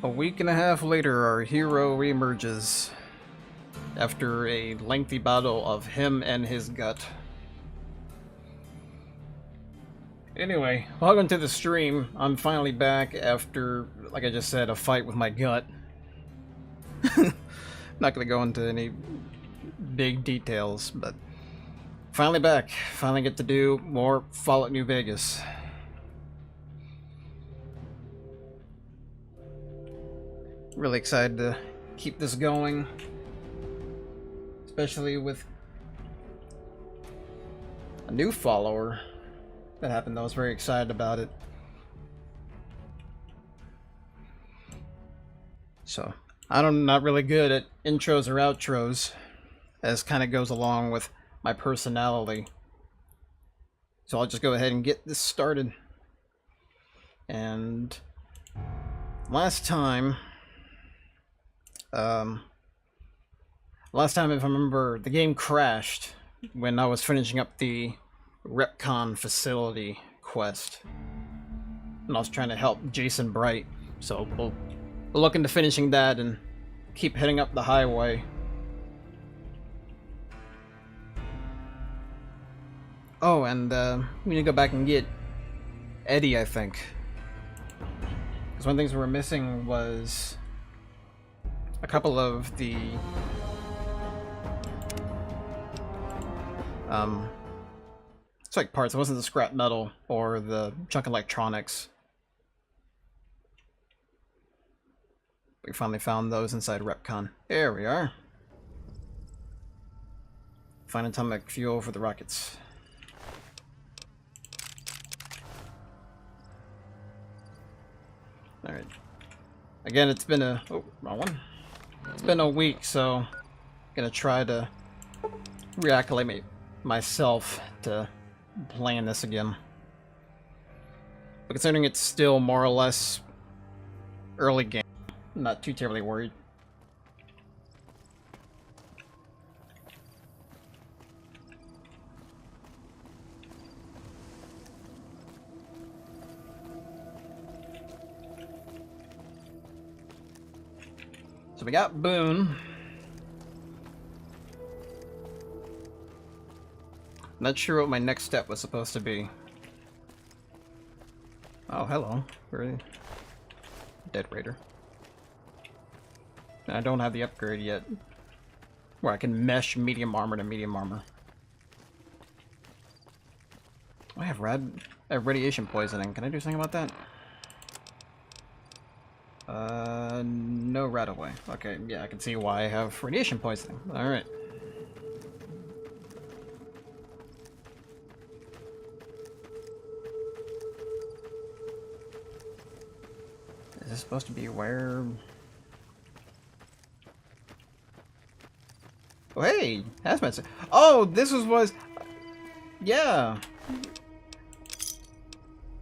A week and a half later, our hero reemerges after a lengthy battle of him and his gut. Anyway, welcome to the stream. I'm finally back after, like I just said, a fight with my gut. Not gonna go into any big details, but finally back. Finally get to do more Fallout New Vegas. Really excited to keep this going, especially with a new follower that happened. I was very excited about it. So, I'm not really good at intros or outros, as kind of goes along with my personality. So I'll just go ahead and get this started. And last time, if I remember, the game crashed when I was finishing up the Repcon facility quest, and I was trying to help Jason Bright. So we'll look into finishing that and keep heading up the highway. Oh, and we need to go back and get Eddie, I think, because one of the things we were missing was a couple of the it's like parts. It wasn't the scrap metal or the junk electronics. We finally found those inside Repcon. There we are. Find atomic fuel for the rockets. Alright. Again, it's been a... oh, wrong one. It's been a week, so I'm gonna try to reacclimate myself to playing this again. But considering it's still more or less early game, I'm not too terribly worried. So we got Boone. Not sure what my next step was supposed to be. Oh, hello. Very Dead Raider. I don't have the upgrade yet, where I can mesh medium armor to medium armor. I have radiation poisoning. Can I do something about that? No right away. Okay, yeah, I can see why I have radiation poisoning. Alright. Is this supposed to be where... oh, hey! Hazmat. Oh, this was... yeah!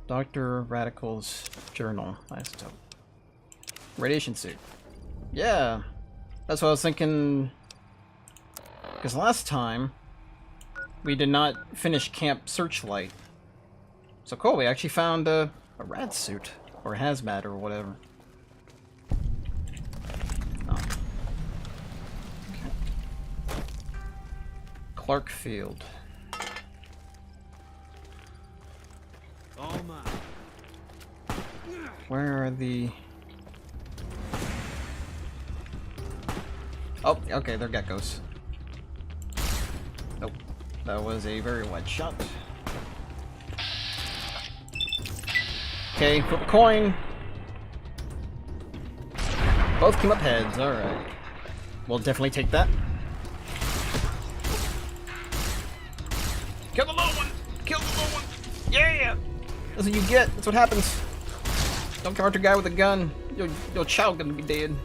Dr. Radical's journal. Isotope. Radiation suit. Yeah! That's what I was thinking... because last time, we did not finish Camp Searchlight. So cool, we actually found a rad suit. Or hazmat, or whatever. Oh. Okay. Clark Field. Where are the... oh, okay, they're geckos. Nope. That was a very wide shot. Okay, flip a coin. Both came up heads, alright. We'll definitely take that. Kill the low one! Kill the low one! Yeah! That's what you get, that's what happens. Don't come after a guy with a gun. Your child gonna be dead.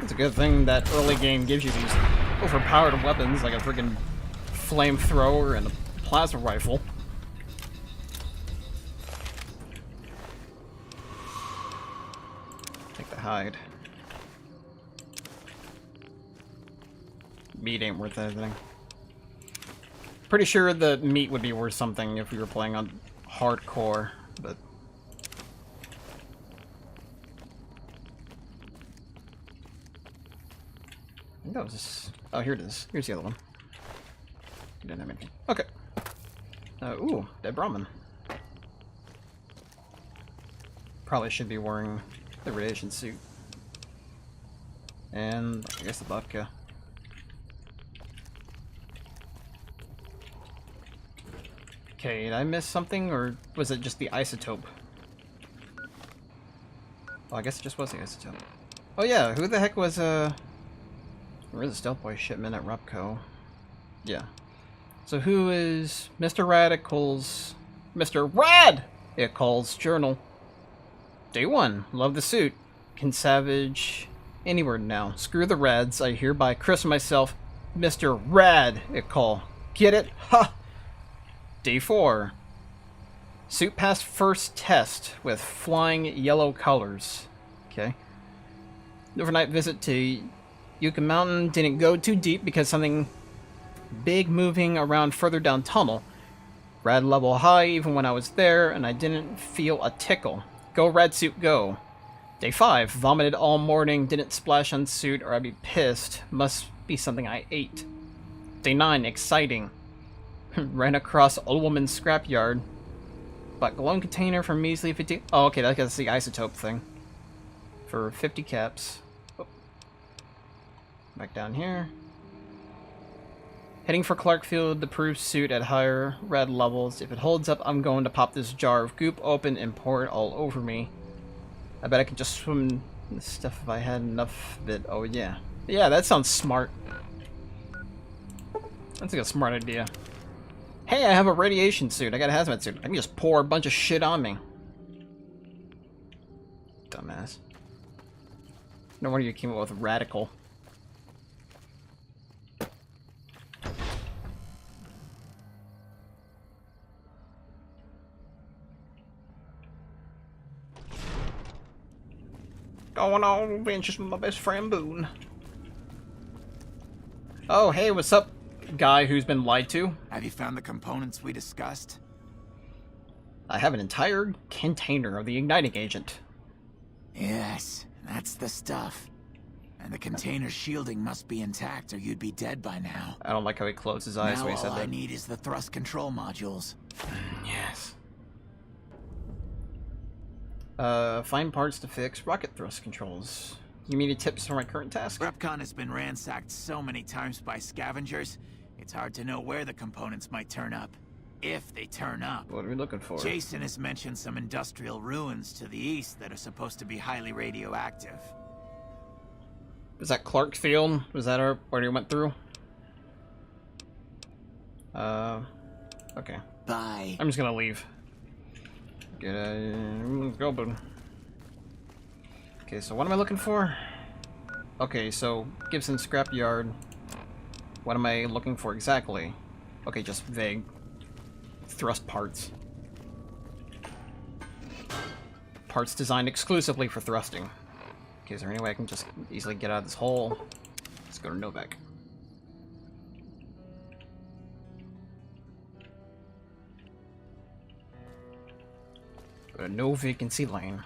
It's a good thing that early game gives you these overpowered weapons like a friggin' flamethrower and a plasma rifle. Take the hide. Meat ain't worth anything. Pretty sure the meat would be worth something if we were playing on hardcore, but... I think that was just... Oh, here it is. Here's the other one. Didn't have anything. Okay. Ooh, dead Brahmin. Probably should be wearing the radiation suit. And I guess the vodka. Okay, did I miss something, or was it just the isotope? Oh, I guess it just was the isotope. Oh yeah, who the heck was, where's the Stealth Boy shipment at Rupco? Yeah. So who is Mr. Radical's... Mr. Rad! It calls journal. Day 1. Love the suit. Can savage anywhere now. Screw the Rads. I hereby christen myself Mr. Rad. It call. Get it? Ha! Day 4. Suit passed first test with flying yellow colors. Okay. Overnight visit to Yucca Mountain didn't go too deep because something big moving around further down tunnel. Rad level high even when I was there, and I didn't feel a tickle. Go Rad suit, go. Day 5. Vomited all morning, didn't splash on suit or I'd be pissed. Must be something I ate. Day 9. Exciting. Ran across old woman's scrapyard. Bought glowing container for measly 50... Oh, okay, that's the isotope thing. For 50 caps. Oh. Back down here. Heading for Clarkfield to prove suit at higher Rad levels. If it holds up, I'm going to pop this jar of goop open and pour it all over me. I bet I could just swim in this stuff if I had enough of it. Oh, yeah. Yeah, that sounds smart. That's like a smart idea. Hey, I have a radiation suit. I got a hazmat suit. I can just pour a bunch of shit on me. Dumbass. No wonder you came up with radical. Going on adventures with my best friend Boone. Oh, hey, what's up, guy who's been lied to? Have you found the components we discussed? I have an entire container of the igniting agent. Yes, that's the stuff. And the container's shielding must be intact or you'd be dead by now. I don't like how he closed his eyes now when he said all that. I need is the thrust control modules. Yes. Find parts to fix rocket thrust controls. You mean tips for my current task? Repcon has been ransacked so many times by scavengers, it's hard to know where the components might turn up. If they turn up. What are we looking for? Jason has mentioned some industrial ruins to the east that are supposed to be highly radioactive. Is that Clarkfield? Was that where he went through? Okay. Bye. I'm just gonna leave. Let's go, Boone. Okay, so what am I looking for? Okay, so Gibson Scrapyard. What am I looking for exactly? Okay, just vague. Thrust parts. Parts designed exclusively for thrusting. Okay, is there any way I can just easily get out of this hole? Let's go to Novak. Go to no vacancy lane.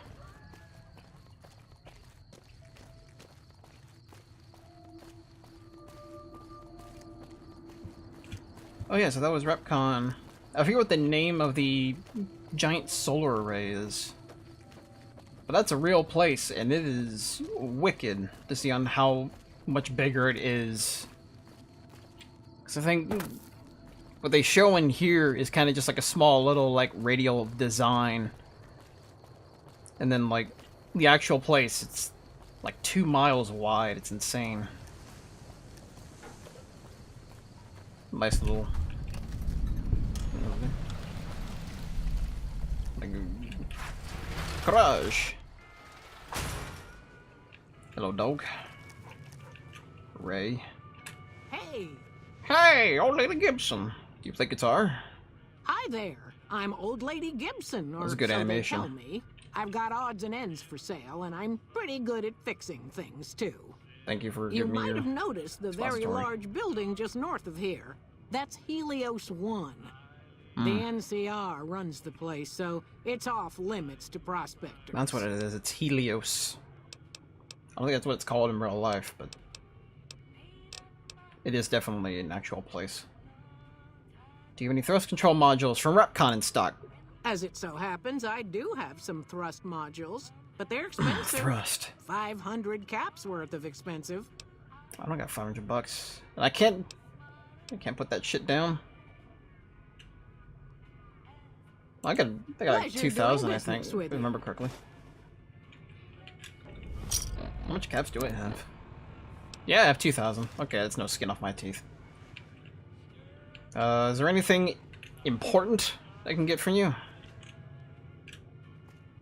Oh yeah, so that was Repcon. I forget what the name of the giant solar array is. But that's a real place, and it is wicked to see on how much bigger it is. Because I think what they show in here is kind of just like a small little like radial design. And then like the actual place, it's like 2 miles wide. It's insane. Nice little... Garage. Hello, dog. Ray. Hey! Hey, old lady Gibson. Do you play guitar? Hi there. I'm Old Lady Gibson, or That's a good so animation. they tell me. I've got odds and ends for sale, and I'm pretty good at fixing things, too. Thank you for You giving me might your... have noticed the very expository. large building just north of here. That's Helios 1. The NCR runs the place, so it's off limits to prospectors. That's what it is. It's Helios. I don't think that's what it's called in real life, but it is definitely an actual place. Do you have any thrust control modules from Repcon in stock? As it so happens, I do have some thrust modules, but they're expensive. Thrust. 500 caps worth of expensive. I don't got $500. And I can't put that shit down. I got like 2,000, I think, if I remember correctly. How much caps do I have? Yeah, I have 2,000. Okay, that's no skin off my teeth. Is there anything important I can get from you?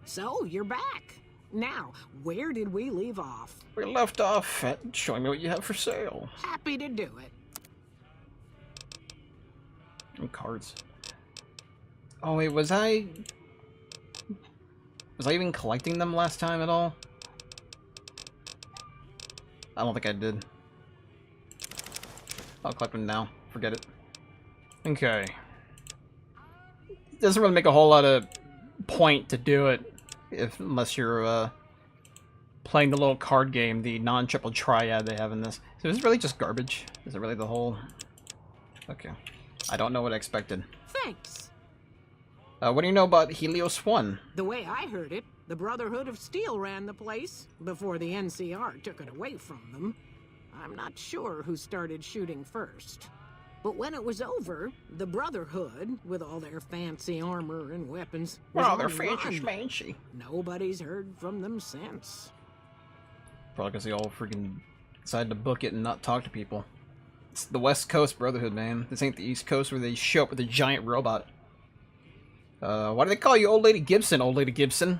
So, you're back. Now, where did we leave off? We left off at showing me what you have for sale. Happy to do it. And cards. Oh wait, was I even collecting them last time at all? I don't think I did. I'll collect them now. Forget it. Okay. It doesn't really make a whole lot of point to do it unless you're playing the little card game, the non-triple triad they have in this. So is it really just garbage? Is it really the whole... Okay. I don't know what I expected. Thanks. What do you know about Helios 1? The way I heard it, the Brotherhood of Steel ran the place before the NCR took it away from them. I'm not sure who started shooting first. But when it was over, the Brotherhood, with all their fancy armor and weapons, was Well, on they're the fancy run. schmancy. Nobody's heard from them since. Probably because they all freaking decided to book it and not talk to people. It's the West Coast Brotherhood, man. This ain't the East Coast where they show up with a giant robot. Why do they call you Old Lady Gibson, Old Lady Gibson?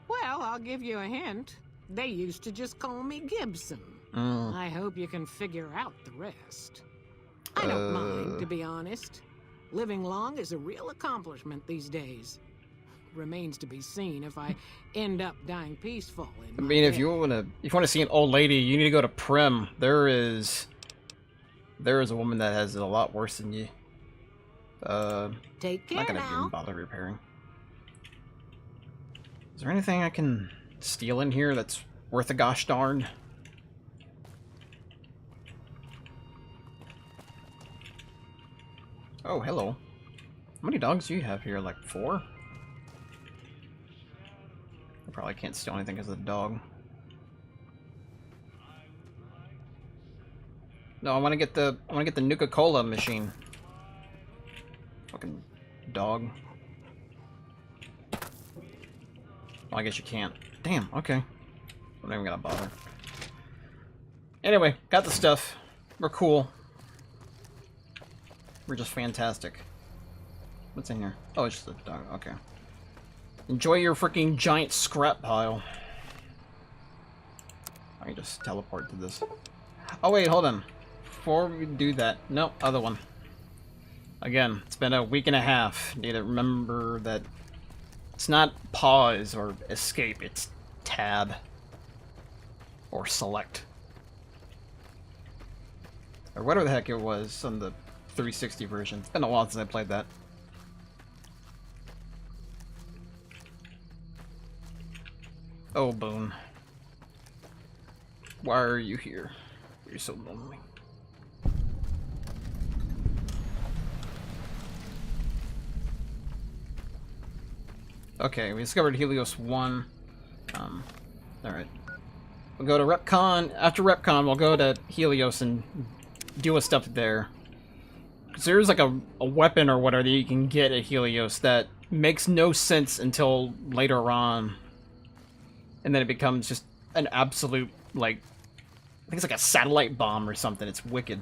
Well, I'll give you a hint. They used to just call me Gibson. I hope you can figure out the rest. I don't mind, to be honest. Living long is a real accomplishment these days. Remains to be seen if I end up dying peaceful. I mean, if you want to see an old lady, you need to go to Prim. There is a woman that has it a lot worse than you. Take care not gonna now. even bother repairing. Is there anything I can steal in here that's worth a gosh darn? Oh, hello. How many dogs do you have here? Like 4? I probably can't steal anything because of the dog. No, I want to get the Nuka-Cola machine. Fucking dog. Well, I guess you can't. Damn, okay. I'm not even gonna bother. Anyway, got the stuff. We're cool. We're just fantastic. What's in here? Oh, it's just a dog. Okay. Enjoy your freaking giant scrap pile. I can just teleport to this. Oh wait, hold on. Before we do that, no, other one. Again, it's been a week and a half. Need to remember that it's not pause or escape, it's tab. Or select. Or whatever the heck it was on the 360 version. It's been a while since I played that. Oh, Boone. Why are you here? You're so lonely. Okay, we discovered Helios 1. Alright. We'll go to Repcon. After Repcon, we'll go to Helios and deal with stuff there. Because there's like a weapon or whatever that you can get at Helios that makes no sense until later on. And then it becomes just an absolute, like, I think it's like a satellite bomb or something. It's wicked.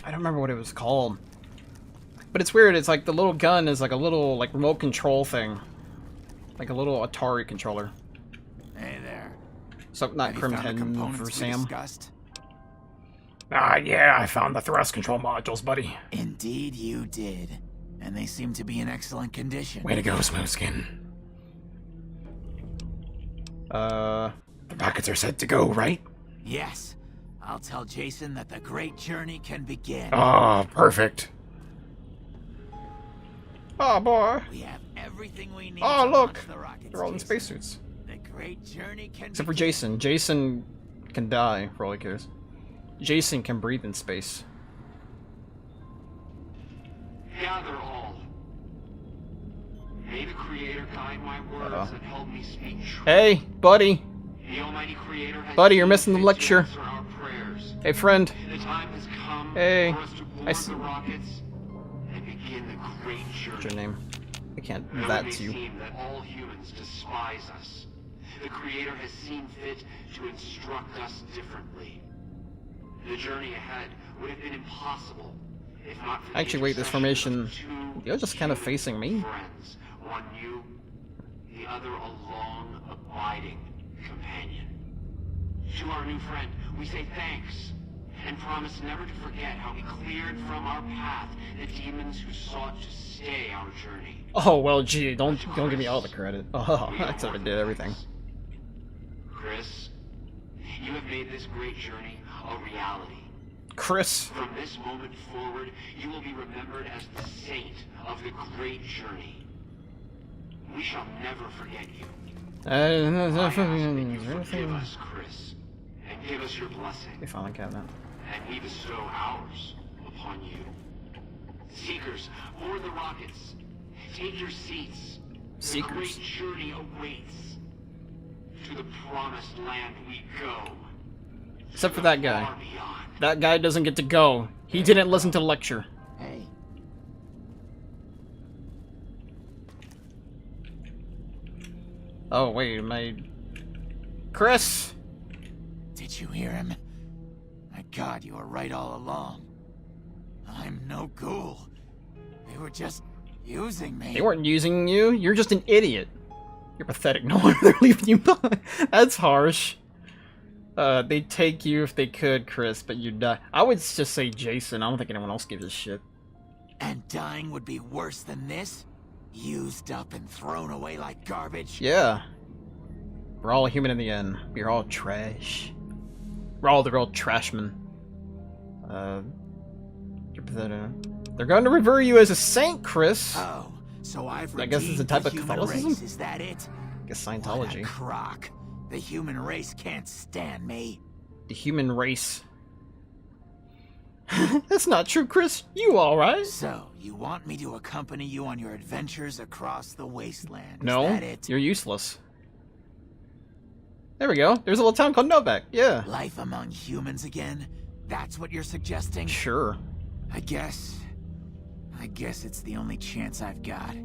I don't remember what it was called. But it's weird. It's like the little gun is like a little, like, remote control thing. Like a little Atari controller. Hey there. So, not Have you found the Crimton components for we Sam. discussed? Yeah, I found the thrust control modules, buddy. Indeed you did. And they seem to be in excellent condition. Way to go, Smoothskin. The rockets are set to go, right? Yes. I'll tell Jason that the great journey can begin. Oh, perfect. Oh, boy. We have everything we need Oh, to look. launch the rockets, They're all in Jason. spacesuits. The great journey can Except for begin. Jason. Jason can die, for all he cares. Jason can breathe in space. Gather all. May the Creator guide my words and help me speak truth. Hey, buddy. The Almighty Creator has Buddy, you're seen missing the fit to lecture. answer our prayers. Hey, friend. The time has come Hey, for us to board the rockets and begin the great journey. What's your name? I can't. Though it may That's you. seem that all humans despise us, the Creator has seen fit to instruct us differently. The journey ahead would have been impossible if not for the Actually, wait, this intercession formation. of two You're just kind of human facing me. friends, one you, the other a long, abiding companion. To our new friend, we say thanks and promise never to forget how we cleared from our path the demons who sought to stay our journey. Oh well, gee, don't give me all the credit. Oh, I thought I did everything. Chris, you have made this great journey a reality. Chris. From this moment forward, you will be remembered as the saint of the great journey. We shall never forget you. I ask that you forgive us, Chris, and give us your blessing, They finally got that. and we bestow ours upon you. Seekers, board the rockets. Take your seats. The Seekers. great journey awaits. To the promised land we go. Except for that guy. Far beyond. That guy doesn't get to go. He didn't listen to the lecture. Hey. Oh wait, my Chris. Did you hear him? My God, you were right all along. I'm no ghoul. They were just using me. They weren't using you. You're just an idiot. You're pathetic. No wonder they're leaving you behind. That's harsh. They'd take you if they could, Chris, but you'd die. I would just say Jason. I don't think anyone else gives a shit. And dying would be worse than this? Used up and thrown away like garbage? Yeah. We're all human in the end. We're all trash. We're all the real trashmen. You're pathetic. They're going to revere you as a saint, Chris. Oh, so I've I guess it's a redeemed type the of human Catholicism? race, is that it? I guess What a Scientology. crock. The human race can't stand me. The human race. That's not true, Chris. You alright? So, you want me to accompany you on your adventures across the wasteland, No, is that it? you're useless. There we go. There's a little town called Novak. Yeah. Life among humans again? That's what you're suggesting? Sure. I guess it's the only chance I've got.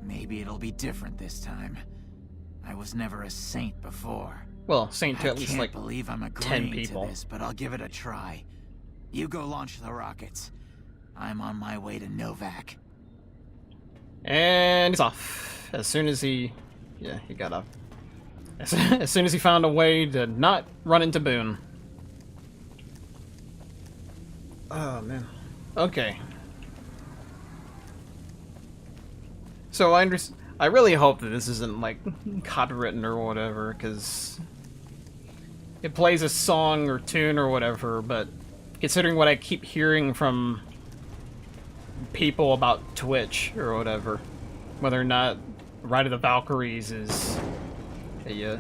Maybe it'll be different this time. I was never a saint before. Well, saint to I at least can't like believe I'm 10 agreeing people. to this, but I'll give it a try. You go launch the rockets. I'm on my way to Novak. And he's off. As soon as he got off. As soon as he found a way to not run into Boone. Oh man. Okay. So I really hope that this isn't like copywritten or whatever, because it plays a song or tune or whatever, but considering what I keep hearing from people about Twitch or whatever, whether or not Ride of the Valkyries is a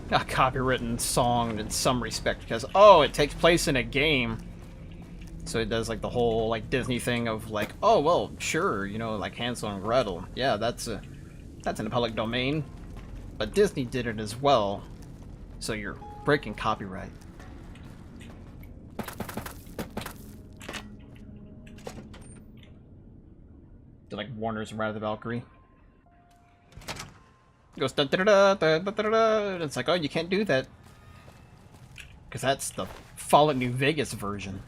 copywritten song in some respect, because oh, it takes place in a game, so it does like the whole like Disney thing of like, oh well, sure, you know, like Hansel and Gretel, yeah, that's in the public domain, but Disney did it as well, so you're breaking copyright. They're like Warner's Ride of the Valkyrie. It goes da da da da da da da. It's like, oh, you can't do that, because that's the Fallout New Vegas version.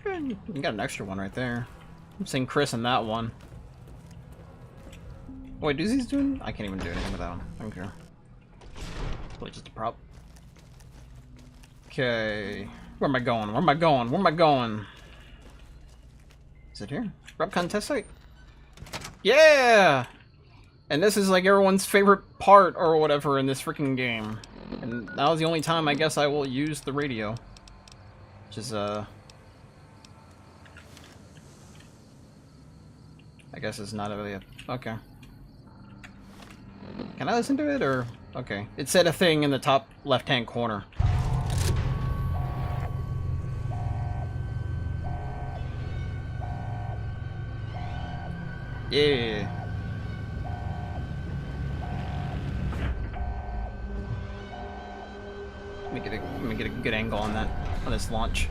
You got an extra one right there. I'm seeing Chris in that one. Wait, is he doing? I can't even do anything with that one. I don't care. It's really just a prop. Okay. Where am I going? Where am I going? Where am I going? Is it here? Repcon test site? Yeah! And this is like everyone's favorite part or whatever in this freaking game. And that was the only time I guess I will use the radio. Which is, I guess it's not really a... Okay. Can I listen to it, or... Okay. It said a thing in the top left-hand corner. Yeah. Let me get a good angle on that, on this launch.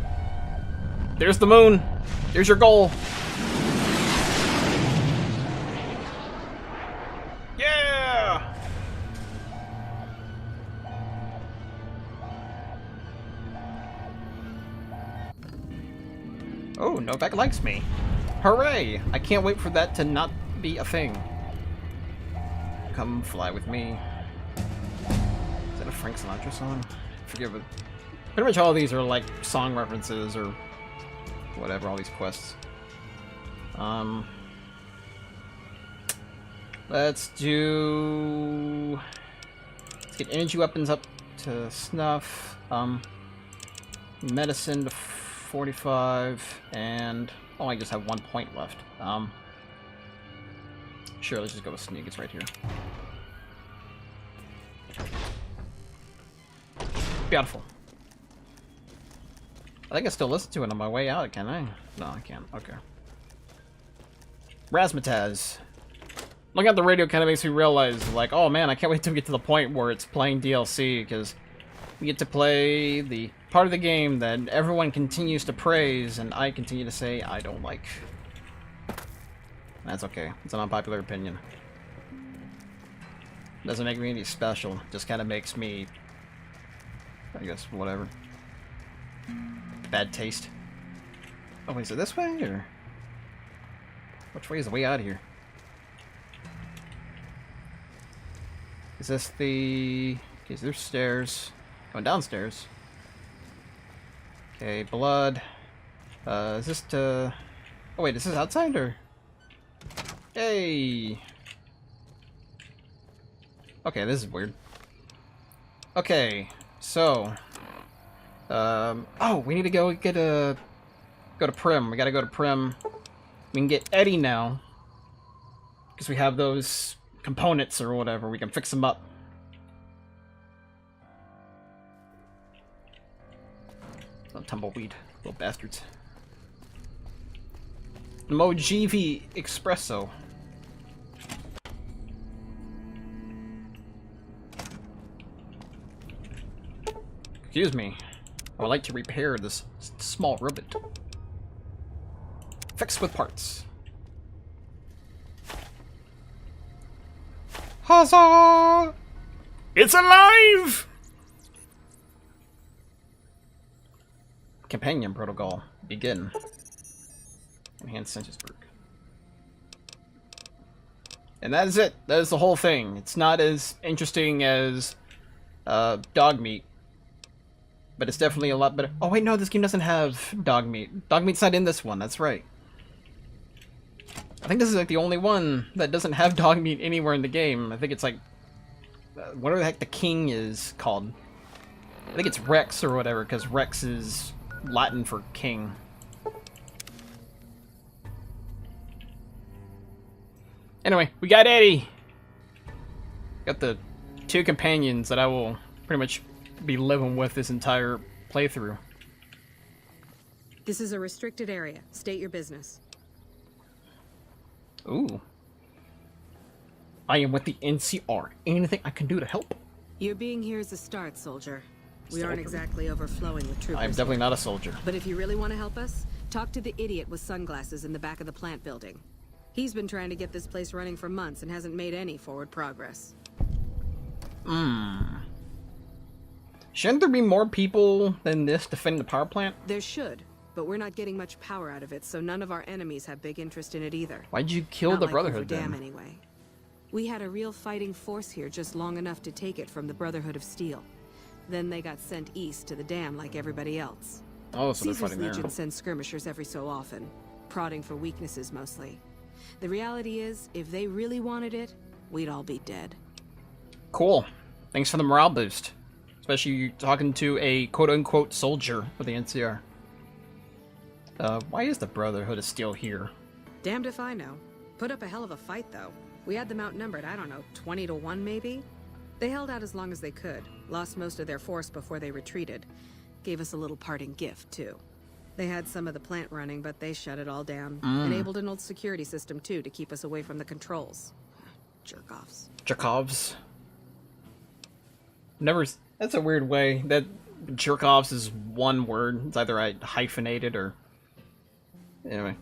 There's the moon! There's your goal! Yeah! Oh, Novak likes me. Hooray! I can't wait for that to not be a thing. Come fly with me. Is that a Frank Sinatra song? Forgive it. Pretty much all of these are like song references or whatever, all these quests. Let's get energy weapons up to snuff. Medicine to 45, and oh, I just have 1 point left. Sure, let's just go with sneak. It's right here. Beautiful. I think I still listen to it on my way out, can I? No, I can't. Okay. Razzmatazz. Looking at the radio kind of makes me realize, like, oh man, I can't wait to get to the point where it's playing DLC, because we get to play the part of the game that everyone continues to praise, and I continue to say I don't like. That's okay. It's an unpopular opinion. Doesn't make me any special. Just kind of makes me, I guess, whatever. Bad taste. Oh, wait, is it this way, or which way is the way out of here? Is this the... Okay, so there's stairs. Going downstairs. Okay, blood. Is this to... Oh wait, is this outside, or... Hey! Okay, this is weird. Okay, so... oh, we need to go get a... Go to Prim. We gotta go to Prim. We can get Eddie now. Because we have those components or whatever. We can fix them up. Oh, tumbleweed. Little bastards. Mojave Espresso. Excuse me. I would like to repair this small rivet. Fix with parts. Huzzah! It's alive! Companion protocol. Begin. Enhanced census work. And that is it. That is the whole thing. It's not as interesting as dog meat. But it's definitely a lot better. Oh wait, no, this game doesn't have dog meat. Dog meat's not in this one, that's right. I think this is like the only one that doesn't have dog meat anywhere in the game. I think it's like... whatever the heck the king is called. I think it's Rex or whatever, because Rex is Latin for king. Anyway, we got Eddie! Got the 2 companions that I will pretty much be living with this entire playthrough. This is a restricted area. State your business. Ooh. I am with the NCR. Anything I can do to help? Your being here is a start, soldier. We aren't exactly overflowing with troopers. I'm definitely not a soldier. But if you really want to help us, talk to the idiot with sunglasses in the back of the plant building. He's been trying to get this place running for months and hasn't made any forward progress. Shouldn't there be more people than this defending the power plant? There should, but we're not getting much power out of it, so none of our enemies have big interest in it either. Why'd you kill the Brotherhood then? Dam, anyway. We had a real fighting force here just long enough to take it from the Brotherhood of Steel. Then they got sent east to the dam like everybody else. Oh, so they're Caesar's fighting there. Legion sends skirmishers every so often, prodding for weaknesses mostly. The reality is, if they really wanted it, we'd all be dead. Cool. Thanks for the morale boost. Especially you talking to a quote-unquote soldier for the NCR. Why is the Brotherhood of Steel here? Damned if I know. Put up a hell of a fight, though. We had them outnumbered, I don't know, 20 to 1 maybe? They held out as long as they could, lost most of their force before they retreated. Gave us a little parting gift, too. They had some of the plant running, but they shut it all down. Enabled an old security system, too, to keep us away from the controls. Jerk-offs. Jerkovs. Never... That's a weird way. That jerk-offs is one word. It's either hyphenated or... Anyway.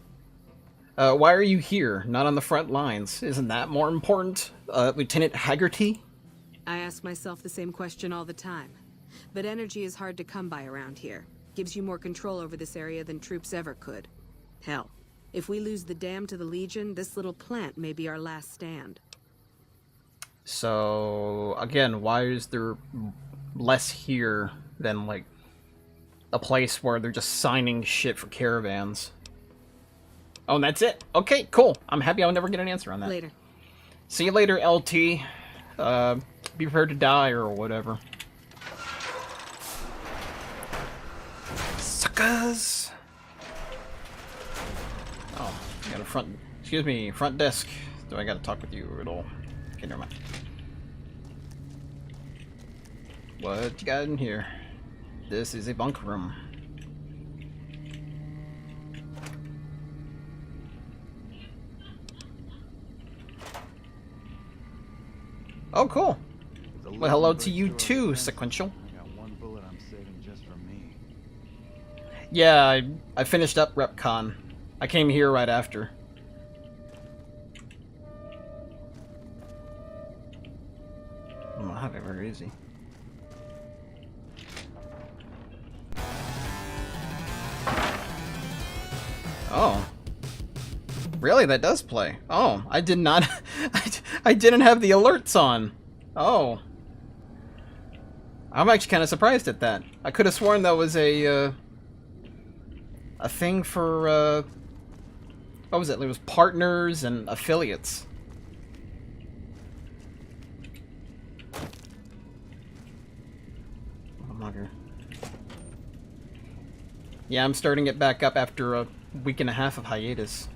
Why are you here? Not on the front lines. Isn't that more important? Lieutenant Haggerty? I ask myself the same question all the time. But energy is hard to come by around here. Gives you more control over this area than troops ever could. Hell, if we lose the dam to the Legion, this little plant may be our last stand. So, again, why is there less here than, like, a place where they're just signing shit for caravans? Oh, and that's it? Okay, cool. I'm happy I'll never get an answer on that. Later. See you later, LT. Be prepared to die or whatever. Suckers! Oh, I got a front... Excuse me, front desk. Do I gotta talk with you at all? Okay, never mind. What you got in here? This is a bunk room. Oh, cool. Well, hello to you too, Sequential. I got one bullet I'm saving just for me. Yeah, I finished up RepCon. I came here right after. I'll have it very easy. Oh. Really? That does play. Oh, I did not... I didn't have the alerts on. Oh. I'm actually kind of surprised at that. I could have sworn that was a thing for, what was it? It was partners and affiliates. Yeah, I'm starting it back up after a week and a half of hiatus.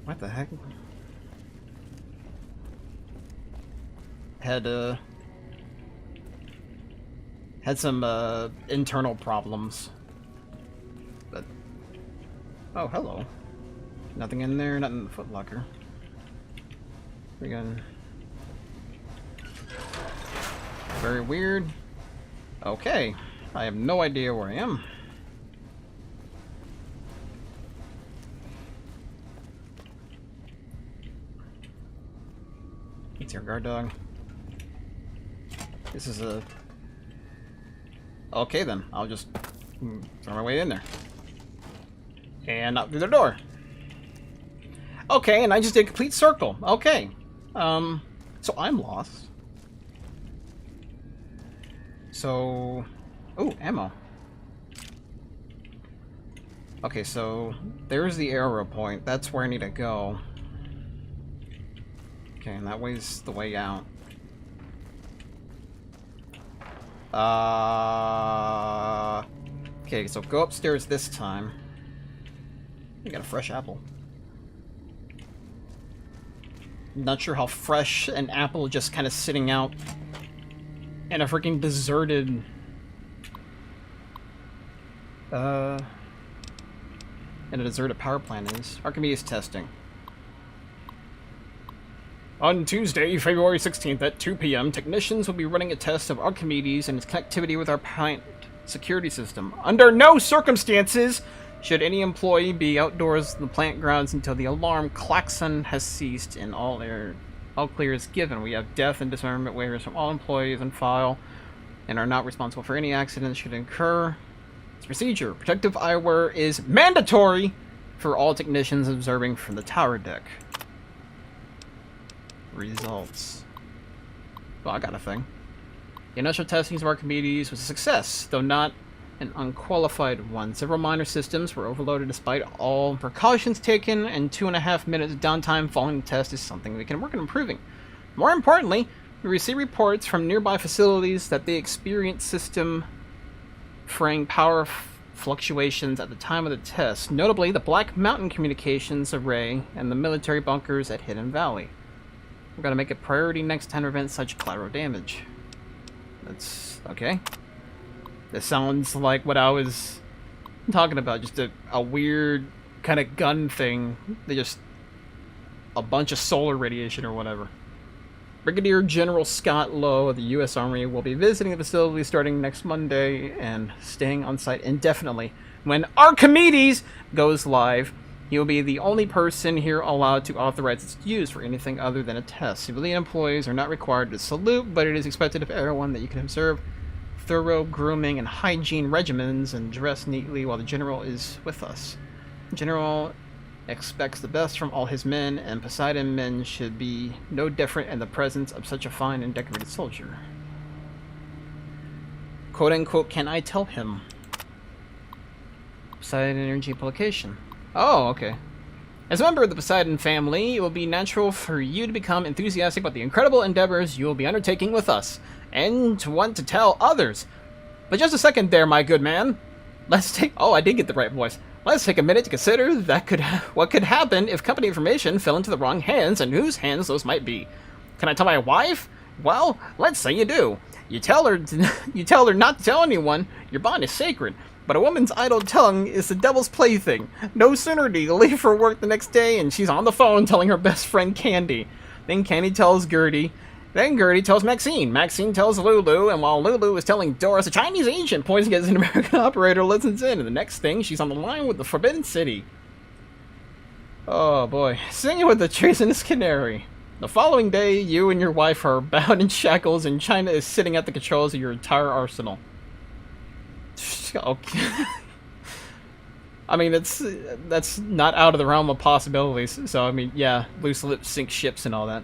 What the heck? Had some internal problems. But oh, hello. Nothing in there, nothing in the footlocker. Again. Very weird. Okay. I have no idea where I am. It's your guard dog. This is a... Okay then, I'll just throw my way in there. And out through the door. Okay, and I just did a complete circle. Okay. So I'm lost. So... Oh, ammo. Okay, so there's the arrow point. That's where I need to go. Okay, and that way's the way out. Okay, so go upstairs this time. You got a fresh apple. Not sure how fresh an apple just kind of sitting out in a freaking deserted... in a deserted power plant is. Archimedes testing. On Tuesday, February 16th at 2 p.m., technicians will be running a test of Archimedes and its connectivity with our plant security system. Under no circumstances should any employee be outdoors in the plant grounds until the alarm klaxon has ceased and all clear is given. We have death and dismemberment waivers from all employees on file and are not responsible for any accidents should occur. It's procedure. Protective eyewear is mandatory for all technicians observing from the tower deck. Results. Well, I got a thing. The initial testing of Archimedes was a success, though not an unqualified one. Several minor systems were overloaded despite all precautions taken, and 2.5 minutes of downtime following the test is something we can work on improving. More importantly, we receive reports from nearby facilities that they experienced system fraying power fluctuations at the time of the test, notably the Black Mountain Communications Array and the military bunkers at Hidden Valley. We're going to make it priority next time to prevent such collateral damage. That's okay. This sounds like what I was talking about, just a weird kind of gun thing. They just a bunch of solar radiation or whatever. Brigadier General Scott Lowe of the U.S. Army will be visiting the facility starting next Monday and staying on site indefinitely. When Archimedes goes live, he will be the only person here allowed to authorize its use for anything other than a test. Civilian employees are not required to salute, but it is expected of everyone that you can observe thorough grooming and hygiene regimens and dress neatly while the General is with us. The General expects the best from all his men, and Poseidon men should be no different in the presence of such a fine and decorated soldier. Quote-unquote, can I tell him? Poseidon energy application. Oh, okay. As a member of the Poseidon family, it will be natural for you to become enthusiastic about the incredible endeavors you will be undertaking with us, and to want to tell others. But just a second there, my good man. Let's take... Oh, I did get the right voice. Let's take a minute to consider what could happen if company information fell into the wrong hands, and whose hands those might be. Can I tell my wife? Well, let's say you do. You tell her not to tell anyone. Your bond is sacred. But a woman's idle tongue is the devil's plaything. No sooner do you leave for work the next day, and she's on the phone telling her best friend Candy. Then Candy tells Gertie. Then Gertie tells Maxine. Maxine tells Lulu, and while Lulu is telling Doris, a Chinese agent points against an American operator listens in, and the next thing, she's on the line with the Forbidden City. Oh boy. Singing with the treasonous canary. The following day, you and your wife are bound in shackles, and China is sitting at the controls of your entire arsenal. Okay. I mean, that's not out of the realm of possibilities. So, I mean, yeah, loose lips sink ships and all that.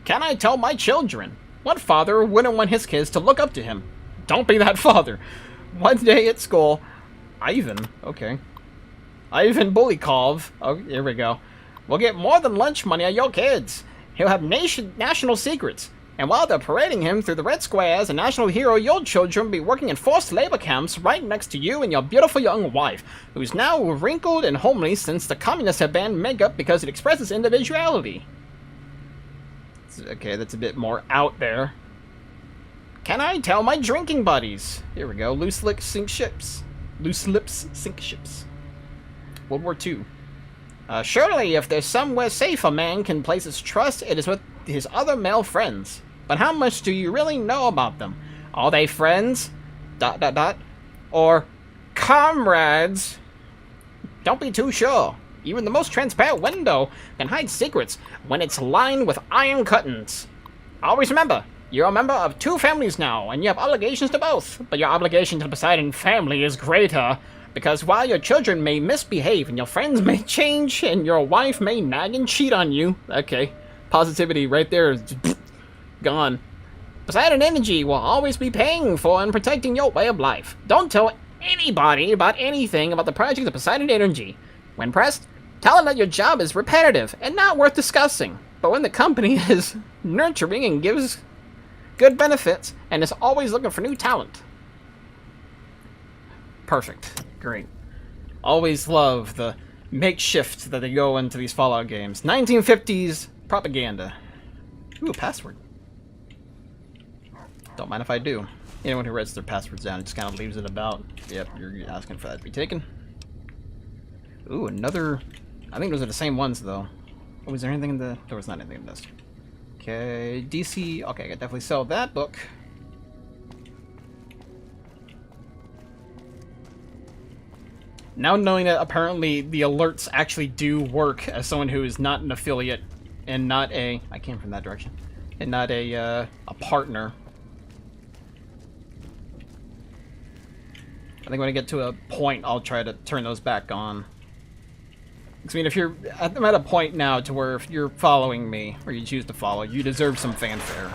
Can I tell my children? What father wouldn't want his kids to look up to him? Don't be that father. One day at school, Ivan Bulikov, oh, here we go, will get more than lunch money at your kids. He'll have national secrets. And while they're parading him through the Red Square as a national hero, your children will be working in forced labor camps right next to you and your beautiful young wife, who's now wrinkled and homely since the communists have banned makeup because it expresses individuality. Okay, that's a bit more out there. Can I tell my drinking buddies? Here we go. Loose lips sink ships. Loose lips sink ships. World War II. Surely, if there's somewhere safe a man can place his trust, it is with his other male friends. But how much do you really know about them? Are they friends? ... Or comrades? Don't be too sure. Even the most transparent window can hide secrets when it's lined with iron curtains. Always remember, you're a member of two families now, and you have obligations to both. But your obligation to the Poseidon family is greater, because while your children may misbehave, and your friends may change, and your wife may nag and cheat on you... Okay, positivity right there is gone. Poseidon Energy will always be paying for and protecting your way of life. Don't tell anybody about anything about the project of Poseidon Energy. When pressed, tell them that your job is repetitive and not worth discussing. But when the company is nurturing and gives good benefits and is always looking for new talent. Perfect. Great. Always love the makeshift that they go into these Fallout games. 1950s propaganda. Ooh, password. Don't mind if I do. Anyone who writes their passwords down just kind of leaves it about. Yep, you're asking for that to be taken. Ooh, another... I think those are the same ones, though. Oh, was there anything in the... There was not anything in this. Okay, DC... Okay, I could definitely sell that book. Now knowing that apparently the alerts actually do work as someone who is not an affiliate and not a... I came from that direction. And not a partner. I think when I get to a point, I'll try to turn those back on. I mean, if you're... I'm at a point now to where if you're following me, or you choose to follow, you deserve some fanfare.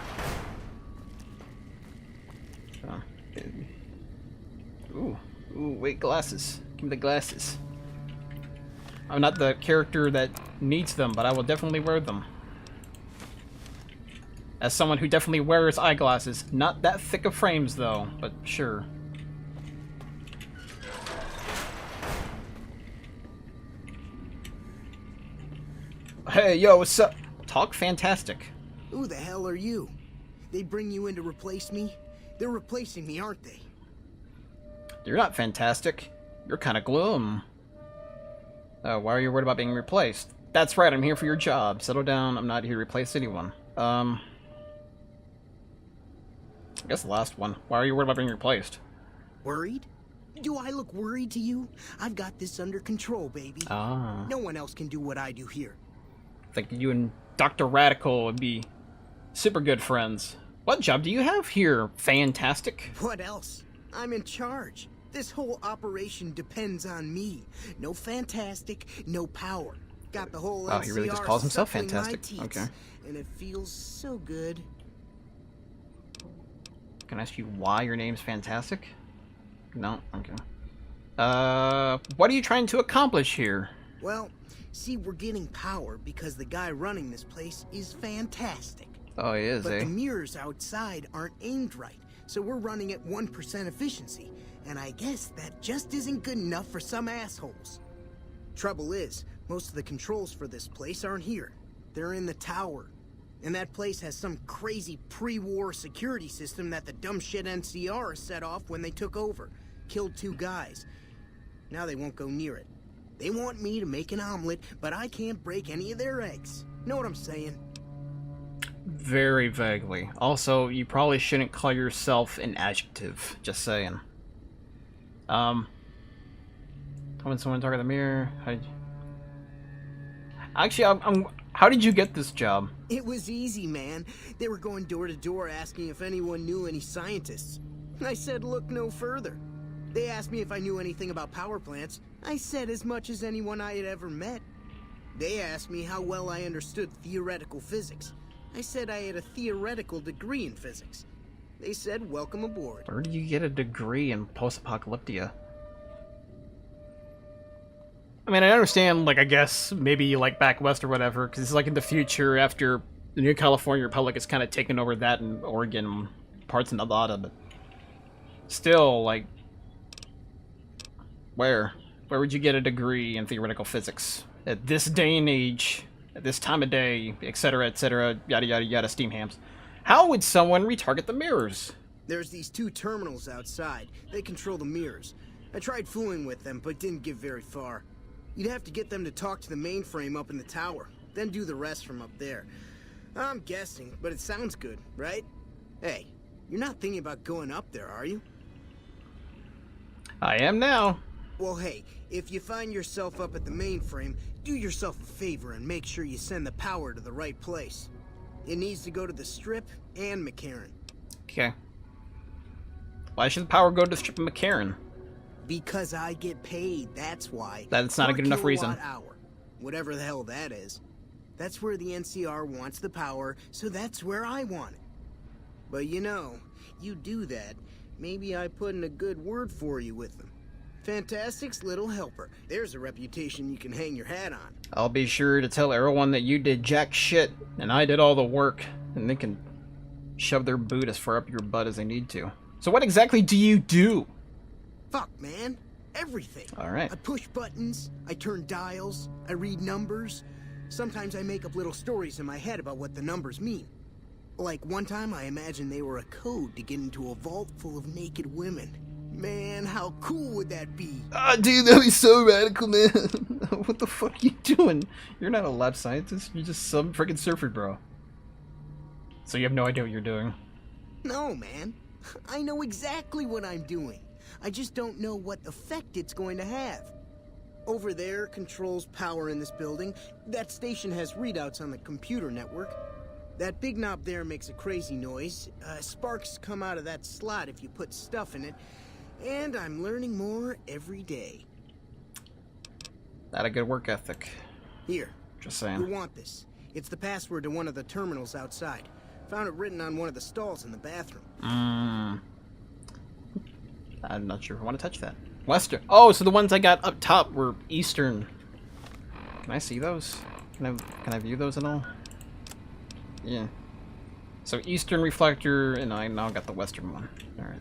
Ooh, wait, glasses. Give me the glasses. I'm not the character that needs them, but I will definitely wear them. As someone who definitely wears eyeglasses. Not that thick of frames, though, but sure. Hey, yo, what's up? Talk fantastic. Who the hell are you? They bring you in to replace me? They're replacing me, aren't they? You're not fantastic. You're kind of gloom. Why are you worried about being replaced? That's right, I'm here for your job. Settle down, I'm not here to replace anyone. I guess the last one. Why are you worried about being replaced? Worried? Do I look worried to you? I've got this under control, baby. Ah. No one else can do what I do here. I think you and Dr. Radical would be super good friends. What job do you have here? Fantastic. What else? I'm in charge. This whole operation depends on me. No fantastic, no power. Got the whole Wow, he really just calls himself suckling my fantastic. teats, Okay. And it feels so good. Can I ask you why your name's Fantastic? No? Okay. What are you trying to accomplish here? Well, see, we're getting power because the guy running this place is fantastic. Oh, he is, But eh? the mirrors outside aren't aimed right, so we're running at 1% efficiency. And I guess that just isn't good enough for some assholes. Trouble is, most of the controls for this place aren't here. They're in the tower. And that place has some crazy pre-war security system that the dumb shit NCR set off when they took over. Killed 2 guys. Now they won't go near it. They want me to make an omelet, but I can't break any of their eggs. Know what I'm saying? Very vaguely. Also, you probably shouldn't call yourself an adjective. Just saying. When someone target the mirror, actually, how did you get this job? It was easy, man. They were going door to door asking if anyone knew any scientists. I said, look no further. They asked me if I knew anything about power plants. I said as much as anyone I had ever met. They asked me how well I understood theoretical physics. I said I had a theoretical degree in physics. They said, welcome aboard. Where do you get a degree in post-apocalyptia? I mean, I understand, like, I guess, maybe, like, back west or whatever, because it's, like, in the future, after the new California Republic has kind of taken over that in Oregon, parts of Nevada, but still, like, where? Where would you get a degree in theoretical physics? At this day and age, at this time of day, etc., yada yada yada, steam hams. How would someone retarget the mirrors? There's these 2 terminals outside. They control the mirrors. I tried fooling with them, but didn't get very far. You'd have to get them to talk to the mainframe up in the tower, then do the rest from up there. I'm guessing, but it sounds good, right? Hey, you're not thinking about going up there, are you? I am now. Well, hey, if you find yourself up at the mainframe, do yourself a favor and make sure you send the power to the right place. It needs to go to the Strip and McCarran. Okay. Why should the power go to the Strip of McCarran? Because I get paid, that's why. That's not a good enough reason. Hour, whatever the hell that is. That's where the NCR wants the power, so that's where I want it. But you know, you do that, maybe I put in a good word for you with them. Fantastic's little helper. There's a reputation you can hang your hat on. I'll be sure to tell everyone that you did jack shit, and I did all the work, and they can shove their boot as far up your butt as they need to. So what exactly do you do? Fuck, man. Everything. Alright. I push buttons, I turn dials, I read numbers. Sometimes I make up little stories in my head about what the numbers mean. Like one time I imagined they were a code to get into a vault full of naked women. Man, how cool would that be? Ah, dude, that'd be so radical, man. What the fuck are you doing? You're not a lab scientist. You're just some freaking surfer bro. So you have no idea what you're doing. No, man. I know exactly what I'm doing. I just don't know what effect it's going to have. Over there controls power in this building. That station has readouts on the computer network. That big knob there makes a crazy noise. Sparks come out of that slot if you put stuff in it. And I'm learning more every day. That a good work ethic. Here. Just You saying. want this. It's the password to one of the terminals outside. Found it written on one of the stalls in the bathroom. I'm not sure if I want to touch that. Western. Oh, so the ones I got up top were Eastern. Can I see those? Can I view those at all? Yeah. So Eastern reflector, and I now got the Western one. All right.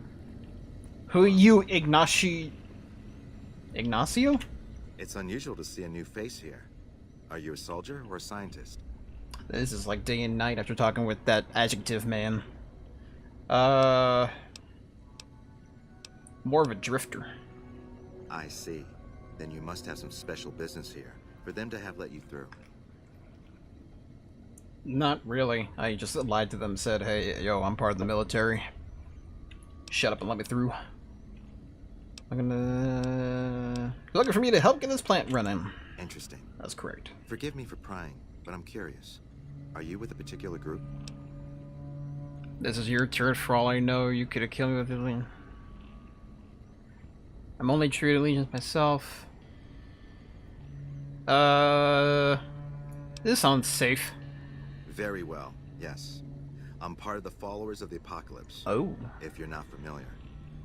Who are you, Ignacio? It's unusual to see a new face here. Are you a soldier or a scientist? This is like day and night after talking with that adjective man. More of a drifter. I see. Then you must have some special business here for them to have let you through. Not really. I just lied to them, said, hey, yo, I'm part of the military. Shut up and let me through. You're looking for me to help get this plant running. Interesting. That's correct. Forgive me for prying, but I'm curious. Are you with a particular group? This is your turret. For all I know, you could have killed me with it. I'm only true to allegiance myself. This sounds safe. Very well, yes. I'm part of the followers of the apocalypse. Oh. If you're not familiar,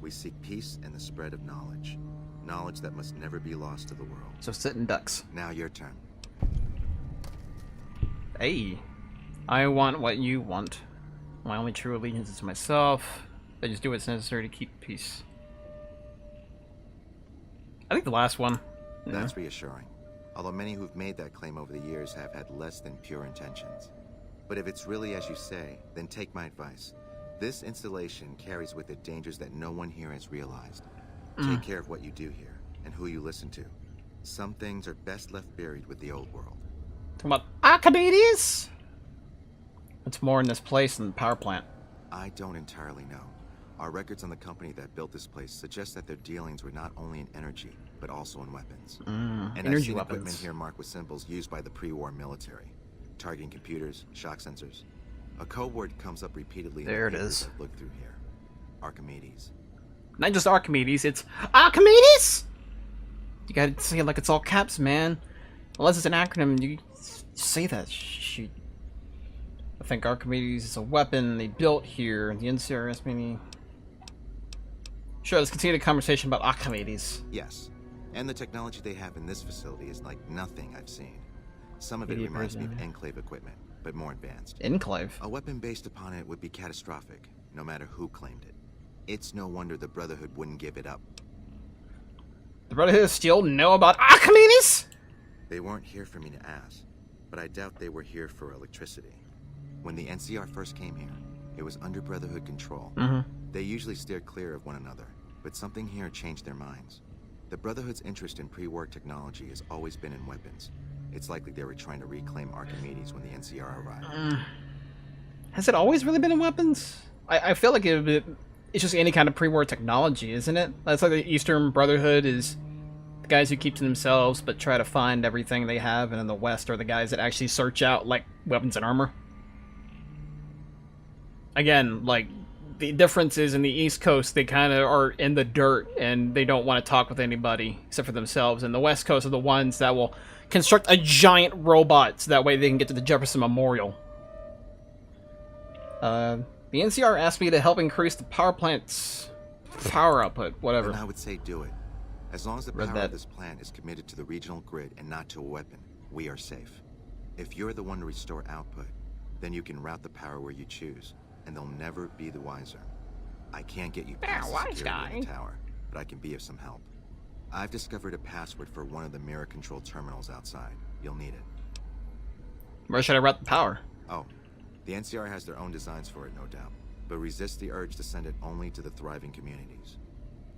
we seek peace and the spread of knowledge. Knowledge that must never be lost to the world. So sitting ducks. Now your turn. Hey. I want what you want. My only true allegiance is to myself. I just do what's necessary to keep peace. I think the last one. That's reassuring. Although many who've made that claim over the years have had less than pure intentions. But if it's really as you say, then take my advice. This installation carries with it dangers that no one here has realized. Take care of what you do here, and who you listen to. Some things are best left buried with the old world. Talking about Archimedes? What's more in this place than the power plant? I don't entirely know. Our records on the company that built this place suggest that their dealings were not only in energy, but also in weapons. And I've energy seen weapons. equipment here marked with symbols used by the pre-war military. Targeting computers, shock sensors. A code word comes up repeatedly in There the it papers is. I've looked through here. Archimedes. Not just Archimedes, it's Archimedes! You gotta say it like it's all caps, man. Unless it's an acronym, you say that. Shoot. I think Archimedes is a weapon they built here. The NCR asked me. Sure, let's continue the conversation about Archimedes. Yes. And the technology they have in this facility is like nothing I've seen. Some of it reminds me of Enclave equipment, but more advanced. Enclave? A weapon based upon it would be catastrophic, no matter who claimed it. It's no wonder the Brotherhood wouldn't give it up. The Brotherhood still know about Archimedes? They weren't here for me to ask, but I doubt they were here for electricity. When the NCR first came here, it was under Brotherhood control. They usually steered clear of one another, but something here changed their minds. The Brotherhood's interest in pre-war technology has always been in weapons. It's likely they were trying to reclaim Archimedes when the NCR arrived. Has it always really been in weapons? I feel like it's just any kind of pre-war technology, isn't it? That's like the Eastern Brotherhood is the guys who keep to themselves but try to find everything they have, and in the West are the guys that actually search out, like, weapons and armor. Again, like, the difference is in the East Coast, they kind of are in the dirt, and they don't want to talk with anybody except for themselves. And the West Coast are the ones that will construct a giant robot so that way they can get to the Jefferson Memorial. The NCR asked me to help increase the power plant's power output, whatever. Then I would say do it. As long as the Read power that. of this plant is committed to the regional grid and not to a weapon, we are safe. If you're the one to restore output, then you can route the power where you choose, and they'll never be the wiser. I can't get you past the wise security in the guy. tower, but I can be of some help. I've discovered a password for one of the mirror control terminals outside. You'll need it. Where should I route the power? Oh, the NCR has their own designs for it, no doubt, but resist the urge to send it only to the thriving communities.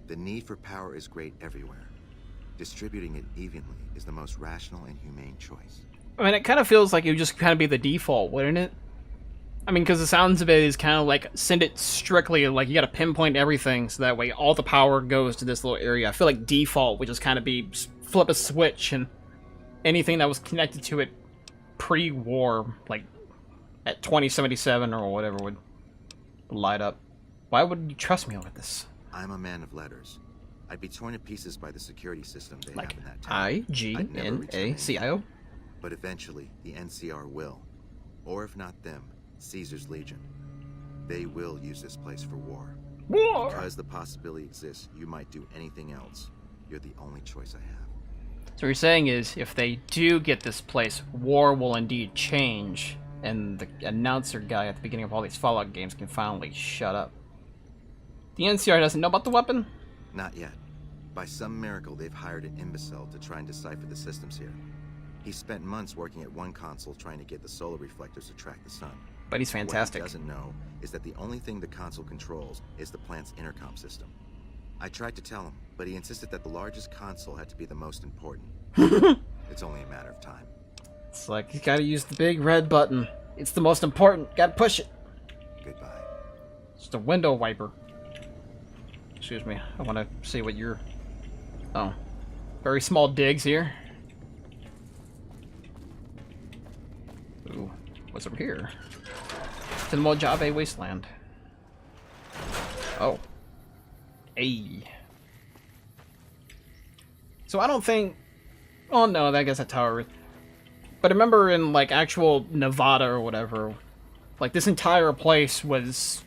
The need for power is great everywhere. Distributing it evenly is the most rational and humane choice. I mean, it kind of feels like it would just kind of be the default, wouldn't it? I mean, because the sounds of it is kind of like, send it strictly, like, you gotta pinpoint everything, so that way all the power goes to this little area. I feel like default would just kind of be, flip a switch, and anything that was connected to it pre-war, like, at 2077 or whatever would light up. Why would you trust me with this? I'm a man of letters. I'd be torn to pieces by the security system they Like, have in that town. I'd never return IGNACIO? But eventually, the NCR will. Or if not them, Caesar's Legion. They will use this place for war. War! Because the possibility exists you might do anything else, you're the only choice I have. So what you're saying is, if they do get this place, war will indeed change, and the announcer guy at the beginning of all these Fallout games can finally shut up. The NCR doesn't know about the weapon? Not yet. By some miracle, they've hired an imbecile to try and decipher the systems here. He spent months working at one console trying to get the solar reflectors to track the sun. But he's fantastic. What he doesn't know is that the only thing the console controls is the plant's intercom system. I tried to tell him, but he insisted that the largest console had to be the most important. It's only a matter of time. It's like, you gotta use the big red button. It's the most important. Gotta push it. Goodbye. Just a window wiper. Excuse me. I want to see what you're... Oh. Very small digs here. Ooh. What's over here? It's in the Mojave Wasteland. Oh. Hey. So I don't think... Oh no, I guess that tower... But I remember in, like, actual Nevada or whatever, like, this entire place was,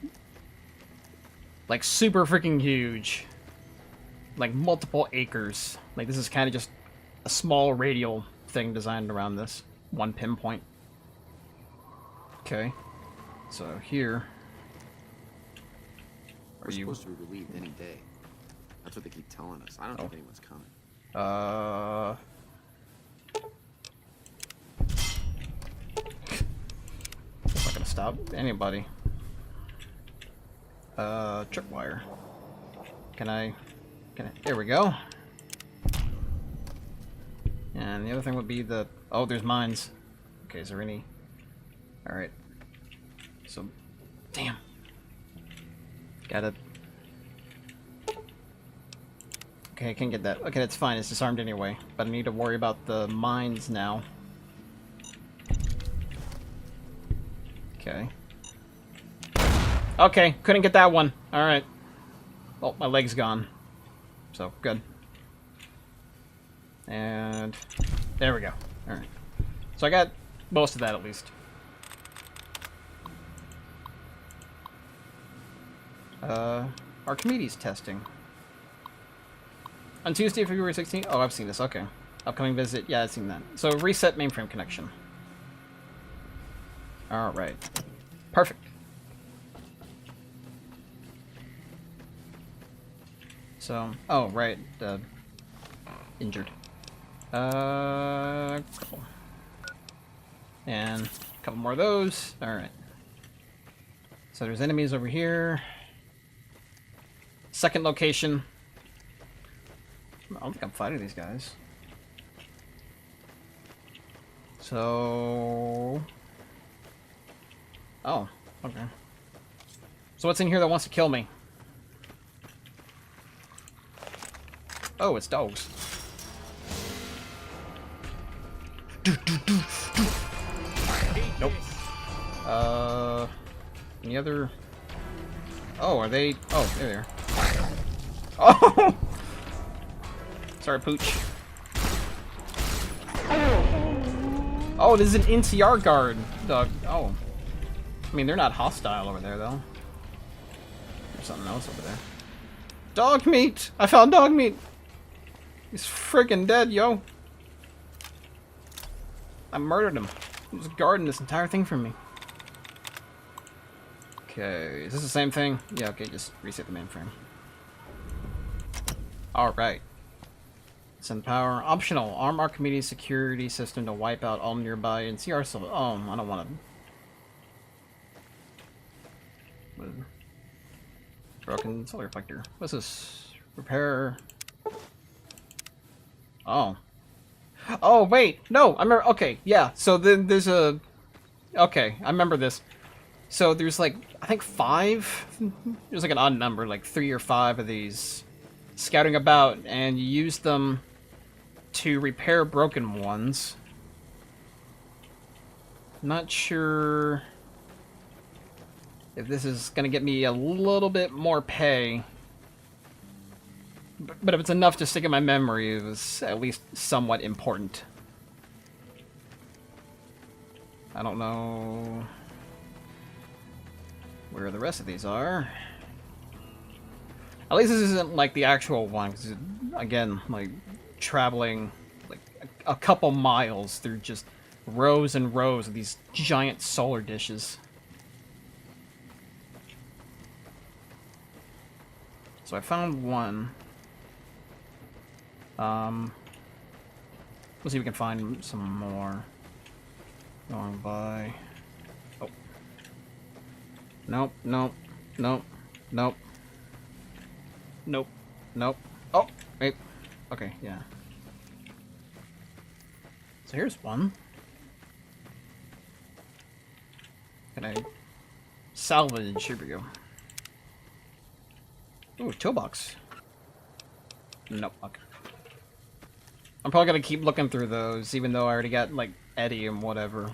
like, super freaking huge. Like, multiple acres. Like, this is kind of just a small radial thing designed around this one pinpoint. Okay. So, here. We're supposed to be relieved any day. That's what they keep telling us. I don't think anyone's coming. Not gonna stop anybody. Tripwire. Can I, there we go. And the other thing would be the, oh, there's mines. Okay, is there any, alright. So, damn. Gotta, okay, I can't get that. Okay, that's fine, it's disarmed anyway. But I need to worry about the mines now. Okay. Okay, couldn't get that one. Alright. Well, my leg's gone. So, good. And there we go. Alright. So I got most of that at least. Archimedes testing. On Tuesday, February 16th? Oh, I've seen this, okay. Upcoming visit, yeah, I've seen that. So, reset mainframe connection. Alright. Perfect. So, oh, right, injured. Cool. And a couple more of those. Alright. So there's enemies over here. Second location. I don't think I'm fighting these guys. So... Oh, okay. So what's in here that wants to kill me? Oh, it's dogs. Nope. Any other... Oh, are they... Oh, there they are. Oh! Sorry, Pooch. Oh, this is an NCR guard dog. Oh. I mean, they're not hostile over there, though. There's something else over there. Dog meat! I found dog meat! He's freaking dead, yo. I murdered him. He was guarding this entire thing from me. Okay, is this the same thing? Yeah, okay, just reset the mainframe. Alright. Send power. Optional. Arm Archimedes security system to wipe out all nearby NCR cell. Oh, I don't want to... Broken solar reflector. What's this? Repair... Oh. Oh, wait. No, I remember. Okay, yeah. So then there's a... Okay, I remember this. So there's like, I think 5? There's like an odd number, like 3 or 5 of these scouting about, and you use them to repair broken ones. Not sure if this is going to get me a little bit more pay. But if it's enough to stick in my memory, it was at least somewhat important. I don't know where the rest of these are. At least this isn't like the actual one, 'cause again, like traveling like a couple miles through just rows and rows of these giant solar dishes. So I found one. Let's see if we can find some more. Going by. Oh. Nope, nope, nope, nope. Nope, nope. Oh, wait. Okay, yeah. So here's one. Can I salvage? Here we go. Ooh, toolbox. Nope, okay. I'm probably gonna keep looking through those, even though I already got, like, Eddie and whatever.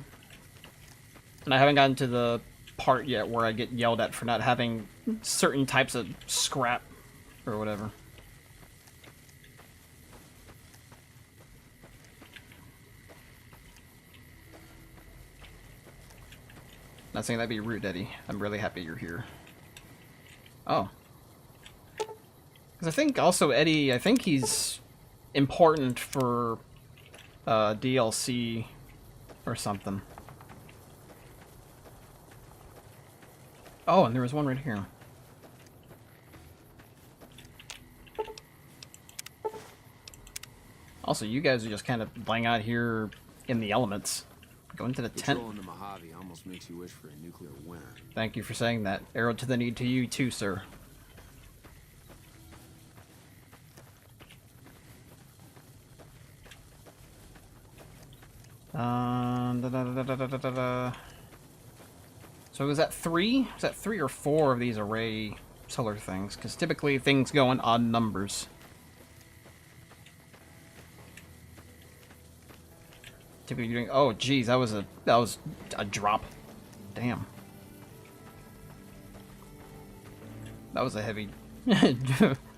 And I haven't gotten to the part yet where I get yelled at for not having certain types of scrap or whatever. Not saying that'd be rude, Eddie. I'm really happy you're here. Oh. Because I think also Eddie, I think he's important for DLC or something. Oh, and there was one right here. Also, you guys are just kind of laying out here in the elements. Go into the tent. Patrolling the Mojave almost makes you wish for a nuclear winter. Thank you for saying that. Arrow to the knee to you too, sir. So was that 3? Was that 3 or 4 of these array solar things? Because typically things go in odd numbers. Typically doing. Oh, geez, that was a drop. Damn. That was a heavy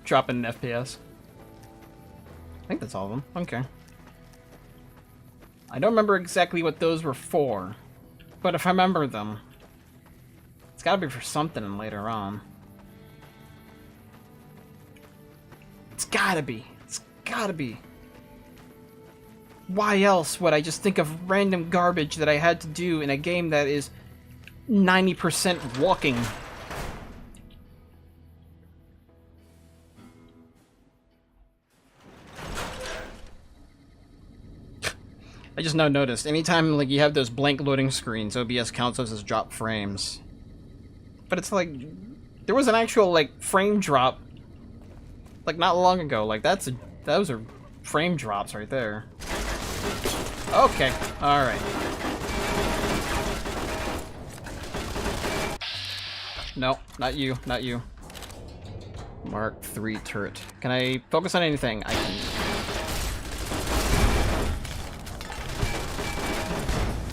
drop in FPS. I think that's all of them. Okay. I don't remember exactly what those were for, but if I remember them, it's gotta be for something later on. It's gotta be. It's gotta be. Why else would I just think of random garbage that I had to do in a game that is 90% walking? I just now noticed, anytime like you have those blank loading screens, OBS counts those as drop frames. But it's like, there was an actual like frame drop, like not long ago. Like those are frame drops right there. Okay, all right. No, not you, not you. Mark III turret. Can I focus on anything? I can.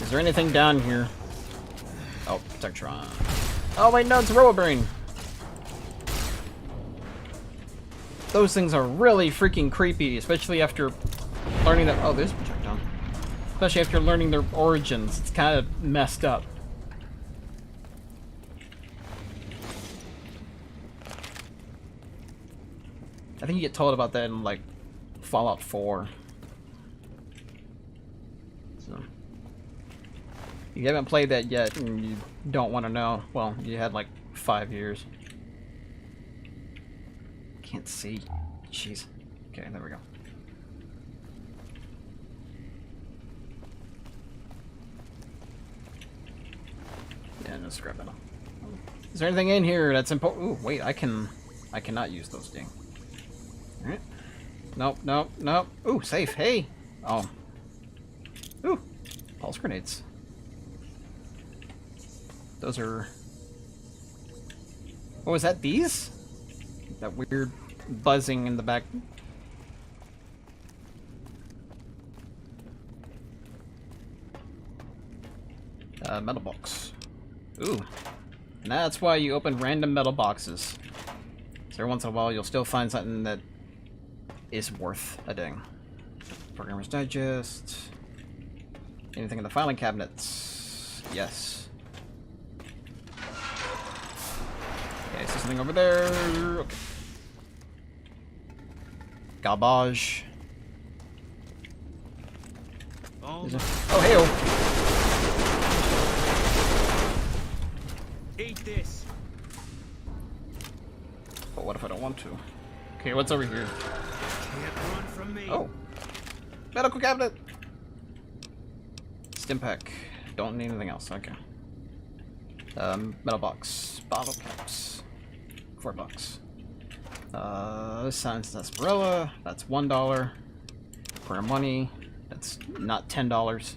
Is there anything down here? Oh, Tectron. Oh wait, no, it's RoboBrain. Those things are really freaking creepy, especially after learning that. Oh, there's Projectile. Especially after learning their origins, it's kind of messed up. I think you get told about that in like Fallout 4. So. If you haven't played that yet and you don't want to know, well, you had like 5 years. Can't see. Jeez. Okay, there we go. Yeah, no scrap metal. Is there anything in here that's important? Ooh, wait, I cannot use those things. Alright. Nope, nope, nope. Ooh, safe. Hey! Oh. Ooh, pulse grenades. Those are... What was that? These? That weird buzzing in the back. Metal box. Ooh. And that's why you open random metal boxes. So every once in a while you'll still find something that is worth a ding. Programmer's Digest. Anything in the filing cabinets? Yes. Okay, so something over there. Okay. Garbage. Oh, Oh, hey, oh. eat this. But what if I don't want to? Okay, what's over here? Can't run from me. Oh. Medical cabinet! Stim pack. Don't need anything else. Okay. Metal box. Bottle caps. $4. This signs sarsaparilla. That's $1. For money. That's not $10.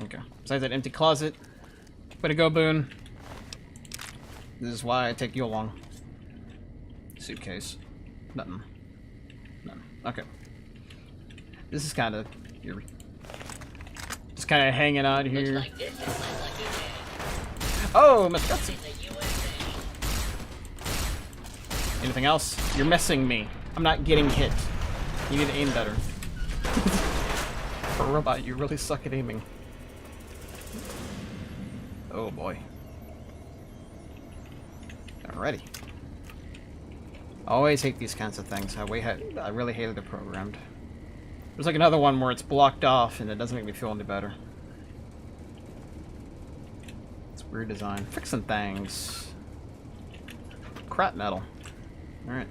Okay. Besides that empty closet. Way to go, Boone. This is why I take you along. Suitcase. Nothing. Nothing. Okay. This is kind of... You're just kind of hanging out here. Oh, Miss Gutsy. Anything else? You're missing me. I'm not getting hit. You need to aim better. For a robot, you really suck at aiming. Oh boy. Alrighty. I always hate these kinds of things. I really hated it programmed. There's like another one where it's blocked off and it doesn't make me feel any better. It's weird design. Fixing things. Crap metal. Alright.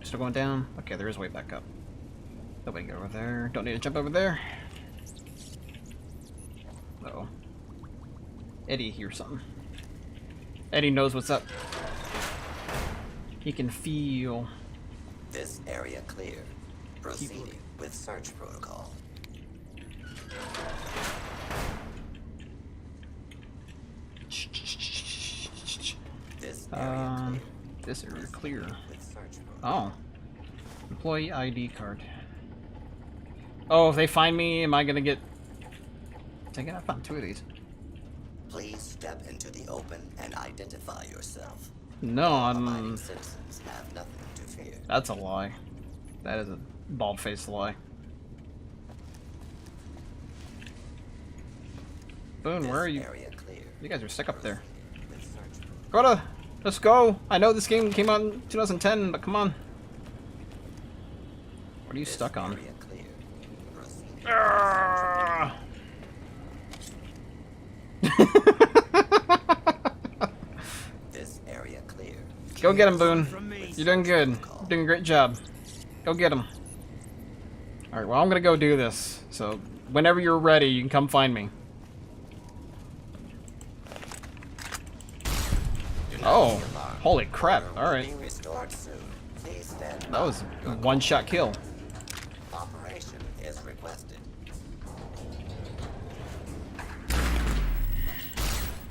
Still going down? Okay, there is a way back up. Nobody go over there. Don't need to jump over there. Uh-oh. Eddie hears something. Eddie knows what's up. He can feel. This area clear. Proceeding with search protocol. This area clear. Oh. Employee ID card. Oh, if they find me, am I gonna get... Dang it, I found 2 of these. Please step into the open and identify yourself. No, Abiding citizens have nothing to fear. That's a lie. That is a bald-faced lie. Boone, where are you? You guys are sick up there. Gotta, let's go. I know this game came out in 2010, but come on. What are you stuck on? This area clear. Go get him, Boone. You're doing good. You're doing a great job. Go get him. Alright, well, I'm gonna go do this. So, whenever you're ready, you can come find me. Oh, holy crap. Alright. That was a one-shot kill. Operation is requested.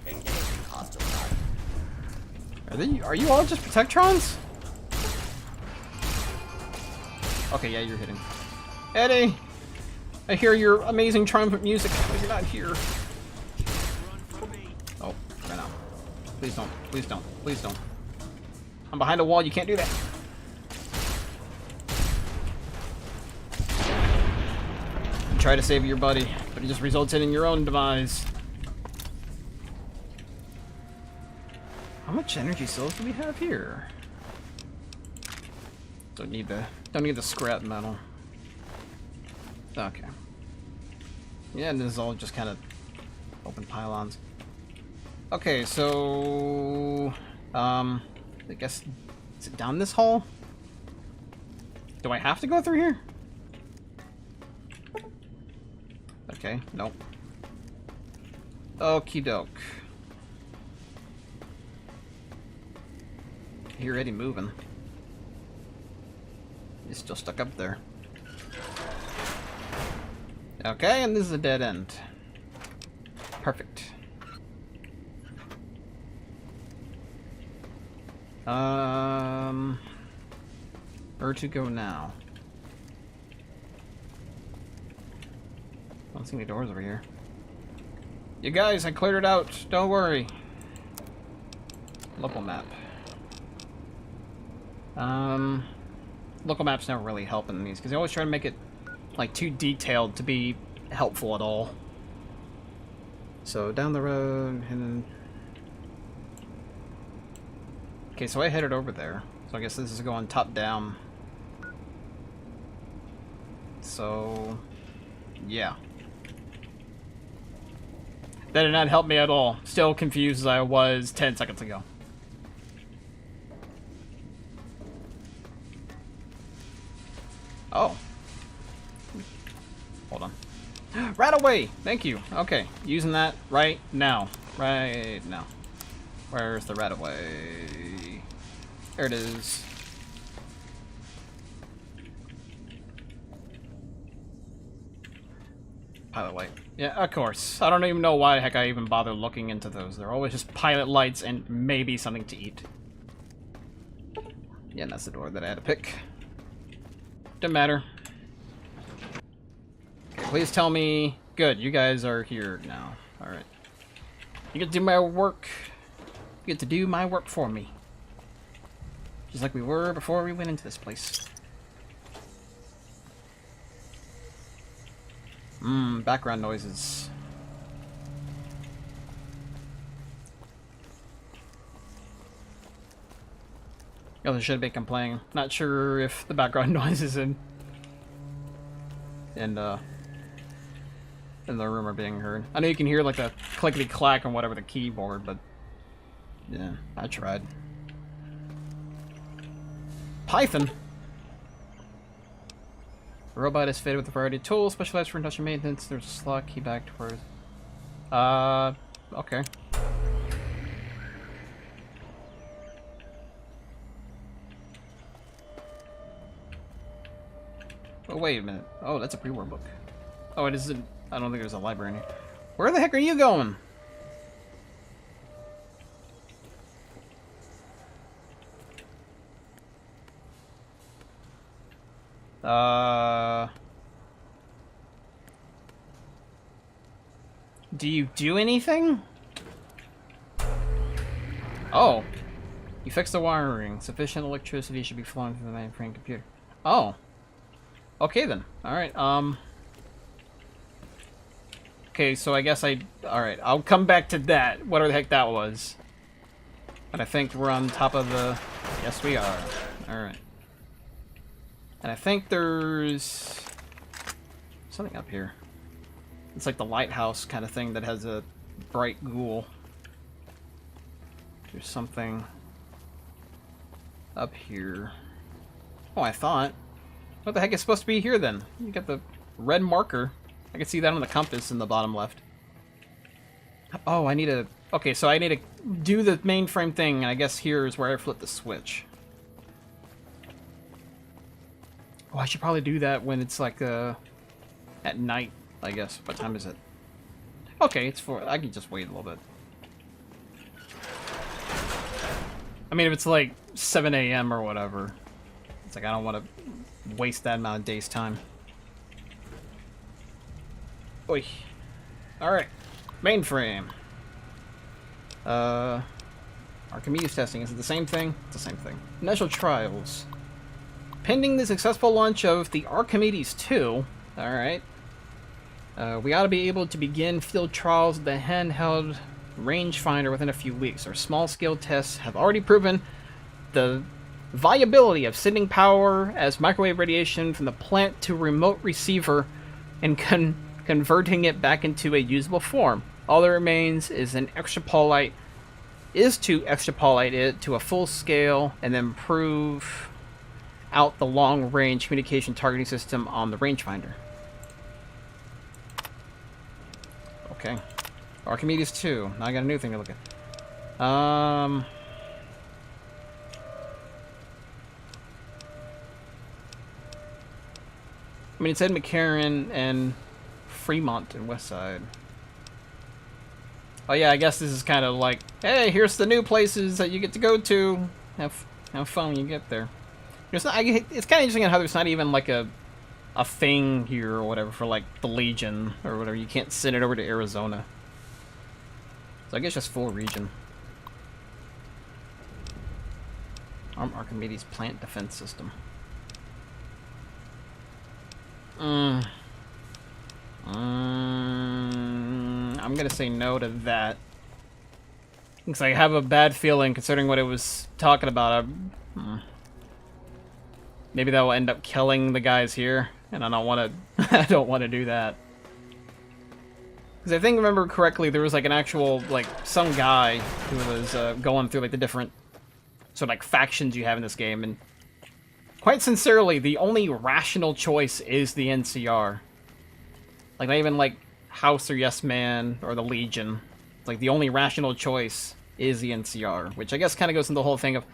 Engaging hostile target. Are you all just Protectrons? Okay, yeah, you're hitting. Eddie! I hear your amazing triumphant music, but you're not here. Oh, ran out. Please don't. Please don't. Please don't. I'm behind a wall. You can't do that. You try to save your buddy, but it just results in your own demise. How much energy cells do we have here? Don't need the scrap metal. Okay. Yeah, and this is all just kind of open pylons. Okay, so I guess, is it down this hall? Do I have to go through here? Okay, nope. Okie doke. I hear Eddie moving. He's still stuck up there. Okay, and this is a dead end. Perfect. Where to go now? Don't see any doors over here. You guys, I cleared it out. Don't worry. Local map. Local maps never really help in these because they always try to make it like too detailed to be helpful at all. So down the road and then Okay, so I headed over there. So I guess this is going top down. So, yeah. That did not help me at all. Still confused as I was 10 seconds ago. Oh. Hold on. Right away! Thank you. Okay, using that right now. Right now. Where's the right away? There it is. Pilot light. Yeah, of course. I don't even know why the heck I even bother looking into those. They're always just pilot lights and maybe something to eat. Yeah, and that's the door that I had to pick. Didn't matter. Okay, please tell me... Good, you guys are here now. Alright. You get to do my work. You get to do my work for me. Just like we were before we went into this place. Background noises. Oh, there should be complaining. Not sure if the background noise is in the room are being heard. I know you can hear like the clickety clack on whatever the keyboard, but yeah, I tried. Python. The robot is fitted with a variety of tools, specialized for industrial maintenance. There's a slot key back towards. Okay. Oh, wait a minute. Oh, that's a pre-war book. Oh, it isn't. I don't think there's a library in here. Where the heck are you going? Do you do anything? Oh. You fixed the wiring. Sufficient electricity should be flowing through the mainframe computer. Oh. Okay then. Alright, okay, so I guess alright, I'll come back to that, whatever the heck that was. But I think we're on top of the... Yes, we are. Alright. And I think there's... something up here. It's like the lighthouse kind of thing that has a bright ghoul. There's something up here. Oh, I thought. What the heck is supposed to be here then? You got the red marker. I can see that on the compass in the bottom left. Oh, I need to... Okay, so I need to do the mainframe thing, and I guess here is where I flip the switch. Oh, I should probably do that when it's like, at night, I guess. What time is it? Okay, it's 4. I can just wait a little bit. I mean, if it's like 7 a.m. or whatever, it's like I don't want to waste that amount of days' time. Oi. Alright. Mainframe. Archimedes testing. Is it the same thing? It's the same thing. Initial trials. Pending the successful launch of the Archimedes 2. Alright. We ought to be able to begin field trials of the handheld rangefinder within a few weeks. Our small-scale tests have already proven the viability of sending power as microwave radiation from the plant to a remote receiver and converting it back into a usable form. All that remains is to extrapolate it to a full scale and then prove out the long-range communication targeting system on the rangefinder. Okay. Archimedes 2. Now I got a new thing to look at. I mean, it said McCarran and Fremont and Westside. Oh yeah, I guess this is kind of like, hey, here's the new places that you get to go to. Have fun when you get there. It's not. It's kind of interesting how there's not even like a thing here or whatever for like the Legion or whatever. You can't send it over to Arizona. So I guess just full region. Archimedes plant defense system. I'm gonna say no to that. Because I have a bad feeling, considering what it was talking about. Maybe that will end up killing the guys here, and I don't want to. I don't want to do that. Because I think, remember correctly, there was like an actual like some guy who was going through like the different sort of like factions you have in this game, and quite sincerely, the only rational choice is the NCR. Like not even like House or Yes Man or the Legion. Like the only rational choice is the NCR, which I guess kind of goes into the whole thing of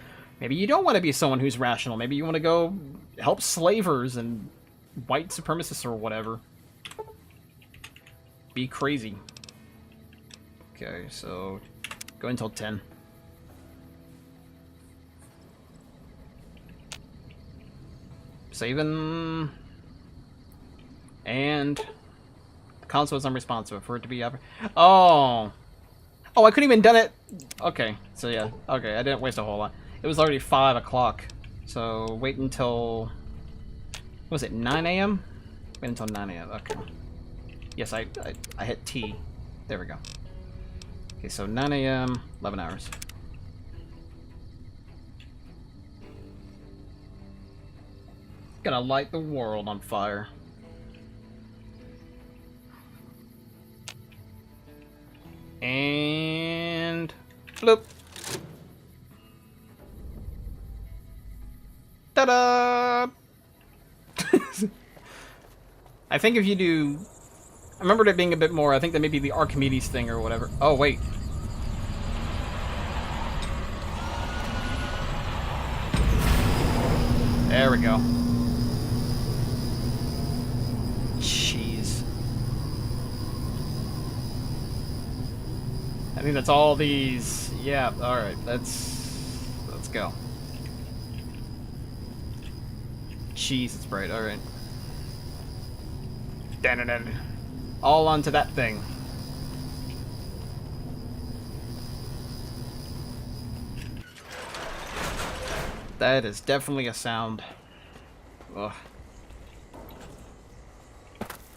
maybe you don't want to be someone who's rational. Maybe you want to go help slavers and white supremacists or whatever. Be crazy. Okay, so go until 10. Saving. And the console is unresponsive for it to be up. Oh. Oh, I couldn't even done it. Okay, so yeah. Okay, I didn't waste a whole lot. It was already 5 o'clock. So wait until... what was it, 9 a.m.? Wait until 9 a.m. Okay. Yes, I hit T. There we go. Okay, so 9 a.m., 11 hours. Gonna light the world on fire. And... bloop. Ta-da! I think if you do... I remember it being a bit more. I think that may be the Archimedes thing or whatever. Oh, wait. There we go. Jeez. I think that's all these. Yeah, alright. Let's go. Jeez, it's bright. Alright. Dun-dun-dun. All onto that thing. That is definitely a sound. Ugh.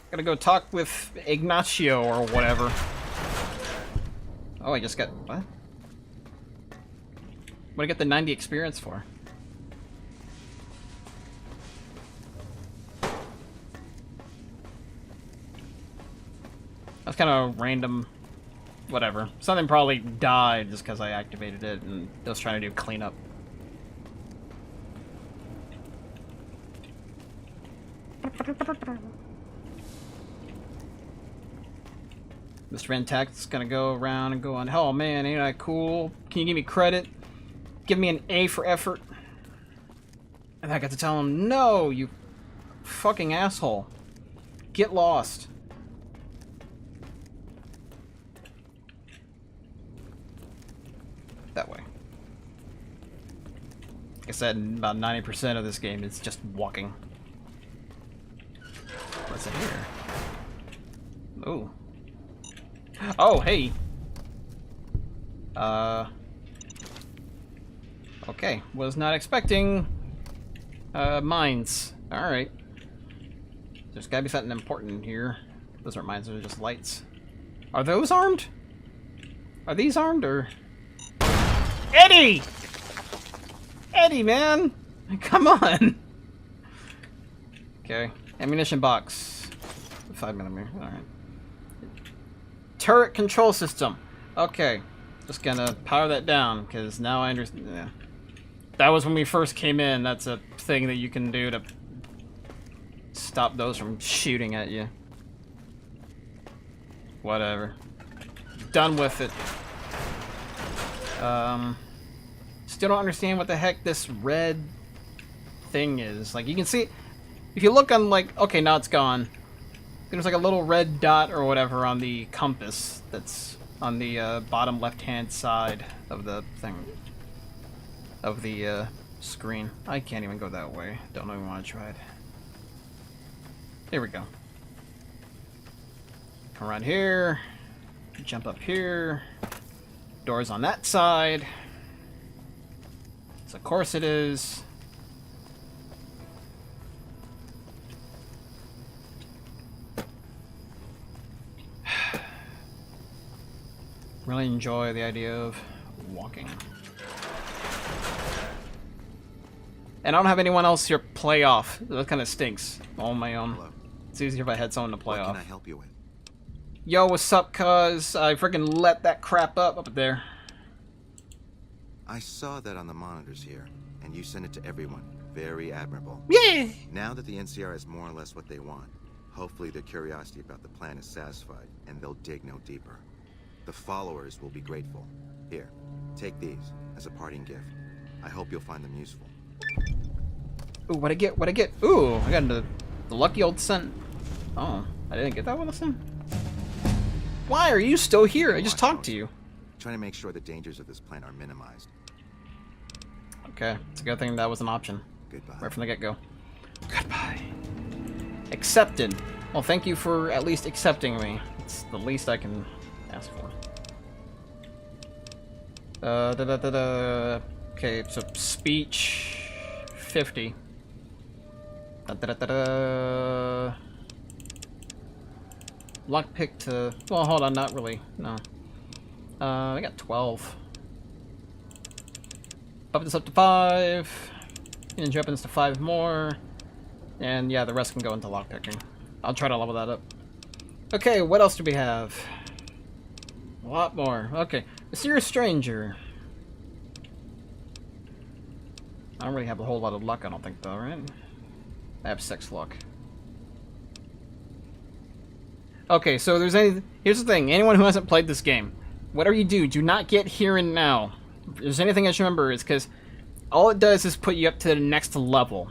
Gotta go talk with Ignacio or whatever. Oh, I just got... what? What did I get the 90 experience for? That's kind of random. Whatever. Something probably died just because I activated it and it was trying to do cleanup. Mr. Van Tact's gonna go around and go on, oh man, ain't I cool? Can you give me credit? Give me an A for effort? And I got to tell him, no, you fucking asshole. Get lost. That way. Like I said, about 90% of this game is just walking. What's in here? Ooh. Oh, hey. Okay. Was not expecting mines. Alright. There's gotta be something important here. Those aren't mines, those are just lights. Are those armed? Are these armed, or... Eddie! Eddie, man! Come on! Okay. Ammunition box. 5mm. Alright. Turret control system. Okay. Just gonna power that down, because now I understand. Yeah. That was when we first came in. That's a thing that you can do to stop those from shooting at you. Whatever. Done with it. Still don't understand what the heck this red thing is. Like, you can see, if you look on, like, okay, now it's gone. There's like a little red dot or whatever on the compass that's on the bottom left-hand side of the thing. Of the screen. I can't even go that way. Don't even want to try it. There we go. Come around here. Jump up here. Doors on that side. So of course it is. Really enjoy the idea of walking. And I don't have anyone else here play off. That kind of stinks. All on my own. Hello. It's easier if I had someone to play What off. can I help you with? Yo, what's up, cuz? I freaking let that crap up there. I saw that on the monitors here, and you sent it to everyone. Very admirable. Yeah! Now that the NCR has more or less what they want, hopefully their curiosity about the plan is satisfied, and they'll dig no deeper. The followers will be grateful. Here, take these as a parting gift. I hope you'll find them useful. Ooh, what'd I get? What'd I get? Ooh, I got the lucky old scent. Oh, I didn't get that one this time? Why are you still here? I just talked to you. Trying to make sure the dangers of this plan are minimized. Okay, it's a good thing that was an option. Goodbye. Right from the get-go. Goodbye. Accepted. Well, thank you for at least accepting me. It's the least I can ask for. Okay, so speech 50. Lockpick to... Well, hold on, not really. No. I got 12. Bump this up to 5. Ninja weapons to 5 more. And yeah, the rest can go into lockpicking. I'll try to level that up. Okay, what else do we have? A lot more. Okay. Mysterious Stranger. I don't really have a whole lot of luck, I don't think, though, right? I have 6 luck. Okay, so here's the thing. Anyone who hasn't played this game, whatever you do not get here and now. If there's anything I should remember, is because all it does is put you up to the next level.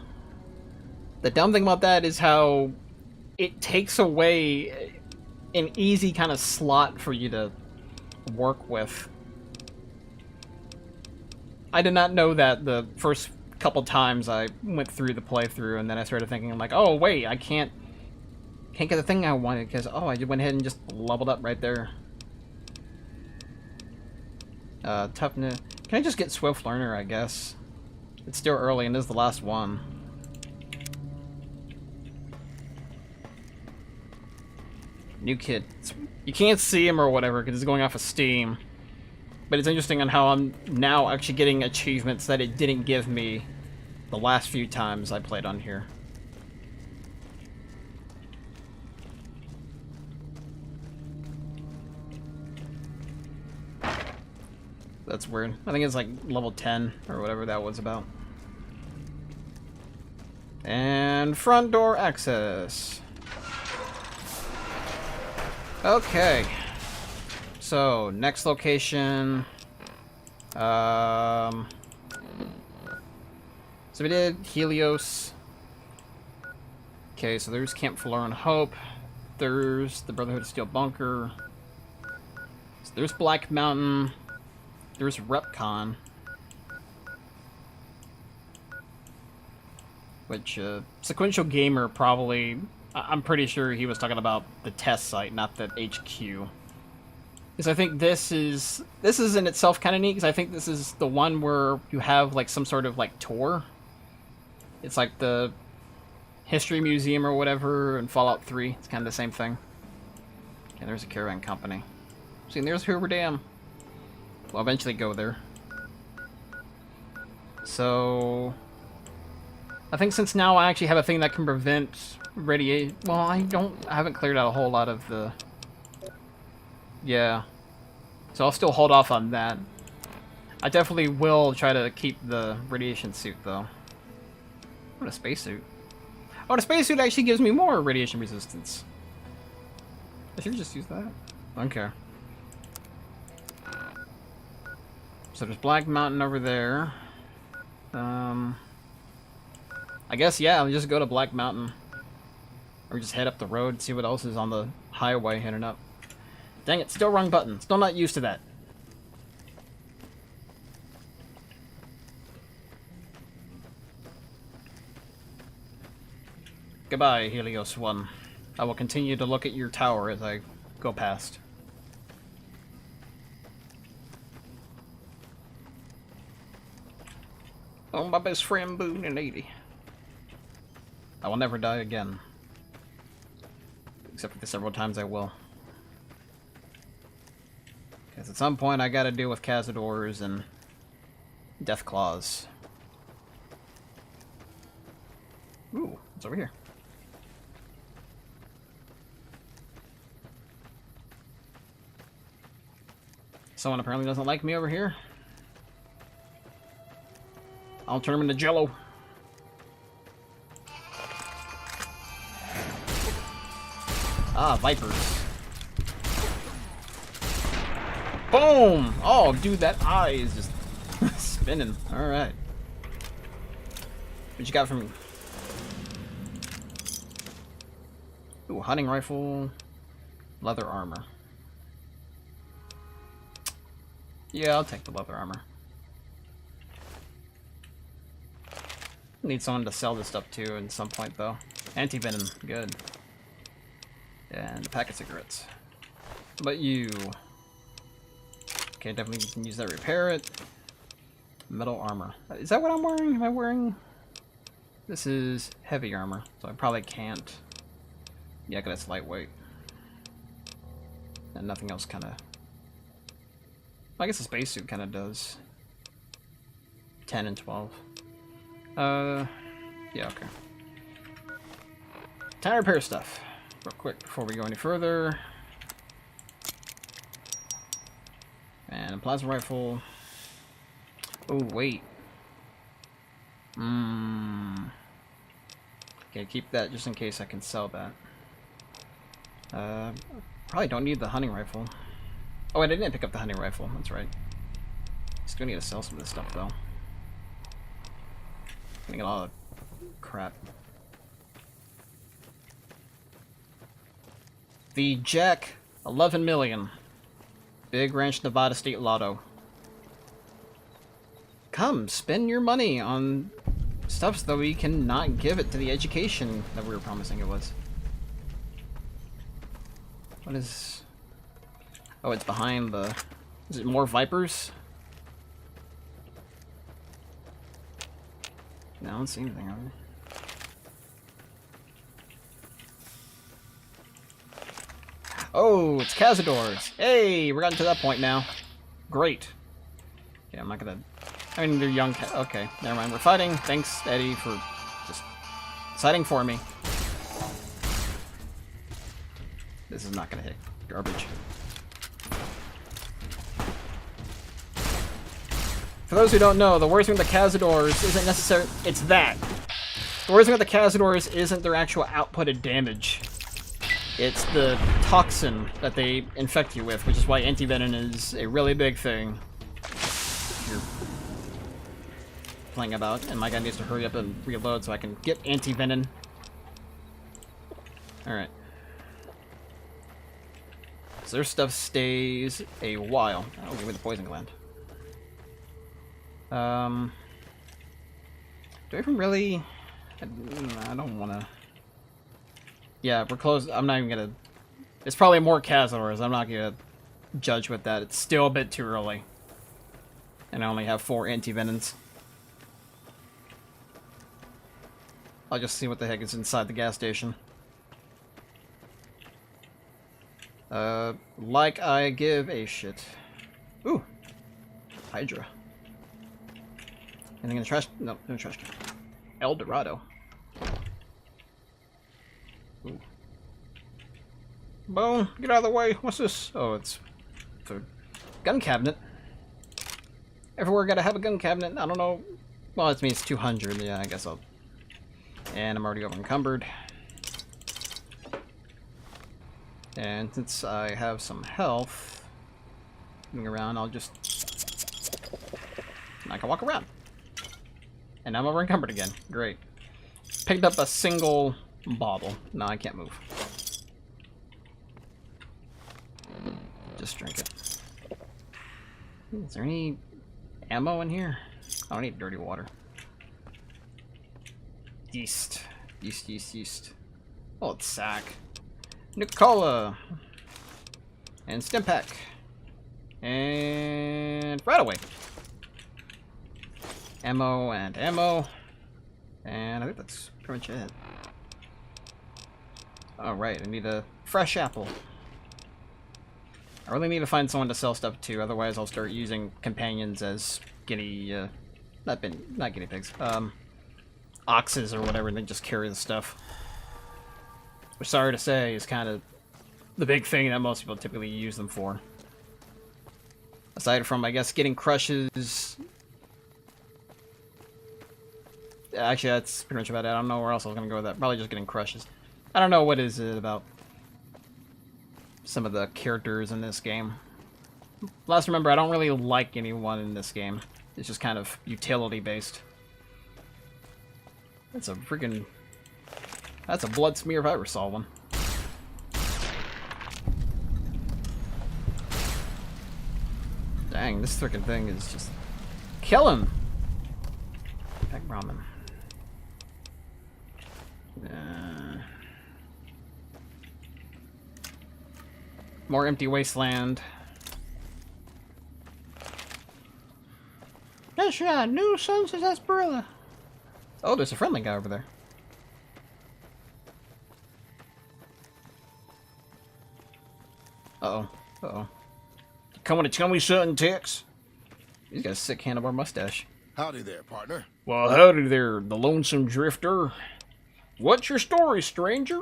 The dumb thing about that is how it takes away an easy kind of slot for you to work with. I did not know that the first couple times I went through the playthrough, and then I started thinking, I'm like, oh wait, I can't get the thing I wanted because, oh, I went ahead and just leveled up right there. Toughness. Can I just get Swift Learner, I guess? It's still early and this is the last one. New kid. You can't see him or whatever because it's going off of Steam. But it's interesting on how I'm now actually getting achievements that it didn't give me the last few times I played on here. That's weird. I think it's like level 10 or whatever that was about. And front door access. Okay. So, next location. So we did Helios. Okay, so there's Camp Forlorn Hope. There's the Brotherhood of Steel Bunker. So there's Black Mountain. There's Repcon. Which, Sequential Gamer probably... I'm pretty sure he was talking about the test site, not the HQ. Because I think this is in itself kind of neat, because I think this is the one where you have, like, some sort of, like, tour. It's like the History Museum or whatever in Fallout 3. It's kind of the same thing. And there's a caravan company. See, and there's Hoover Dam. We'll eventually go there. So... I think since now I actually have a thing that can prevent radiation... Well, I haven't cleared out a whole lot of the... Yeah. So I'll still hold off on that. I definitely will try to keep the radiation suit, though. What a spacesuit. Oh, the spacesuit actually gives me more radiation resistance. I should just use that. Okay. So there's Black Mountain over there. I guess, yeah, I'll just go to Black Mountain. Or just head up the road, see what else is on the highway heading up. Dang it, still wrong button. Still not used to that. Goodbye, Helios 1. I will continue to look at your tower as I go past. Oh, my best friend Boone and 80. I will never die again. Except for the several times I will. Okay, Because at some point I gotta deal with Cazadors and Death Claws. Ooh, it's over here. Someone apparently doesn't like me over here. I'll turn him into Jello. Ah, Vipers. Boom! Oh, dude, that eye is just spinning. Alright. What you got for me? Ooh, hunting rifle. Leather armor. Yeah, I'll take the leather armor. Need someone to sell this stuff to at some point, though. Anti-venom, good. And a pack of cigarettes. But you... Okay, definitely can use that to repair it. Metal armor. Is that what I'm wearing? Am I wearing... This is heavy armor, so I probably can't... Yeah, because it's lightweight. And nothing else kind of... I guess the spacesuit kind of does. 10 and 12. Yeah, okay. Time to repair stuff. Real quick before we go any further. And a plasma rifle. Oh, wait. Okay, keep that just in case I can sell that. Probably don't need the hunting rifle. Oh, I didn't pick up the hunting rifle. That's right. Still need to sell some of this stuff, though. Getting a lot of crap. The Jack 11 million. Big Ranch Nevada State Lotto. Come, spend your money on stuff so that we can not give it to the education that we were promising it was. What is... Oh, it's behind the... Is it more Vipers? No, I don't see anything over there. Oh, it's Cazadors. Hey, we're gotten to that point now. Great. Yeah, I'm not gonna... I mean, they're young okay, never mind. We're fighting. Thanks, Eddie, for just deciding for me. This is not gonna hit. Garbage. For those who don't know, the worst thing with the Cazadors isn't necessarily... It's that. The worst thing with the Cazadors isn't their actual outputted damage. It's the toxin that they infect you with, which is why anti-venom is a really big thing. You're playing about, and my guy needs to hurry up and reload so I can get anti-venom. Alright. So their stuff stays a while. Oh, give me the poison gland. Do I even really... I don't want to... Yeah, we're close. I'm not even gonna... It's probably more Cazadors. I'm not gonna judge with that. It's still a bit too early. And I only have 4 anti-venoms. I'll just see what the heck is inside the gas station. Like I give a shit. Ooh! Hydra. Anything in the trash? No, no trash can. El Dorado. Ooh. Bone, get out of the way. What's this? Oh, it's a gun cabinet. Everywhere gotta have a gun cabinet. I don't know. Well, it means 200. Yeah, I guess I'll... And I'm already over encumbered. And since I have some health moving around, I'll just... I can walk around. And I'm over encumbered again. Great. Picked up a single bottle. No, I can't move. Just drink it. Is there any ammo in here? I don't need dirty water. Yeast. Yeast, yeast, yeast. Oh, it's sack. Nuka-Cola. And stim pack. And right away. Ammo and ammo. And I think that's pretty much it. Alright, I need a fresh apple. I really need to find someone to sell stuff to, otherwise I'll start using companions as guinea, not guinea pigs, oxes or whatever, and they just carry the stuff. Which, sorry to say, is kind of the big thing that most people typically use them for. Aside from, I guess, getting crushes. Actually, that's pretty much about it. I don't know where else I was going to go with that. Probably just getting crushes. I don't know what is it about some of the characters in this game. Last, remember, I don't really like anyone in this game. It's just kind of utility-based. That's a freaking... That's a blood smear if I ever saw one. Dang, this freaking thing is just... Kill him! Heck, ramen. More empty wasteland. That's right, new Sunset Sarsaparilla. Oh, there's a friendly guy over there. Uh-oh. Uh-oh. Coming to tell me something, Tex? He's got a sick handlebar mustache. Howdy there, partner. Well, howdy there, the lonesome drifter. What's your story, stranger?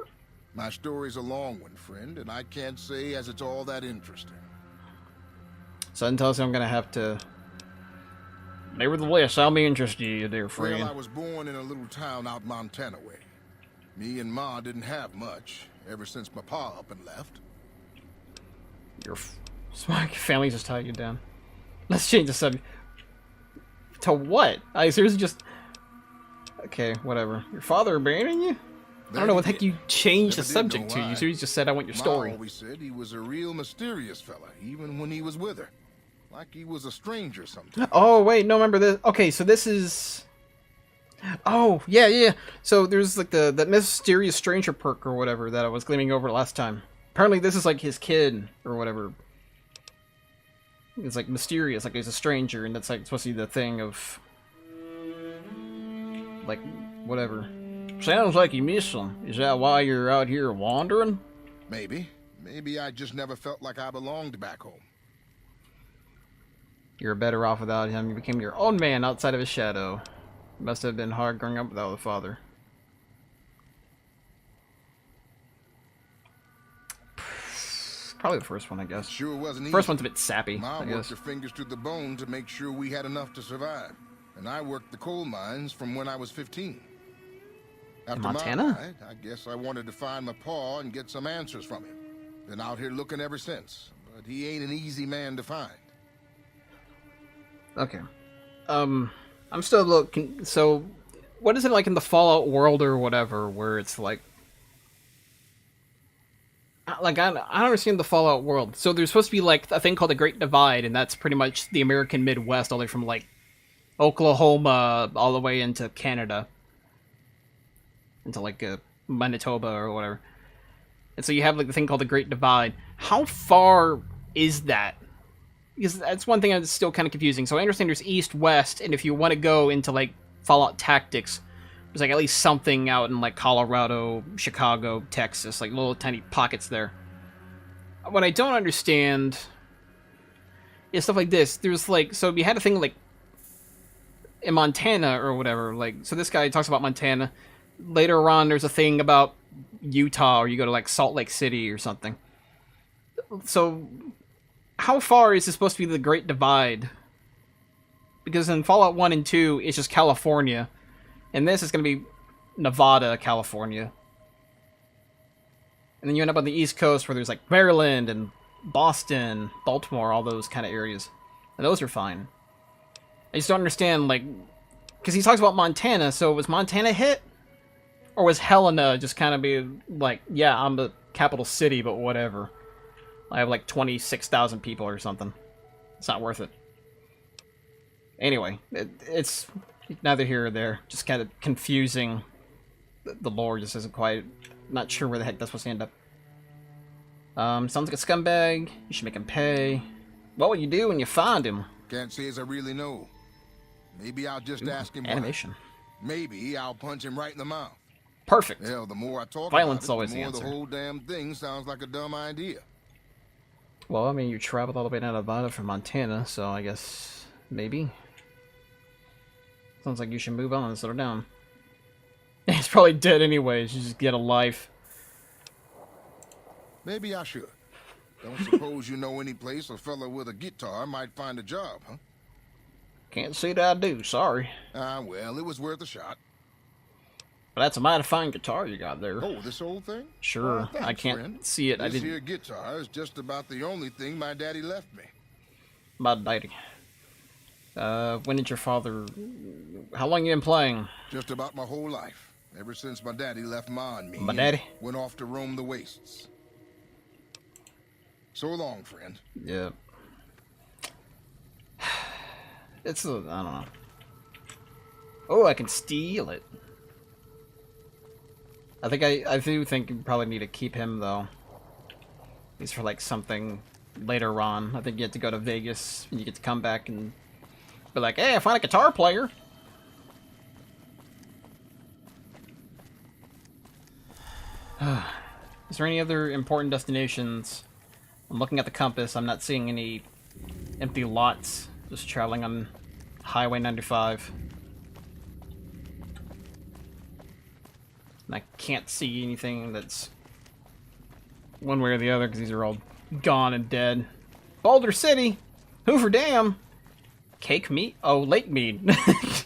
My story's a long one, friend, and I can't say as it's all that interesting. Something tells me I'm gonna have to... Nevertheless, I'll be interested in you, dear friend. Well, I was born in a little town out Montana way. Me and Ma didn't have much, ever since my pa up and left. Your family just tied you down. Let's change the subject. To what? I seriously just... Okay, whatever. Your father abandoned you? I don't know what the heck you changed the subject to. You seriously just said, I want your story. Ma always said he was a real mysterious fella, even when he was with her. Like he was a stranger sometimes. Oh, wait, no, remember this. Okay, so this is... Oh, yeah. So there's like that mysterious stranger perk or whatever that I was gleaming over last time. Apparently this is like his kid or whatever. It's like mysterious, like he's a stranger, and that's like supposed to be the thing of... Like, whatever. Sounds like you miss him. Is that why you're out here wandering? Maybe. Maybe I just never felt like I belonged back home. You're better off without him. You became your own man outside of his shadow. It must have been hard growing up without a father. Probably the first one, I guess. It sure wasn't easy. First one's a bit sappy, Ma I guess. worked her fingers to the bone to make sure we had enough to survive. And I worked the coal mines from when I was 15. After Montana? Ma died, I guess I wanted to find my pa and get some answers from him. Been out here looking ever since. But he ain't an easy man to find. Okay. I'm still looking. So, what is it like in the Fallout world or whatever, where it's like... Like, I don't understand the Fallout world. So there's supposed to be, like, a thing called the Great Divide, and that's pretty much the American Midwest, all the way from, like, Oklahoma all the way into Canada. Into, like, Manitoba or whatever. And so you have, like, the thing called the Great Divide. How far is that? Because that's one thing that's still kind of confusing. So I understand there's east, west, and if you want to go into, like, Fallout Tactics, there's, like, at least something out in, like, Colorado, Chicago, Texas, like, little tiny pockets there. What I don't understand is stuff like this. There's, like, so we had a thing, like, in Montana or whatever, like, so this guy talks about Montana. Later on, there's a thing about Utah, or you go to, like, Salt Lake City or something. So, how far is this supposed to be the Great Divide? Because in Fallout 1 and 2, it's just California. And this is going to be Nevada, California. And then you end up on the East Coast where there's like Maryland and Boston, Baltimore, all those kind of areas. And those are fine. I just don't understand, like... Because he talks about Montana, so was Montana hit? Or was Helena just kind of be like, yeah, I'm the capital city, but whatever. I have like 26,000 people or something. It's not worth it. Anyway, it's... neither here or there. Just kind of confusing. The lore just isn't quite... not sure where the heck that's supposed to end up. Sounds like a scumbag. You should make him pay. What will you do when you find him? Can't say as I really know. Maybe I'll just ask him animation. Why. Maybe I'll punch him right in the mouth. Perfect. Hell, the more I talk Violence about it, always the the more answer. the whole damn thing sounds like a dumb idea. Well, I mean, you traveled all the way down to Nevada from Montana, so I guess maybe. Sounds like you should move on and settle down. He's probably dead anyways. You just get a life. Maybe I should. Don't suppose you know any place a fella with a guitar might find a job, huh? Can't say that I do, sorry. Well, it was worth a shot. But that's a mighty fine guitar you got there. Oh, this old thing? Sure, Thanks, I can't friend. see it. This I didn't. here guitar is just about the only thing my daddy left me. My daddy. When did your father... How long you been playing? Just about my whole life. Ever since my daddy left Ma and me. My daddy? Went off to roam the wastes. So long, friend. Yeah. It's a... I don't know. Oh, I can steal it. I do think you probably need to keep him, though. At least for, like, something later on. I think you have to go to Vegas, and you get to come back and be like, hey, I found a guitar player! Is there any other important destinations? I'm looking at the compass. I'm not seeing any empty lots. Just traveling on Highway 95. And I can't see anything that's one way or the other because these are all gone and dead. Boulder City! Hoover Dam! Cake Mead? Oh, Lake Mead. It's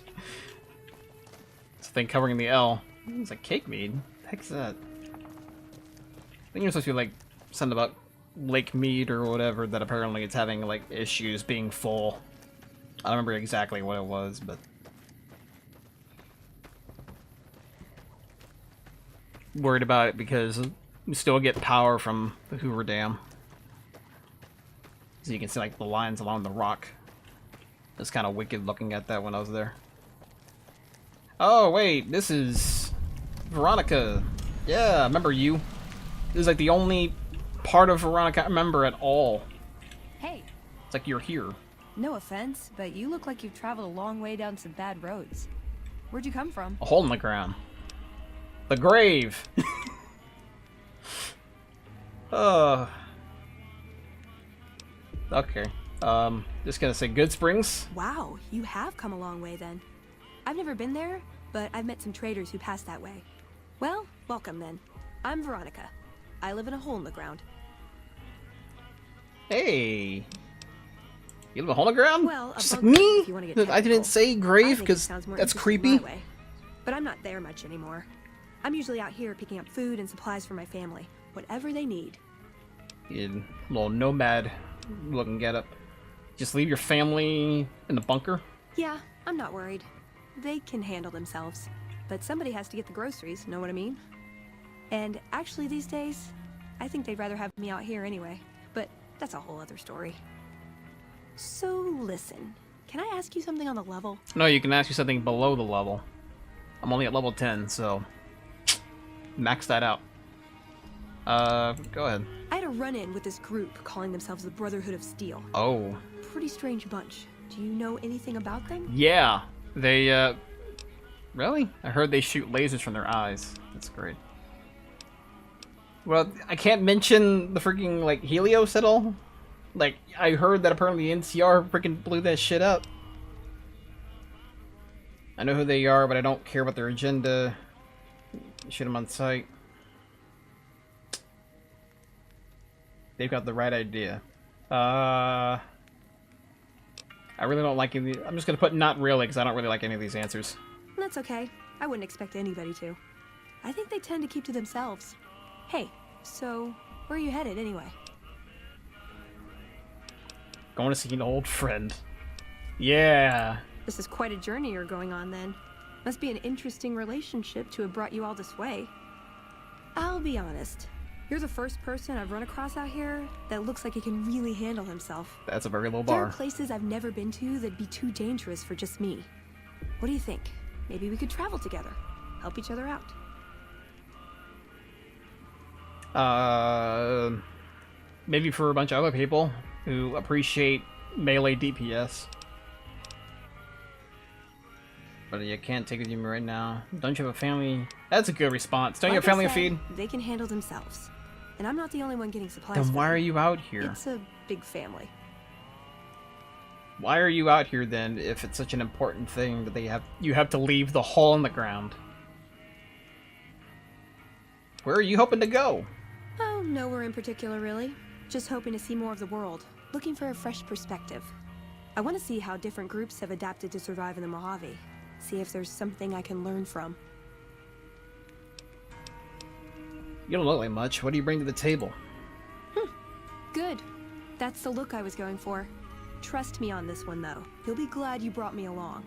a thing covering the L. It's like Cake Mead? What the heck's that? I think you're supposed to be like something about Lake Mead or whatever, that apparently it's having like issues being full. I don't remember exactly what it was, but worried about it because we still get power from the Hoover Dam. So you can see like the lines along the rock. It's kind of wicked looking at that when I was there. Oh wait, this is Veronica. Yeah, I remember you. This is like the only part of Veronica I remember at all. Hey. It's like you're here. No offense, but you look like you've traveled a long way down some bad roads. Where'd you come from? A hole in the ground. The grave. Okay. Just gonna say Good Springs. Wow, you have come a long way then. I've never been there, but I've met some traders who pass that way. Well, welcome then. I'm Veronica. I live in a hole in the ground. Hey. You live a hole in the ground? Well, just like me? If you want to get I didn't say grave because that's creepy. But I'm not there much anymore. I'm usually out here picking up food and supplies for my family, whatever they need. You little nomad looking getup. Just leave your family in the bunker? Yeah, I'm not worried. They can handle themselves. But somebody has to get the groceries, know what I mean? And actually these days, I think they'd rather have me out here anyway. But that's a whole other story. So listen, can I ask you something on the level? No, you can ask you something below the level. I'm only at level 10, so max that out. Go ahead. I had a run-in with this group calling themselves the Brotherhood of Steel. Oh. Pretty strange bunch. Do you know anything about them? Yeah. They, really? I heard they shoot lasers from their eyes. That's great. Well, I can't mention the freaking, like, Helios at all. Like, I heard that apparently the NCR freaking blew that shit up. I know who they are, but I don't care about their agenda. Shoot them on sight. They've got the right idea. I really don't like any. I'm just gonna put not really, because I don't really like any of these answers. That's okay. I wouldn't expect anybody to. I think they tend to keep to themselves. Hey, so where are you headed anyway? Going to see an old friend. Yeah. This is quite a journey you're going on then. Must be an interesting relationship to have brought you all this way. I'll be honest. You're the first person I've run across out here that looks like he can really handle himself. That's a very low There bar. are places I've never been to that'd be too dangerous for just me. What do you think? Maybe we could travel together. Help each other out. Maybe for a bunch of other people who appreciate melee DPS. But you can't take it with you right now. Don't you have a family? That's a good response. Don't you have a family to feed? They can handle themselves. And I'm not the only one getting supplies. Then why are you out here? It's a big family. Why are you out here then, if it's such an important thing that you have to leave the hole in the ground? Where are you hoping to go? Oh, nowhere in particular, really. Just hoping to see more of the world. Looking for a fresh perspective. I want to see how different groups have adapted to survive in the Mojave. See if there's something I can learn from. You don't look like much. What do you bring to the table? Good. That's the look I was going for. Trust me on this one, though. You'll be glad you brought me along.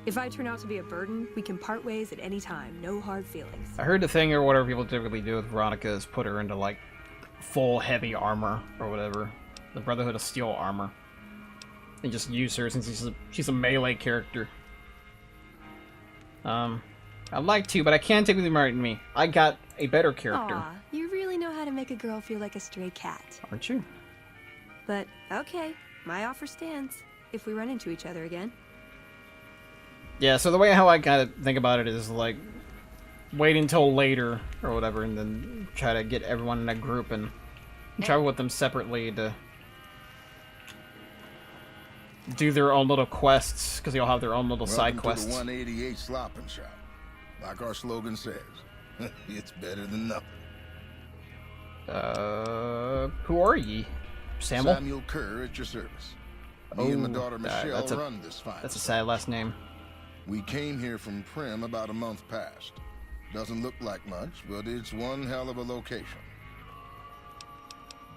If I turn out to be a burden, we can part ways at any time. No hard feelings. I heard the thing or whatever people typically do with Veronica is put her into, like, full heavy armor or whatever. The Brotherhood of Steel armor. And just use her since she's a melee character. I'd like to, but I can't take with you married me. I got a better character. Aw, you really know how to make a girl feel like a stray cat. Aren't you? But, okay. My offer stands. If we run into each other again. Yeah, so the way how I kind of think about it is, like, wait until later, or whatever, and then try to get everyone in a group and travel with them separately to do their own little quests, because they all have their own little side quests. Welcome to the 188 Slopping Shop. Like our slogan says, it's better than nothing. Who are ye? Samuel Kerr at your service. Me and my daughter Michelle run this fine. That's a sad last name. We came here from Prim about a month past. Doesn't look like much, but it's one hell of a location.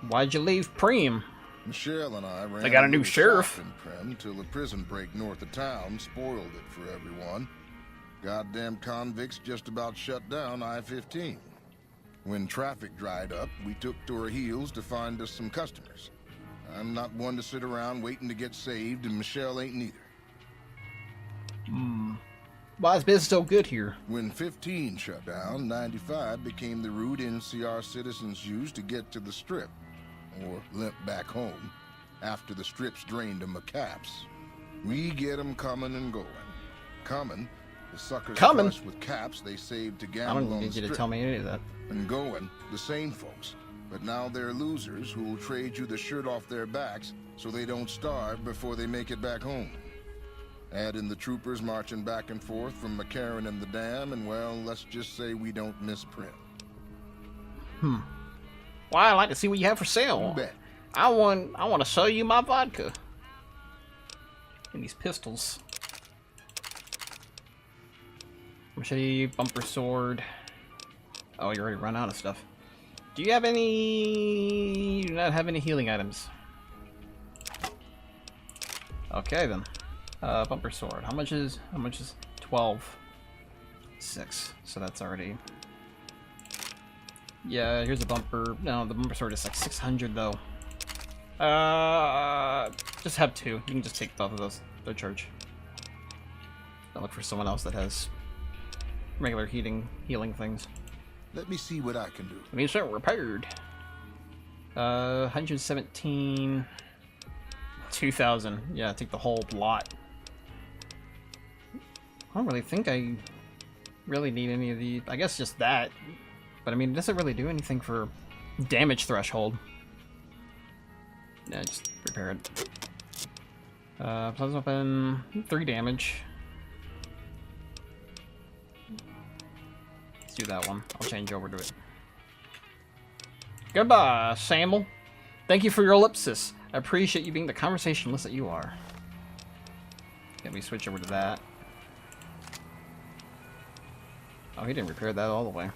Why'd you leave Prim? Michelle and I ran they got a new sheriff in Prim till a prison break north of town spoiled it for everyone. Goddamn convicts just about shut down I-15. When traffic dried up, we took to our heels to find us some customers. I'm not one to sit around waiting to get saved, and Michelle ain't neither. Why is business so good here? When 15 shut down, 95 became the route NCR citizens used to get to the Strip, or limp back home, after the Strip's drained them of caps. We get them coming and going. Coming, the suckers flush with caps they saved to gamble on the Strip. I don't need you to tell me any of that. And going, the same folks. But now they're losers who'll trade you the shirt off their backs so they don't starve before they make it back home. Add in the troopers marching back and forth from McCarran and the Dam, and well, let's just say we don't miss Prim. Well, I'd like to see what you have for sale. You bet. I want to sell you my vodka. And these pistols. Machete, bumper sword. Oh, you already run out of stuff. Do you have any... You do not have any healing items. Okay, then. Bumper sword. How much is 12? 6. So that's already... Yeah, here's a bumper. No, the bumper sword is like 600 though. Just have 2. You can just take both of those. They'll charge. I'll look for someone else that has regular healing things. Let me see what I can do. I mean, it's repaired. 117... 2,000. Yeah, take the whole lot. I don't really think I really need any of the... I guess just that. But I mean, it doesn't really do anything for damage threshold. Yeah, just repair it. Plus weapon, 3 damage. Let's do that one. I'll change over to it. Goodbye, Samuel. Thank you for your ellipsis. I appreciate you being the conversationalist that you are. Let me switch over to that. Oh, he didn't repair that all the way.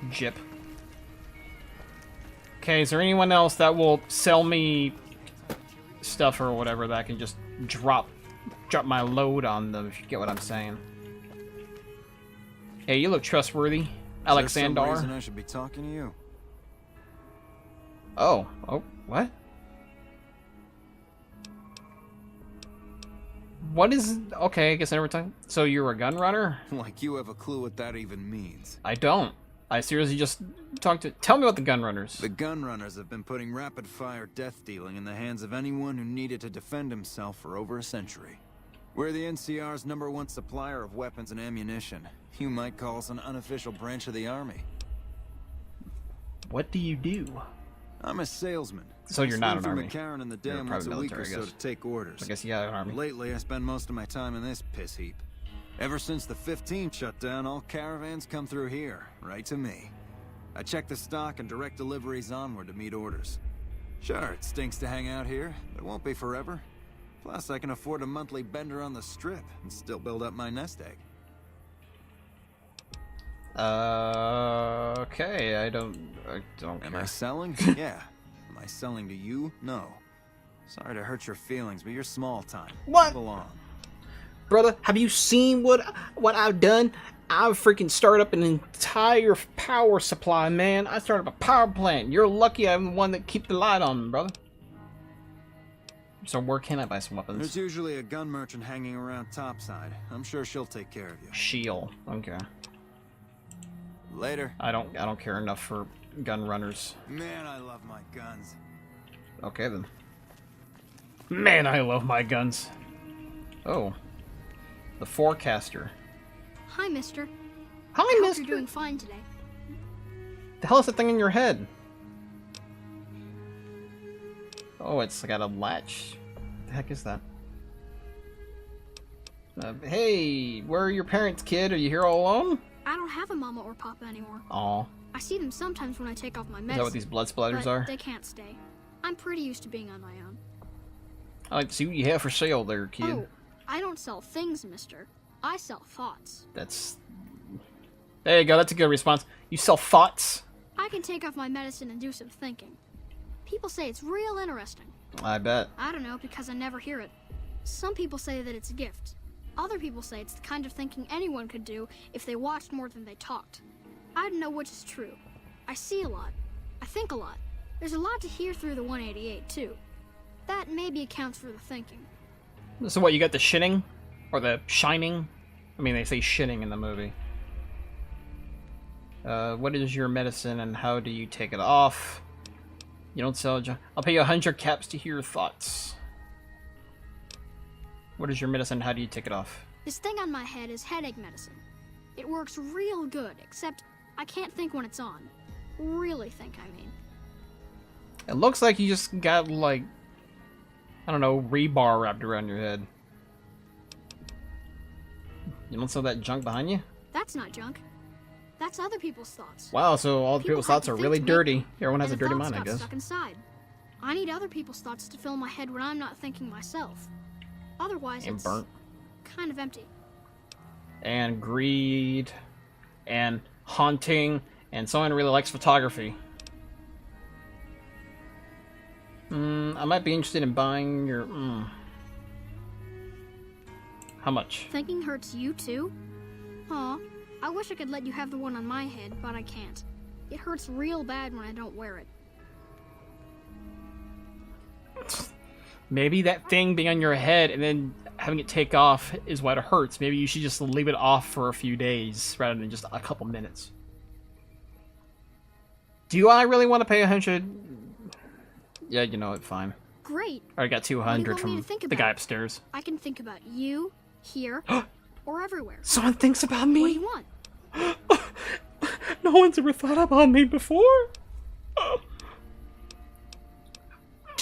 Jip. Okay, is there anyone else that will sell me stuff or whatever that I can just drop my load on them, if you get what I'm saying? Hey, you look trustworthy, Alexander. Is there some reason I should be talking to you? Oh, what? What is... Okay, I guess I never talked... So you're a gun runner? Like you have a clue what that even means. I don't. I seriously just talked to... Tell me about the gun runners. The gun runners have been putting rapid-fire death dealing in the hands of anyone who needed to defend himself for over a century. We're the NCR's #1 supplier of weapons and ammunition. You might call us an unofficial branch of the army. What do you do? I'm a salesman. So you're not an Swing army. through McCarran in the You're dam private once a week or military, I so guess. to take orders. I guess you got an army. Lately, I spend most of my time in this piss heap. Ever since the 15 shut down, all caravans come through here, right to me. I check the stock and direct deliveries onward to meet orders. Sure, it stinks to hang out here, but it won't be forever. Plus, I can afford a monthly bender on the strip and still build up my nest egg. Okay, I don't Am I care. selling? Yeah. Am I selling to you? No. Sorry to hurt your feelings, but you're small time. What? Move along. Brother, have you seen what I've done? I've freaking started up an entire power supply, man. I started up a power plant. You're lucky I'm the one that keep the light on, brother. So where can I buy some weapons? There's usually a gun merchant hanging around topside. I'm sure she'll take care of you. Shield. Okay. Later. I don't care enough for gun runners. Man, I love my guns. Okay then. Man, I love my guns. Oh. The forecaster. Hi, mister. Hi, I hope mister. you're doing fine today. The hell is that thing in your head? Oh, it's got a latch. What the heck is that? Hey, where are your parents, kid? Are you here all alone? I don't have a mama or papa anymore. Aw. I see them sometimes when I take off my medicine. Is that what these blood splatters but are? They can't stay. I'm pretty used to being on my own. I like to see what you have for sale there, kid. Oh, I don't sell things, mister. I sell thoughts. That's... There you go, that's a good response. You sell thoughts? I can take off my medicine and do some thinking. People say it's real interesting. I bet. I don't know, because I never hear it. Some people say that it's a gift. Other people say it's the kind of thinking anyone could do if they watched more than they talked. I don't know which is true. I see a lot. I think a lot. There's a lot to hear through the 188, too. That maybe accounts for the thinking. So what, you got the shitting? Or the shining? I mean, they say shitting in the movie. What is your medicine and how do you take it off? You don't sell junk. I'll pay you 100 caps to hear your thoughts. What is your medicine? How do you take it off? This thing on my head is headache medicine. It works real good, except I can't think when it's on. Really think, I mean. It looks like you just got, like, I don't know, rebar wrapped around your head. You don't sell that junk behind you? That's not junk. That's other people's thoughts. Wow, so all the people's have thoughts to are think really to make dirty. them, Everyone has a and the dirty thoughts mind, I got guess. stuck inside. I need other people's thoughts to fill my head when I'm not thinking myself. Otherwise, And it's burnt. kind of empty. And greed. And haunting. And someone really likes photography. I might be interested in buying your... How much? Thinking hurts you too? Aw, I wish I could let you have the one on my head, but I can't. It hurts real bad when I don't wear it. Maybe that thing being on your head and then having it take off is what hurts. Maybe you should just leave it off for a few days rather than just a couple minutes. Do I really want to pay 100? Yeah, you know it, fine. Great. I got 200 want me from to think the about? guy upstairs. I can think about you, here, or everywhere. Someone thinks about me? What do you want? No one's ever thought about me before.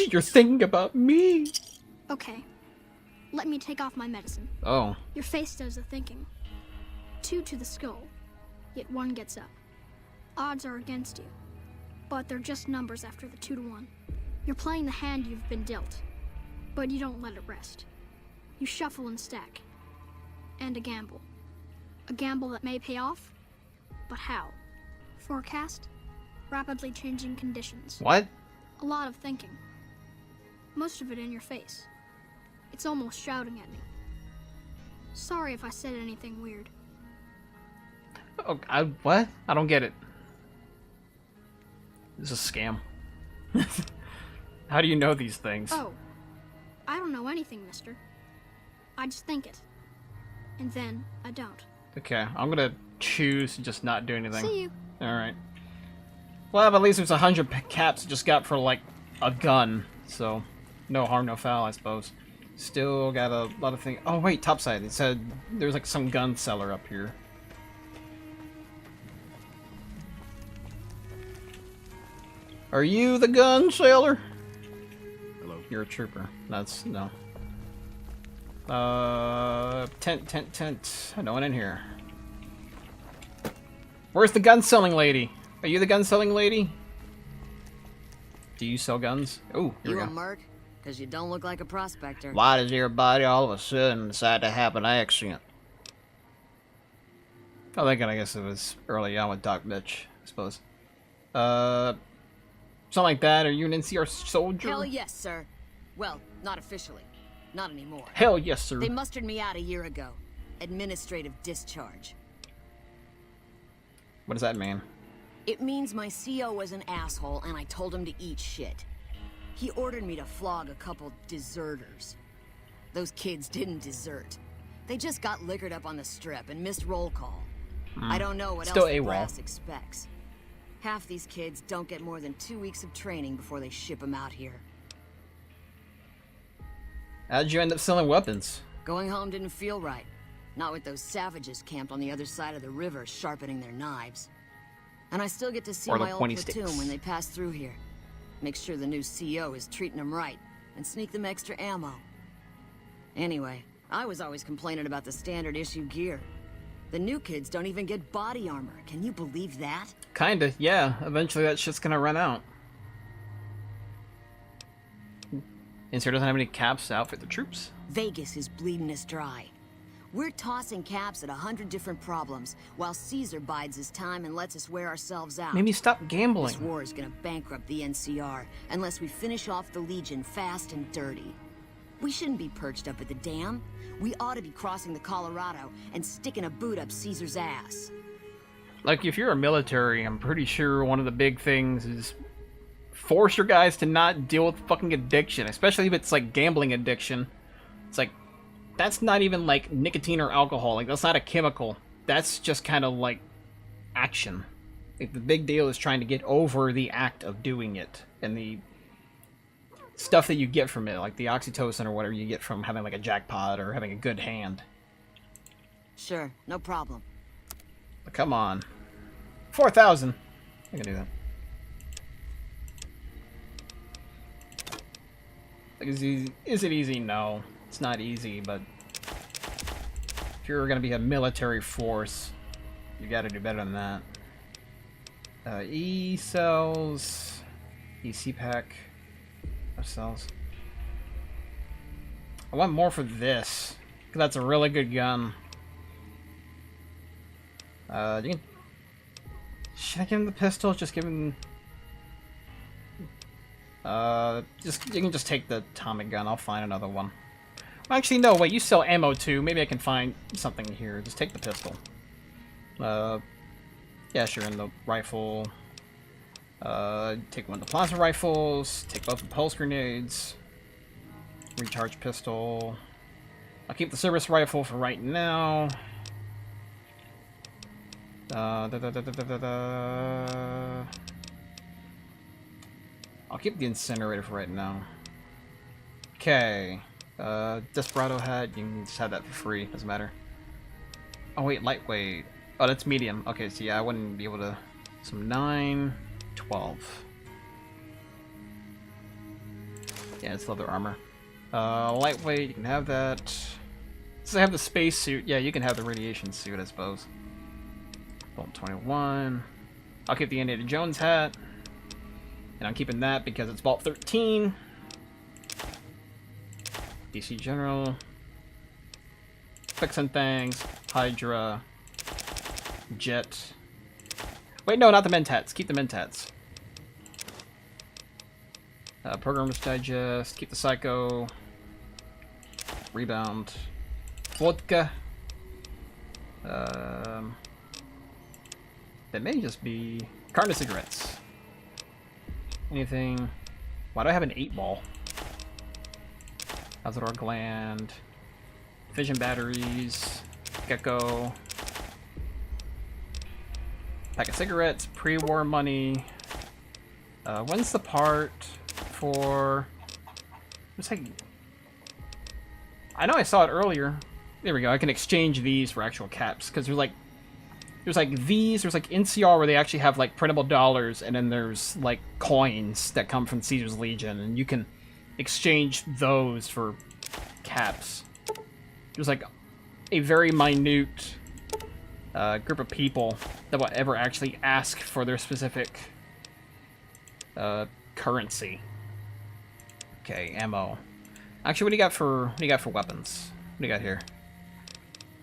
You're thinking about me. Okay. Let me take off my medicine. Oh. Your face does the thinking. 2 to the skull, yet 1 gets up. Odds are against you, but they're just numbers after the 2 to 1. You're playing the hand you've been dealt, but you don't let it rest. You shuffle and stack. And a gamble. A gamble that may pay off, but how? Forecast? Rapidly changing conditions. What? A lot of thinking. Most of it in your face. It's almost shouting at me. Sorry if I said anything weird. Oh, what? I don't get it. This is a scam. How do you know these things? Oh, I don't know anything, mister. I just think it. And then I don't. Okay, I'm gonna choose to just not do anything. See you. Alright. Well, but at least there's 100 caps I just got for, like, a gun. So, no harm, no foul, I suppose. Still got a lot of things. Oh, wait, topside. It said there's, like, some gun seller up here. Are you the gun sailor? Hello. You're a trooper. That's no. Tent. No one in here. Where's the gun selling lady? Are you the gun selling lady? Do you sell guns? Oh, here You we a go. merc? Because you don't look like a prospector. Why does everybody all of a sudden decide to have an accent? Oh, I guess it was early on with Doc Bitch, I suppose. Something like that. Are you an NCR soldier? Hell yes, sir. Well, not officially. Not anymore. Hell yes, sir. They mustered me out a year ago. Administrative discharge. What does that mean? It means my CO was an asshole and I told him to eat shit. He ordered me to flog a couple deserters. Those kids didn't desert. They just got liquored up on the strip and missed roll call. I don't know what Still else the AWOL. brass expects. Half these kids don't get more than 2 weeks of training before they ship them out here. How'd you end up selling weapons? Going home didn't feel right. Not with those savages camped on the other side of the river sharpening their knives. And I still get to see Or the my old pointy platoon sticks. when they pass through here. Make sure the new CO is treating them right, and sneak them extra ammo. Anyway, I was always complaining about the standard issue gear. The new kids don't even get body armor. Can you believe that? Kinda, yeah. Eventually that shit's gonna run out. Insert doesn't have any caps out for the troops. Vegas is bleeding us dry. We're tossing caps at 100 different problems, while Caesar bides his time and lets us wear ourselves out. Maybe stop gambling. This war is gonna bankrupt the NCR unless we finish off the Legion fast and dirty. We shouldn't be perched up at the dam. We ought to be crossing the Colorado and sticking a boot up Caesar's ass. Like, if you're a military, I'm pretty sure one of the big things is force your guys to not deal with fucking addiction, especially if it's like gambling addiction. It's like, that's not even like nicotine or alcohol. Like, that's not a chemical. That's just kind of like action. Like, the big deal is trying to get over the act of doing it and the stuff that you get from it, like the oxytocin or whatever you get from having like a jackpot or having a good hand. Sure, no problem. But come on. 4,000. I can do that. Like, is it easy? No. It's not easy, but if you're going to be a military force, you got to do better than that. E-cells, EC pack, cells. I want more for this, because that's a really good gun. You can... Should I give him the pistol? Just give him... you can just take the atomic gun. I'll find another one. Actually, no, wait, you sell ammo too. Maybe I can find something here. Just take the pistol. Yeah, sure, and the rifle. Take one of the plasma rifles. Take both the pulse grenades. Recharge pistol. I'll keep the service rifle for right now. I'll keep the incinerator for right now. Okay. Desperado hat, you can just have that for free, doesn't matter. Oh wait, lightweight. Oh, that's medium. Okay, so yeah, I wouldn't be able to... Some 9, 12. Yeah, it's leather armor. Lightweight, you can have that. Since I have the space suit, yeah, you can have the radiation suit, I suppose. Bolt 21. I'll keep the Indiana Jones hat. And I'm keeping that because it's Vault 13. DC General. Fixing things. Hydra. Jet. Wait, no, not the Mentats. Keep the Mentats. Programmer's Digest. Keep the Psycho. Rebound. Vodka. That may just be carton of cigarettes. Anything? Why do I have an 8-ball? Azador gland. Fission batteries. Gecko. Pack of cigarettes. Pre-war money. When's the part for... Looks like... I know I saw it earlier. There we go. I can exchange these for actual caps because they're like there's like these, there's like NCR where they actually have like printable dollars, and then there's like coins that come from Caesar's Legion, and you can exchange those for caps. There's like a very minute group of people that will ever actually ask for their specific currency. Okay, ammo. Actually, what do you got for weapons? What do you got here?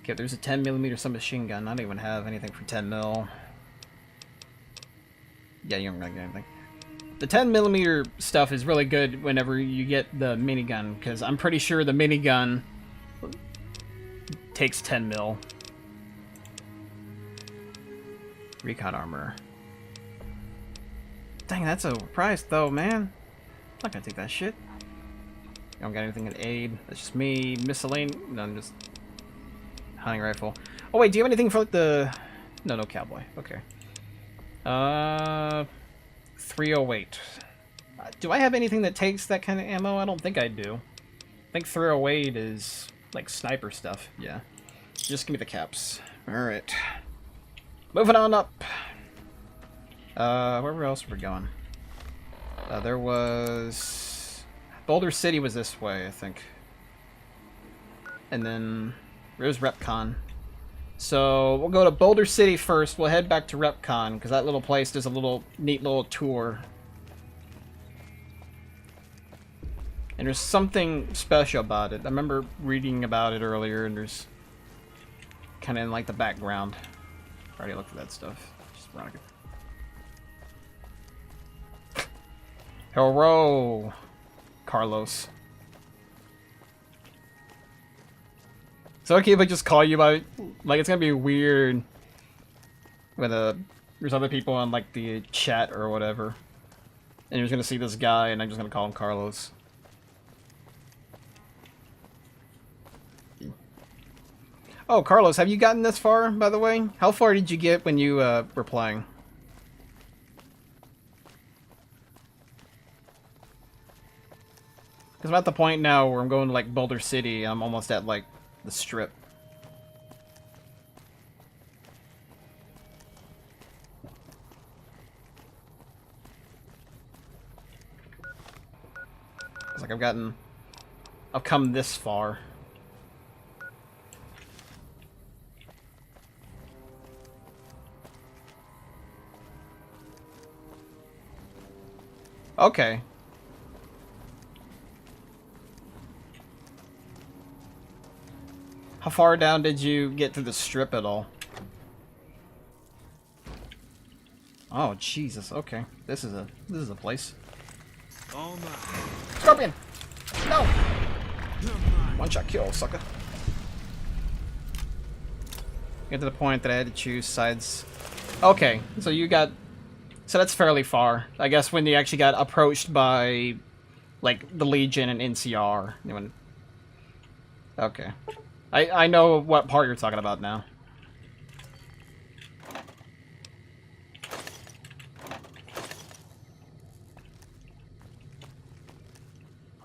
Okay, there's a 10mm submachine gun. I don't even have anything for 10 mil. Yeah, you don't really get anything. The 10mm stuff is really good whenever you get the minigun, because I'm pretty sure the minigun takes 10 mil. Recon armor. Dang, that's overpriced though, man. I'm not gonna take that shit. You don't got anything in aid. That's just me. Miscellaneous. No, I'm just hunting rifle. Oh wait, do you have anything for like the? No cowboy. Okay. 308. Do I have anything that takes that kind of ammo? I don't think I do. I think 308 is like sniper stuff. Yeah. Just give me the caps. All right. Moving on up. Where else were we going? There was Boulder City was this way, I think. And then there's Repcon. So we'll go to Boulder City first. We'll head back to Repcon because that little place does a little neat little tour. And there's something special about it. I remember reading about it earlier, and there's kind of in like the background. I already looked for that stuff. Just rocket. Hello, Carlos. Is it okay if I just call you by, like, it's gonna be weird when there's other people on like the chat or whatever, and you're just gonna see this guy, and I'm just gonna call him Carlos. Oh, Carlos, have you gotten this far, by the way? How far did you get when you were playing? Because I'm at the point now where I'm going to like Boulder City. I'm almost at like the strip. It's like I've come this far. Okay. How far down did you get to the strip at all? Oh Jesus! Okay, this is a place. Oh my. Scorpion! No! One shot kill, sucker. Get to the point that I had to choose sides. Okay, so you got. So that's fairly far. I guess when you actually got approached by, like, the Legion and NCR. Okay. I know what part you're talking about now. I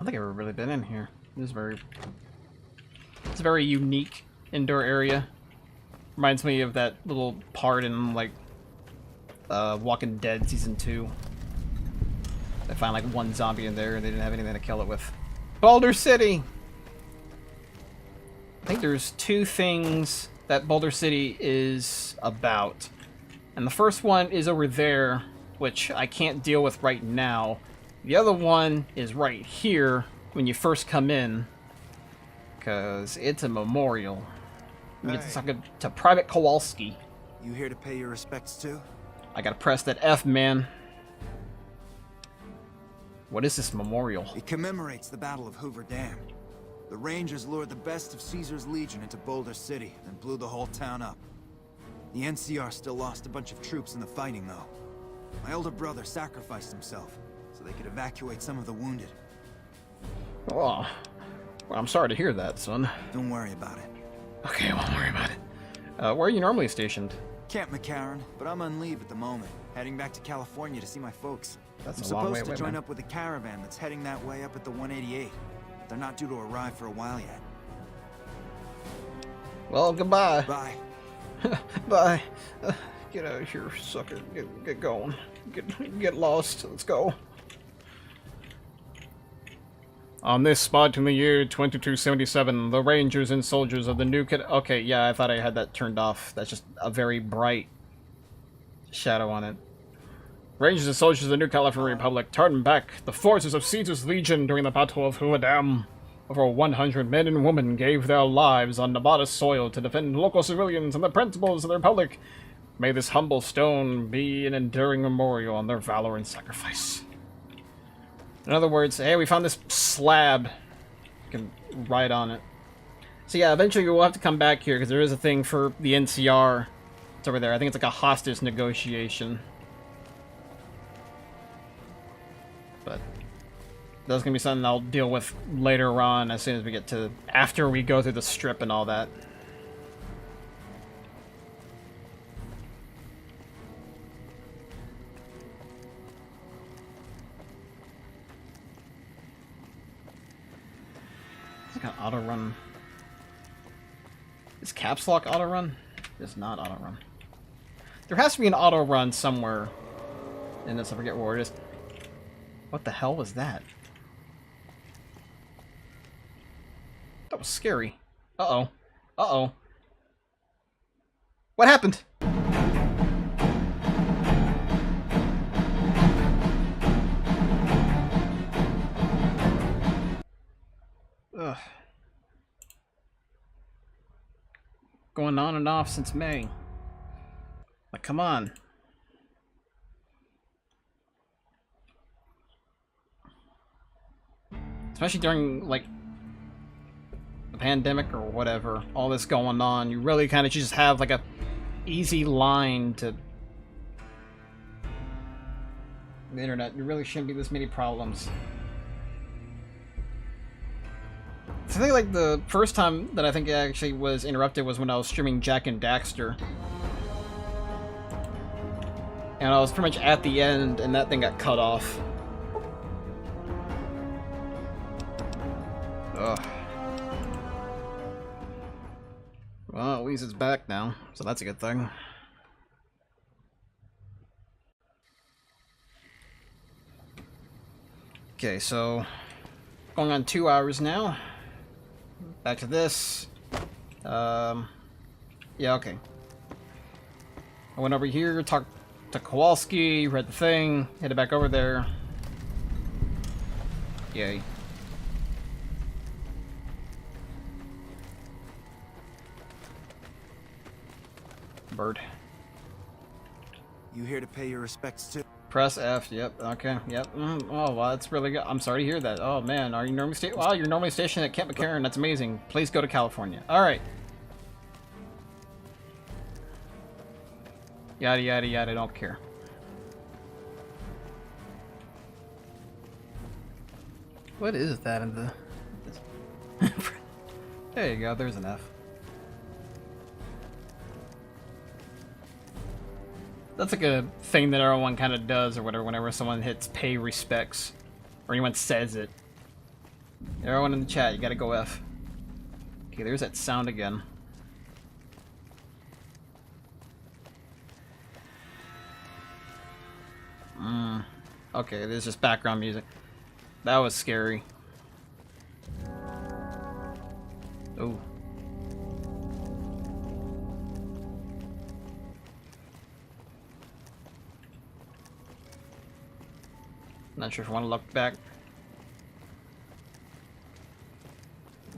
don't think I've ever really been in here. It's a very unique indoor area. Reminds me of that little part in, like, Walking Dead Season 2. They find like one zombie in there and they didn't have anything to kill it with. Boulder City! I think there's two things that Boulder City is about. And the first one is over there, which I can't deal with right now. The other one is right here when you first come in. Because it's a memorial. You get to talk to Private Kowalski. You here to pay your respects too? I gotta press that F, man. What is this memorial? It commemorates the Battle of Hoover Dam. The Rangers lured the best of Caesar's Legion into Boulder City and blew the whole town up. The NCR still lost a bunch of troops in the fighting, though. My older brother sacrificed himself so they could evacuate some of the wounded. Oh, well, I'm sorry to hear that, son. Don't worry about it. Okay, I won't worry about it. Where are you normally stationed? Camp McCarran, but I'm on leave at the moment, heading back to California to see my folks. That's I'm a long way supposed away, to join man. up with a caravan that's heading that way up at the 188. But they're not due to arrive for a while yet. Well, goodbye. Bye. Bye. Get out of here, sucker. Get going. Get lost. Let's go. On this spot in the year 2277, the Rangers and soldiers of the new Okay, yeah, I thought I had that turned off. That's just a very bright shadow on it. Rangers and soldiers of the New California Republic turned back the forces of Caesar's Legion during the Battle of Huadam. Over 100 men and women gave their lives on Nevada soil to defend local civilians and the principles of the Republic. May this humble stone be an enduring memorial on their valor and sacrifice. In other words, hey, we found this slab. You can write on it. So yeah, eventually we'll have to come back here because there is a thing for the NCR. It's over there. I think it's like a hostage negotiation. But that's going to be something I'll deal with later on as soon as we get to... after we go through the strip and all that. It's like an auto run. Is caps lock auto run? It's not auto run. There has to be an auto run somewhere in this. I forget where it is. What the hell was that? That was scary. Uh-oh. Uh-oh. What happened? Ugh. Going on and off since May. Like, come on. Especially during, like, the pandemic or whatever, all this going on, you really kind of just have, like, a easy line to the internet. There really shouldn't be this many problems. So I think, like, the first time that I think it actually was interrupted was when I was streaming Jak and Daxter. And I was pretty much at the end, and that thing got cut off. Ugh. Well, at least it's back now, so that's a good thing. Okay, so going on 2 hours now. Back to this. Yeah, okay. I went over here, talked to Kowalski, read the thing, headed back over there. Yay. Bird. You here to pay your respects too? Press F. Yep. Okay. Yep. Oh, well, that's really good. I'm sorry to hear that. Oh man, are you normally Wow, you're normally stationed at Camp McCarran. That's amazing. Please go to California. All right. Yada yada yada. Don't care. What is that in the? There you go. There's an F. That's like a thing that everyone kind of does or whatever whenever someone hits pay respects or anyone says it. Everyone in the chat, you gotta go F. Okay, there's that sound again. Okay, there's just background music. That was scary. Oh. Not sure if I want to look back.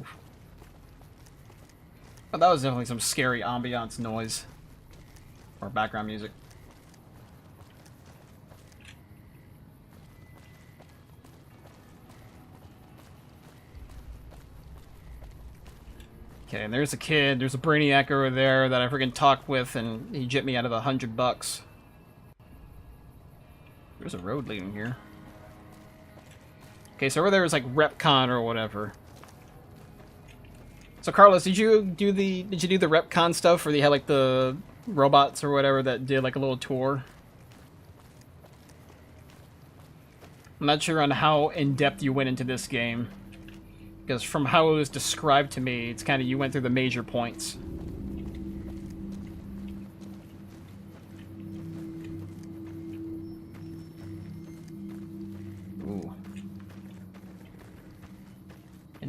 Oof. But that was definitely some scary ambiance noise. Or background music. Okay, and there's a kid, there's a brainiac over there that I freaking talked with and he jipped me out of $100. There's a road leading here. Okay, so over there is like RepCon or whatever. So Carlos, did you do the RepCon stuff where they had like the robots or whatever that did like a little tour? I'm not sure on how in depth you went into this game. Because from how it was described to me, it's kind of you went through the major points.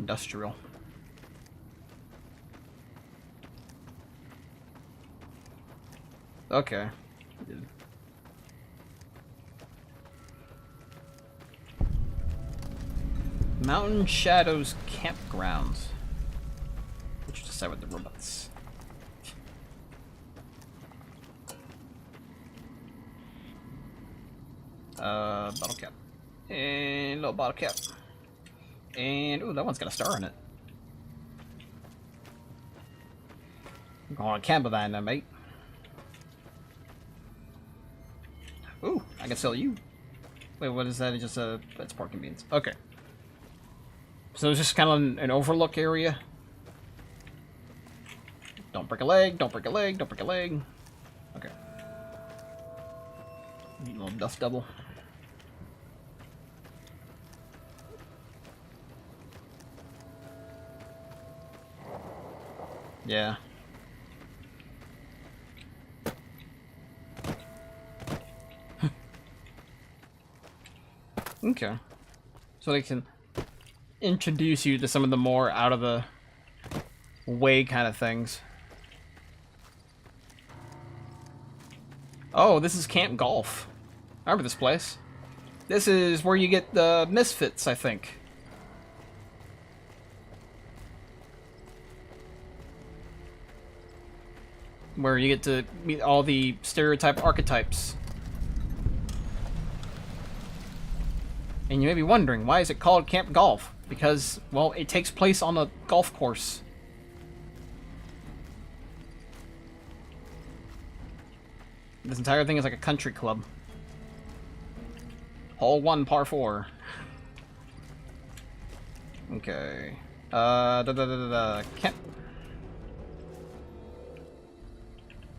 industrial. Okay. Mountain Shadows Campgrounds. Let's just decide with the robots. Bottle cap. And little bottle cap. And, ooh, that one's got a star in it. I'm going on a camper van now, mate. Ooh, I can sell you. Wait, what is that? It's just a... That's pork beans. Okay. So it's just kind of an overlook area. Don't break a leg, don't break a leg, don't break a leg. Okay. A little dust double. Yeah. Okay. So they can introduce you to some of the more out of the way kind of things. Oh, this is Camp Golf. I remember this place. This is where you get the misfits, I think. Where you get to meet all the stereotype archetypes. And you may be wondering, why is it called Camp Golf? Because, well, it takes place on a golf course. This entire thing is like a country club. Hole 1, par 4. Okay. Camp...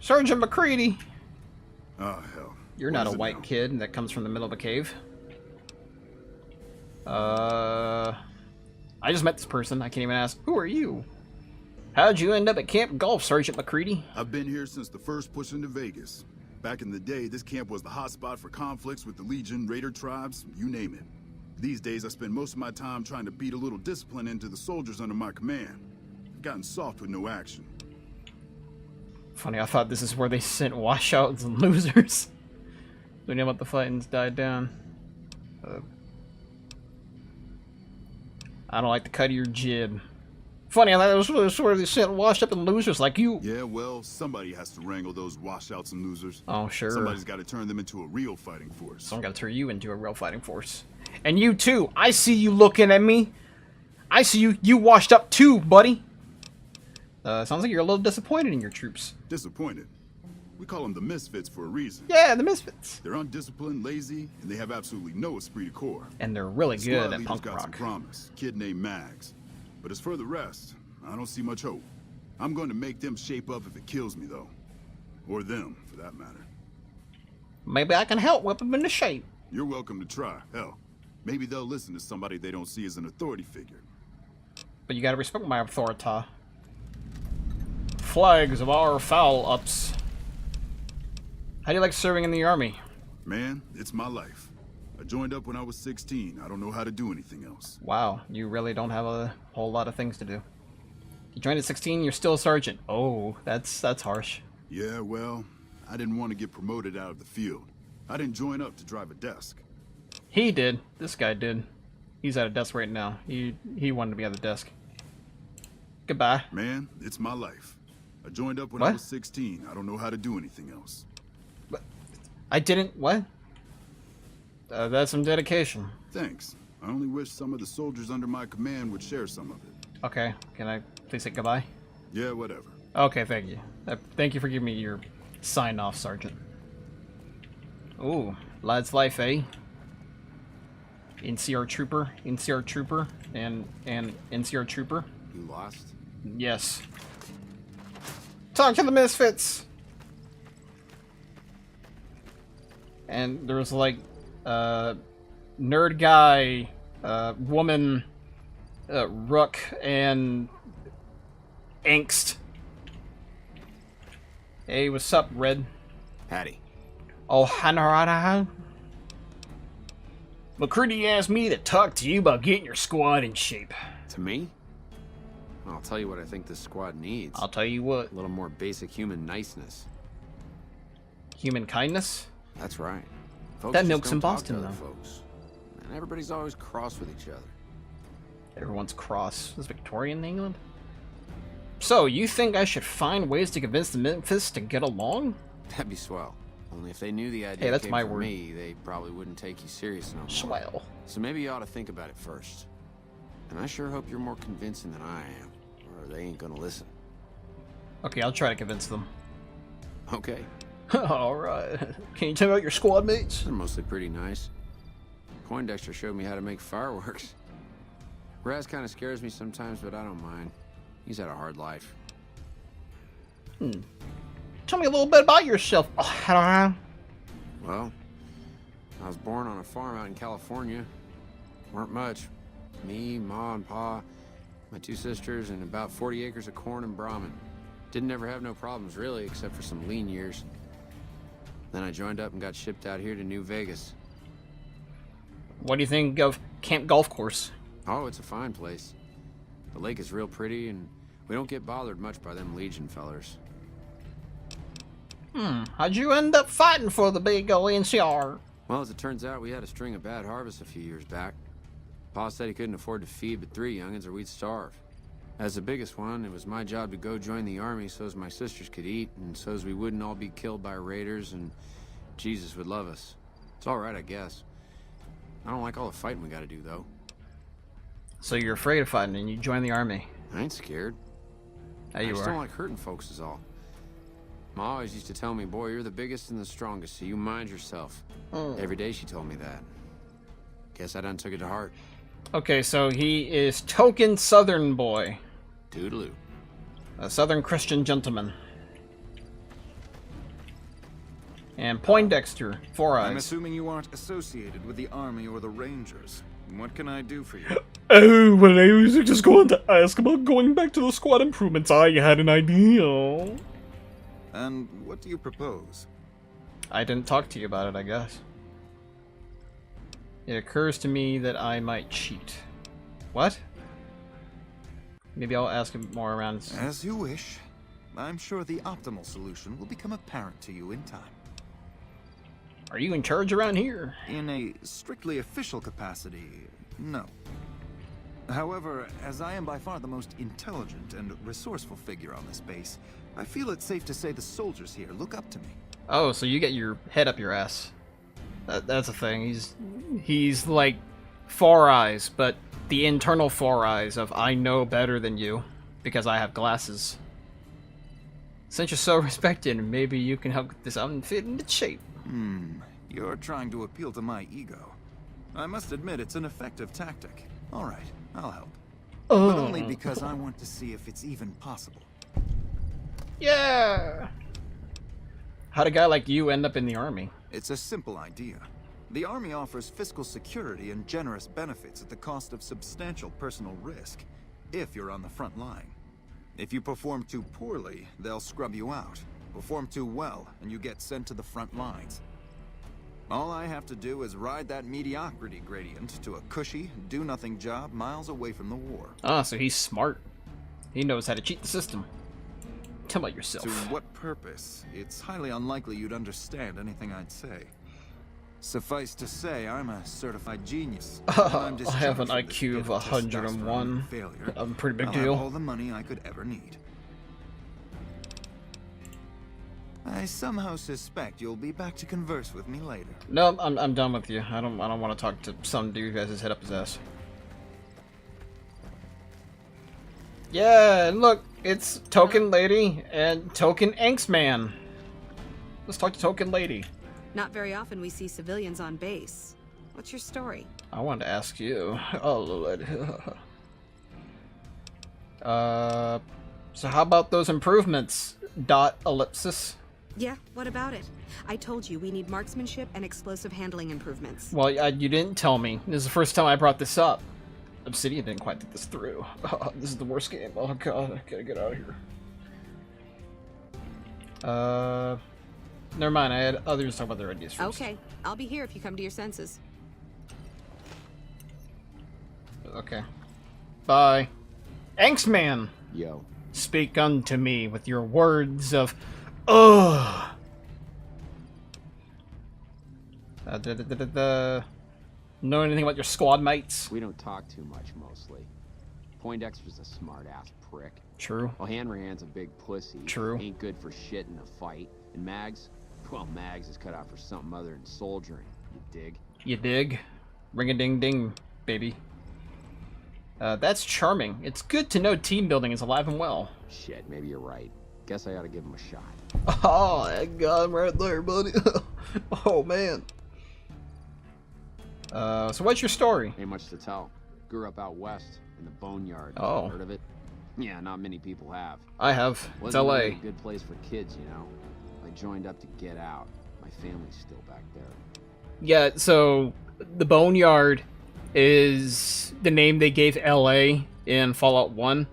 Sergeant McCready! Oh, hell. You're not a white kid that comes from the middle of a cave. I just met this person. I can't even ask, who are you? How'd you end up at Camp Golf, Sergeant McCready? I've been here since the first push into Vegas. Back in the day, this camp was the hotspot for conflicts with the Legion, Raider tribes, you name it. These days, I spend most of my time trying to beat a little discipline into the soldiers under my command. I've gotten soft with no action. Funny, I thought this is where they sent washouts and losers. We know about the fighting's died down. I don't like the cut of your jib. Funny, I thought it was where they sent washed up and losers like you. Yeah, well, somebody has to wrangle those washouts and losers. Oh, sure. Somebody's got to turn them into a real fighting force. Someone got to turn you into a real fighting force. And you too. I see you looking at me. I see you. You washed up too, buddy. Sounds like you're a little disappointed in your troops. Disappointed? We call them the Misfits for a reason. Yeah, the Misfits. They're undisciplined, lazy, and they have absolutely no esprit de corps. And they're really good at punk got rock. Some promise. Kid named Mags. But as for the rest, I don't see much hope. I'm going to make them shape up if it kills me, though. Or them, for that matter. Maybe I can help whip them into shape. You're welcome to try. Hell, maybe they'll listen to somebody they don't see as an authority figure. But you gotta respect my authority. Flags of our foul-ups. How do you like serving in the army? Man, it's my life. I joined up when I was 16. I don't know how to do anything else. Wow, you really don't have a whole lot of things to do. You joined at 16, you're still a sergeant. Oh, that's harsh. Yeah, well, I didn't want to get promoted out of the field. I didn't join up to drive a desk. He did. This guy did. He's at a desk right now. He wanted to be at the desk. Goodbye. Man, it's my life. I joined up when I was 16. I don't know how to do anything else. But I didn't... What? That's some dedication. Thanks. I only wish some of the soldiers under my command would share some of it. Okay. Can I please say goodbye? Yeah, whatever. Okay, thank you. Thank you for giving me your sign-off, Sergeant. Ooh, lad's life, eh? NCR Trooper, and NCR Trooper. You lost? Yes. Talk to the Misfits! And there was like, nerd guy, woman, Rook, and Angst. Hey, what's up, Red? Hattie. Oh, Hanarada. McCready asked me to talk to you about getting your squad in shape. To me? I'll tell you what I think this squad needs. I'll tell you what. A little more basic human niceness. Human kindness? That's right. Folks That just milk's don't in talk Boston, to other though. folks. And everybody's always cross with each other. Everyone's cross. Is Victorian England? So, you think I should find ways to convince the Memphis to get along? That'd be swell. Only if they knew the idea Hey, that's came my from word. me, they probably wouldn't take you serious no more. Swell. So maybe you ought to think about it first. And I sure hope you're more convincing than I am, or they ain't gonna listen. Okay, I'll try to convince them. Okay. Alright. Can you tell me about your squad mates? They're mostly pretty nice. Poindexter showed me how to make fireworks. Raz kind of scares me sometimes, but I don't mind. He's had a hard life. Tell me a little bit about yourself. Well, I was born on a farm out in California. Weren't much. Me, Ma, and Pa, my 2 sisters, and about 40 acres of corn and Brahmin. Didn't ever have no problems, really, except for some lean years. Then I joined up and got shipped out here to New Vegas. What do you think of Camp Golf Course? Oh, it's a fine place. The lake is real pretty, and we don't get bothered much by them Legion fellers. How'd you end up fighting for the big old NCR? Well, as it turns out, we had a string of bad harvests a few years back. Pa said he couldn't afford to feed but 3 youngins or we'd starve. As the biggest one, it was my job to go join the army so's my sisters could eat, and so's we wouldn't all be killed by raiders, and Jesus would love us. It's all right, I guess. I don't like all the fighting we gotta do, though. So you're afraid of fighting and you join the army? I ain't scared. Yeah, I you just are. don't like hurting folks is all. Ma always used to tell me, boy, you're the biggest and the strongest, so you mind yourself. Every day she told me that. Guess I done took it to heart. Okay, so he is token Southern boy. Toodaloo. A Southern Christian gentleman. And Poindexter, 4 I'm eyes. assuming you aren't associated with the Army or the Rangers. What can I do for you? Oh, well, I was just going to ask about going back to the squad improvements. I had an idea. And what do you propose? I didn't talk to you about it, I guess. It occurs to me that I might cheat. What? Maybe I'll ask him more around. As you wish. I'm sure the optimal solution will become apparent to you in time. Are you in charge around here? In a strictly official capacity, no. However, as I am by far the most intelligent and resourceful figure on this base, I feel it's safe to say the soldiers here look up to me. Oh, so you get your head up your ass. That's a thing. He's like 4 eyes, but the internal 4 eyes of I know better than you because I have glasses. Since you're so respected, maybe you can help get this outfit into shape. You're trying to appeal to my ego. I must admit it's an effective tactic. All right, I'll help. But only because I want to see if it's even possible. Yeah! How'd a guy like you end up in the army? It's a simple idea. The Army offers fiscal security and generous benefits at the cost of substantial personal risk, if you're on the front line. If you perform too poorly, they'll scrub you out. Perform too well, and you get sent to the front lines. All I have to do is ride that mediocrity gradient to a cushy, do-nothing job miles away from the war. Ah, so he's smart. He knows how to cheat the system. Tell about yourself. To what purpose? It's highly unlikely you'd understand anything I'd say. Suffice to say, I'm a certified genius. I have an IQ of 101. I'm a pretty big deal. Have all the money I could ever need. I somehow suspect you'll be back to converse with me later. No, I'm done with you. I don't want to talk to some dude who has his head up his ass. Yeah, and look, it's Token Lady and Token Angstman. Let's talk to Token Lady. Not very often we see civilians on base. What's your story? I wanted to ask you. Oh, Lord. So how about those improvements? Ellipsis. Yeah, what about it? I told you we need marksmanship and explosive handling improvements. Well, you didn't tell me. This is the first time I brought this up. Obsidian didn't quite think this through. Oh, this is the worst game. Oh god, I gotta get out of here. Never mind, I had others talk about their ideas first. Okay, I'll be here if you come to your senses. Okay. Bye. Angstman! Yo. Speak unto me with your words of... Ugh! Know anything about your squad mates? We don't talk too much, mostly. Poindexter's a smart-ass prick. True. O'Hanrahan's a big pussy. True. Ain't good for shit in a fight. And Mags? Well, Mags is cut out for something other than soldiering. You dig? You dig? Ring-a-ding-ding, baby. That's charming. It's good to know team building is alive and well. Shit, maybe you're right. Guess I ought to give him a shot. Oh, that got him right there, buddy. Oh, man. So what's your story? Ain't much to tell. Grew up out west in the Boneyard. Oh. Heard of it? Yeah, not many people have. I have. It's Wasn't LA. really a good place for kids, you know. I joined up to get out. My family's still back there. Yeah, so the Boneyard is the name they gave LA in Fallout 1. And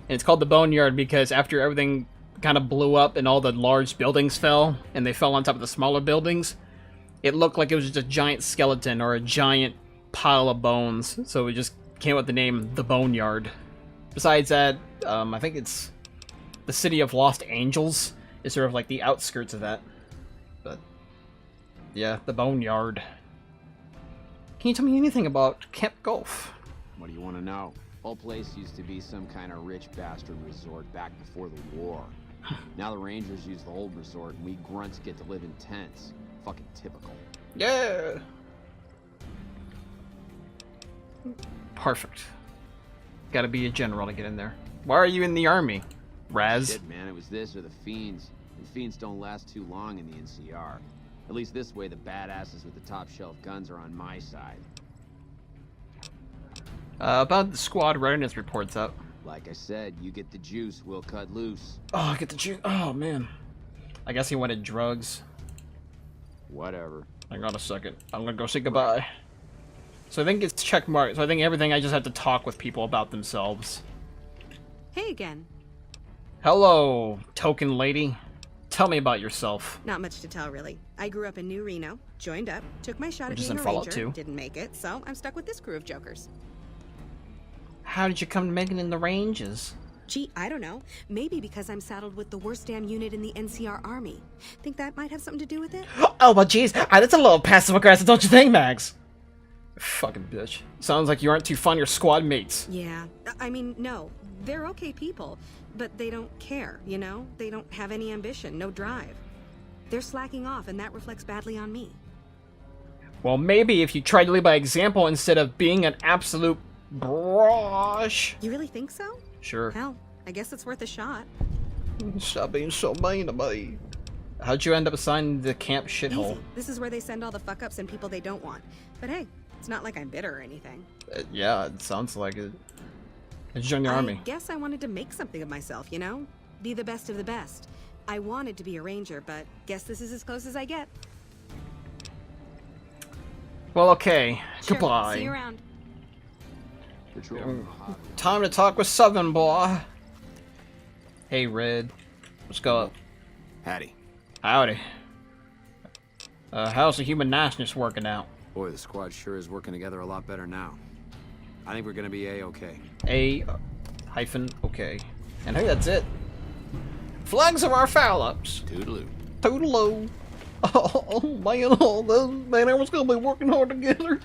it's called the Boneyard because after everything kind of blew up and all the large buildings fell, and they fell on top of the smaller buildings, it looked like it was just a giant skeleton or a giant pile of bones. So it just came with the name the Boneyard. Besides that, I think it's the city of Lost Angels is sort of like the outskirts of that. But yeah, the Boneyard. Can you tell me anything about Camp Gulf? What do you want to know? Whole place used to be some kind of rich bastard resort back before the war. Now the Rangers use the old resort and we grunts get to live in tents. Fucking typical. Yeah! Perfect. Gotta be a general to get in there. Why are you in the army, Raz? Shit, man, it was this or the Fiends. And Fiends don't last too long in the NCR. At least this way the badasses with the top shelf guns are on my side. About the squad readiness reports up. Like I said, you get the juice, we'll cut loose. Oh, I get the juice. Oh, man. I guess he wanted drugs. Whatever. Hang on a second. I'm gonna go say goodbye. So I think it's checkmark. So I think everything I just have to talk with people about themselves. Hey again. Hello, token lady. Tell me about yourself. Not much to tell, really. I grew up in New Reno, joined up, took my shot at Which is being in a Fallout ranger, 2. didn't make it, so I'm stuck with this crew of jokers. How did you come to make it in the ranges? Gee, I don't know. Maybe because I'm saddled with the worst damn unit in the NCR Army. Think that might have something to do with it? Oh, but jeez, that's a little passive-aggressive, don't you think, Mags? Fucking bitch. Sounds like you aren't too fond of your squad mates. Yeah. I mean, no. They're okay people, but they don't care, you know? They don't have any ambition, no drive. They're slacking off, and that reflects badly on me. Well, maybe if you tried to lead by example instead of being an absolute brush. You really think so? Sure. Hell, I guess it's worth a shot. Stop being so mean to me. How'd you end up assigned the camp shithole? Easy. This is where they send all the fuck-ups and people they don't want. But hey, it's not like I'm bitter or anything. Yeah, it sounds like it. Did you join the army? I guess I wanted to make something of myself, you know? Be the best of the best. I wanted to be a ranger, but guess this is as close as I get. Well, okay. Sure. Goodbye. See you around. Time to talk with Southern Boy. Hey, Red. What's going? Howdy. Howdy. How's the human niceness working out? Boy, the squad sure is working together a lot better now. I think we're gonna be A-okay. A-okay. And hey, that's it. Flags of our foul-ups. Toodaloo. Toodaloo. Oh, man, oh, man, everyone's gonna be working hard together.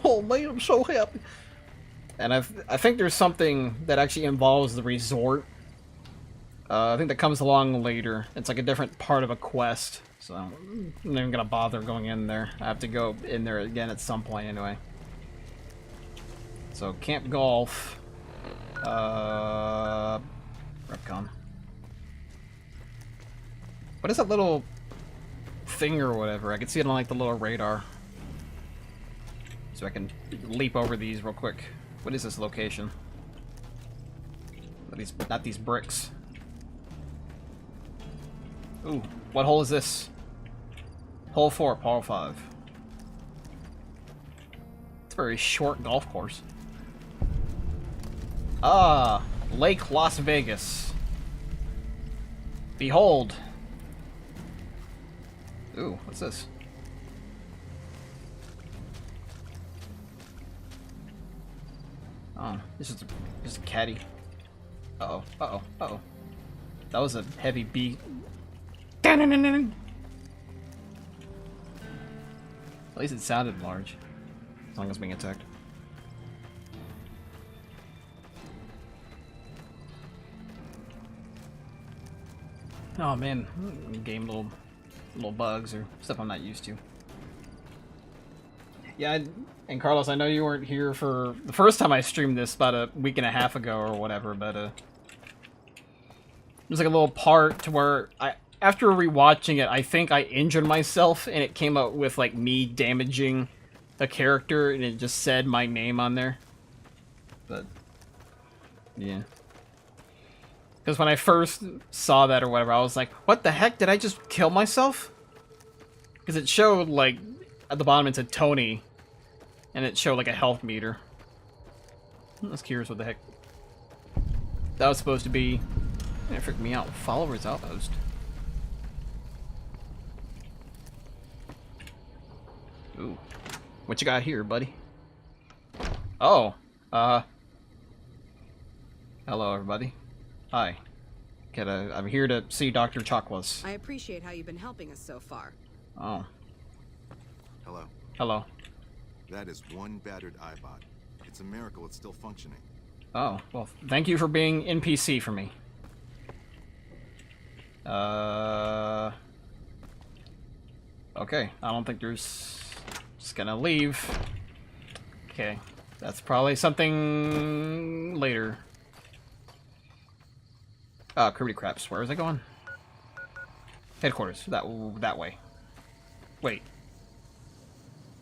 Oh, man, I'm so happy. And I think there's something that actually involves the resort. I think that comes along later. It's like a different part of a quest. So I'm not even gonna bother going in there. I have to go in there again at some point anyway. So Camp Golf. Repcon. What is that little thing or whatever? I can see it on like the little radar. So I can leap over these real quick. What is this location? Not these bricks. Ooh, what hole is this? Hole 4, par 5. It's a very short golf course. Ah, Lake Las Vegas. Behold. Ooh, what's this? Oh, this is a caddy. Uh-oh, uh-oh, uh-oh. That was a heavy beat. At least it sounded large. As long as being attacked. Oh man, game little bugs or stuff I'm not used to. Yeah, and Carlos, I know you weren't here for the first time I streamed this about a week and a half ago or whatever, but there's like a little part to where after rewatching it, I think I injured myself and it came up with like me damaging a character and it just said my name on there. But yeah. Because when I first saw that or whatever, I was like, what the heck? Did I just kill myself? Because it showed, like, at the bottom it said Tony. And it showed, like, a health meter. I was curious what the heck that was supposed to be. It freaked me out. Followers Outpost. Ooh. What you got here, buddy? Oh. Hello, everybody. Hi. I'm here to see Dr. Chakwas. I appreciate how you've been helping us so far. Oh. Hello. Hello. That is one battered iBot. It's a miracle it's still functioning. Oh, well, thank you for being NPC for me. Okay, I don't think there's... Just gonna leave. Okay, that's probably something later. Cribbity Craps, where is it going? Headquarters, that way. Wait,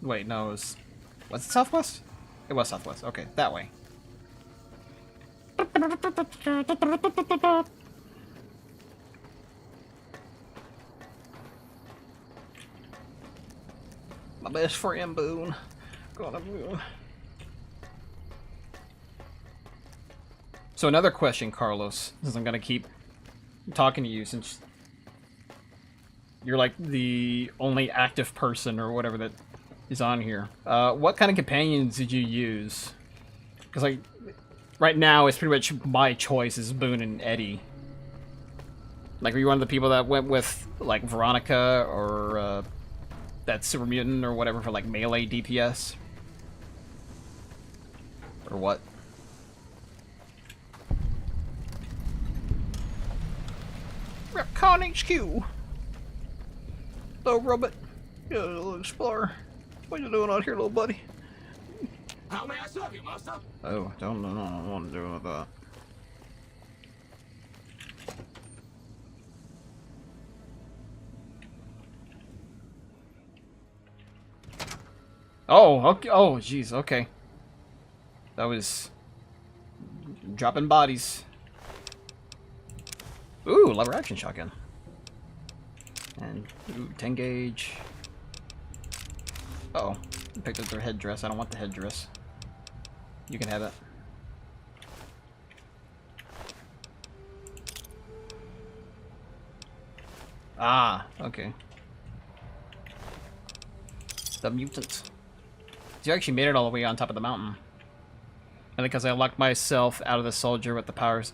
no, was it southwest? It was southwest, okay, that way. My best friend, Boone. Gonna Boone. So another question, Carlos, since I'm gonna keep talking to you, since you're like the only active person or whatever that is on here. What kind of companions did you use? Because like right now, it's pretty much my choice is Boone and Eddie. Like, were you one of the people that went with like Veronica or that Super Mutant or whatever for like melee DPS? Or what? Repcon HQ. Hello, Robot. Yeah, little explorer. What you doing out here, little buddy? How may I serve you, master? Oh, don't want to do with that. Oh, okay. Oh, jeez. Okay. That was dropping bodies. Ooh, lever action shotgun. And ooh, 10 gauge. Uh oh, picked up their headdress. I don't want the headdress. You can have it. Ah, okay. The mutant. You actually made it all the way on top of the mountain. And because I locked myself out of the soldier with the powers.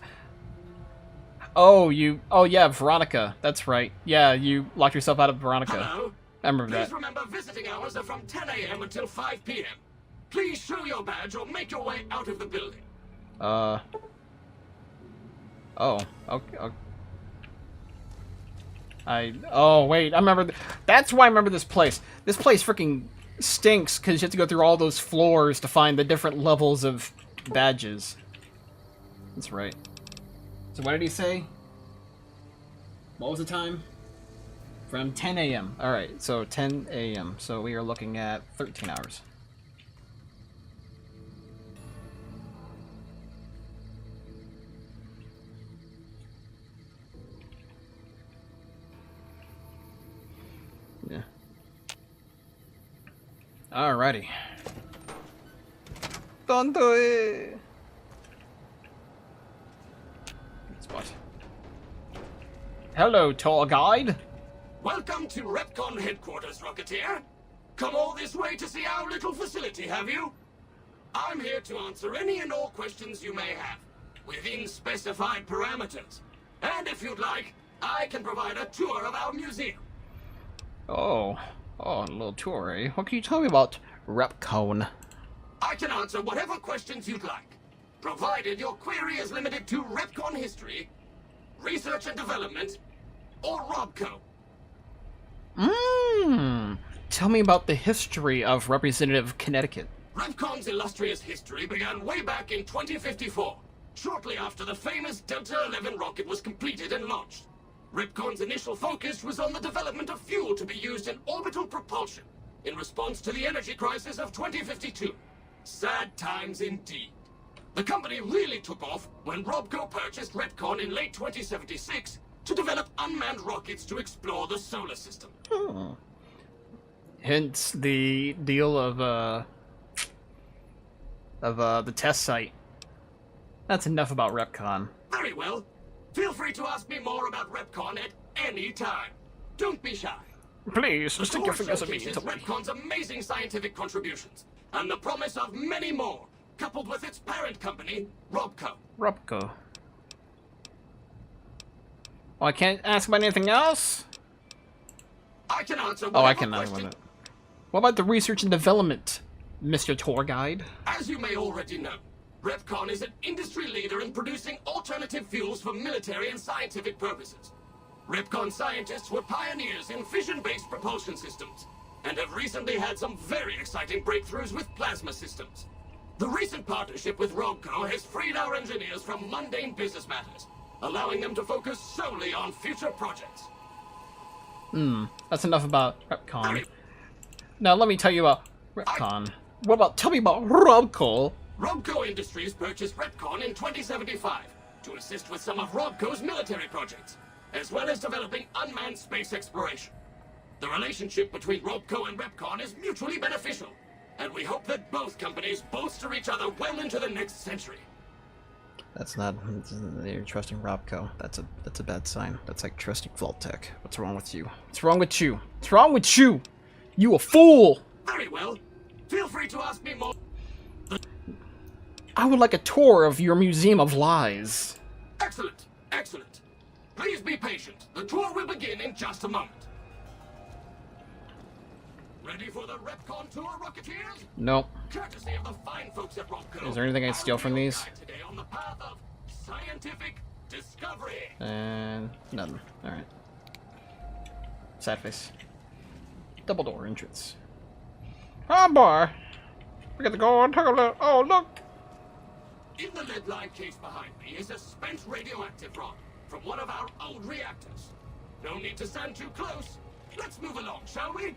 Oh, yeah, Veronica. That's right. Yeah, you locked yourself out of Veronica. Hello? I remember that. Please remember visiting hours are from 10 a.m. until 5 p.m. Please show your badge or make your way out of the building. Oh, okay. Oh, wait, I remember. That's why I remember this place. This place freaking stinks because you have to go through all those floors to find the different levels of badges. That's right. So what did he say? What was the time? From 10 a.m. Alright, so 10 a.m. So we are looking at 13 hours. Yeah. Alrighty. Tonto. Spot. Hello, tour guide. Welcome to Repcon headquarters, Rocketeer. Come all this way to see our little facility, have you? I'm here to answer any and all questions you may have. within specified parameters. And if you'd like, I can provide a tour of our museum. Oh, a little tour, eh? What can you tell me about Repcon? I can answer whatever questions you'd like, provided your query is limited to Repcon history, research and development, or Robco. Tell me about the history of Representative Connecticut. Repcon's illustrious history began way back in 2054, shortly after the famous Delta-11 rocket was completed and launched. Repcon's initial focus was on the development of fuel to be used in orbital propulsion in response to the energy crisis of 2052. Sad times indeed. The company really took off when Robco purchased Repcon in late 2076 to develop unmanned rockets to explore the solar system. Hence the deal of the test site. That's enough about Repcon. Very well. Feel free to ask me more about Repcon at any time. Don't be shy. Please, stick your fingers at me. Repcon's amazing scientific contributions, and the promise of many more, coupled with its parent company, Robco. Robco. Oh, I can't ask about anything else? I can answer Oh, I whatever can question. answer it. What about the research and development, Mr. Tour Guide? As you may already know, Repcon is an industry leader in producing alternative fuels for military and scientific purposes. Repcon scientists were pioneers in fission-based propulsion systems, and have recently had some very exciting breakthroughs with plasma systems. The recent partnership with Robco has freed our engineers from mundane business matters, allowing them to focus solely on future projects. That's enough about Repcon. Now let me tell you about Repcon. Tell me about Robco? Robco Industries purchased Repcon in 2075 to assist with some of Robco's military projects, as well as developing unmanned space exploration. The relationship between Robco and Repcon is mutually beneficial, and we hope that both companies bolster each other well into the next century. That's not. You're trusting Robco. That's a bad sign. That's like trusting Vault-Tec. What's wrong with you? What's wrong with you? What's wrong with you? You a fool! Very well. Feel free to ask me more. I would like a tour of your Museum of Lies. Excellent, excellent. Please be patient. The tour will begin in just a moment. Ready for the Repcon tour, Rocketeers? Nope. Courtesy of the fine folks at Robco. Is there anything I can steal from these? Today on the path of scientific discovery. And nothing. Alright. Sad face. Double door entrance. Oh boy! We got to go and take a look. Oh, look! In the lead-lined case behind me is a spent radioactive rod from one of our old reactors. No need to stand too close. Let's move along, shall we?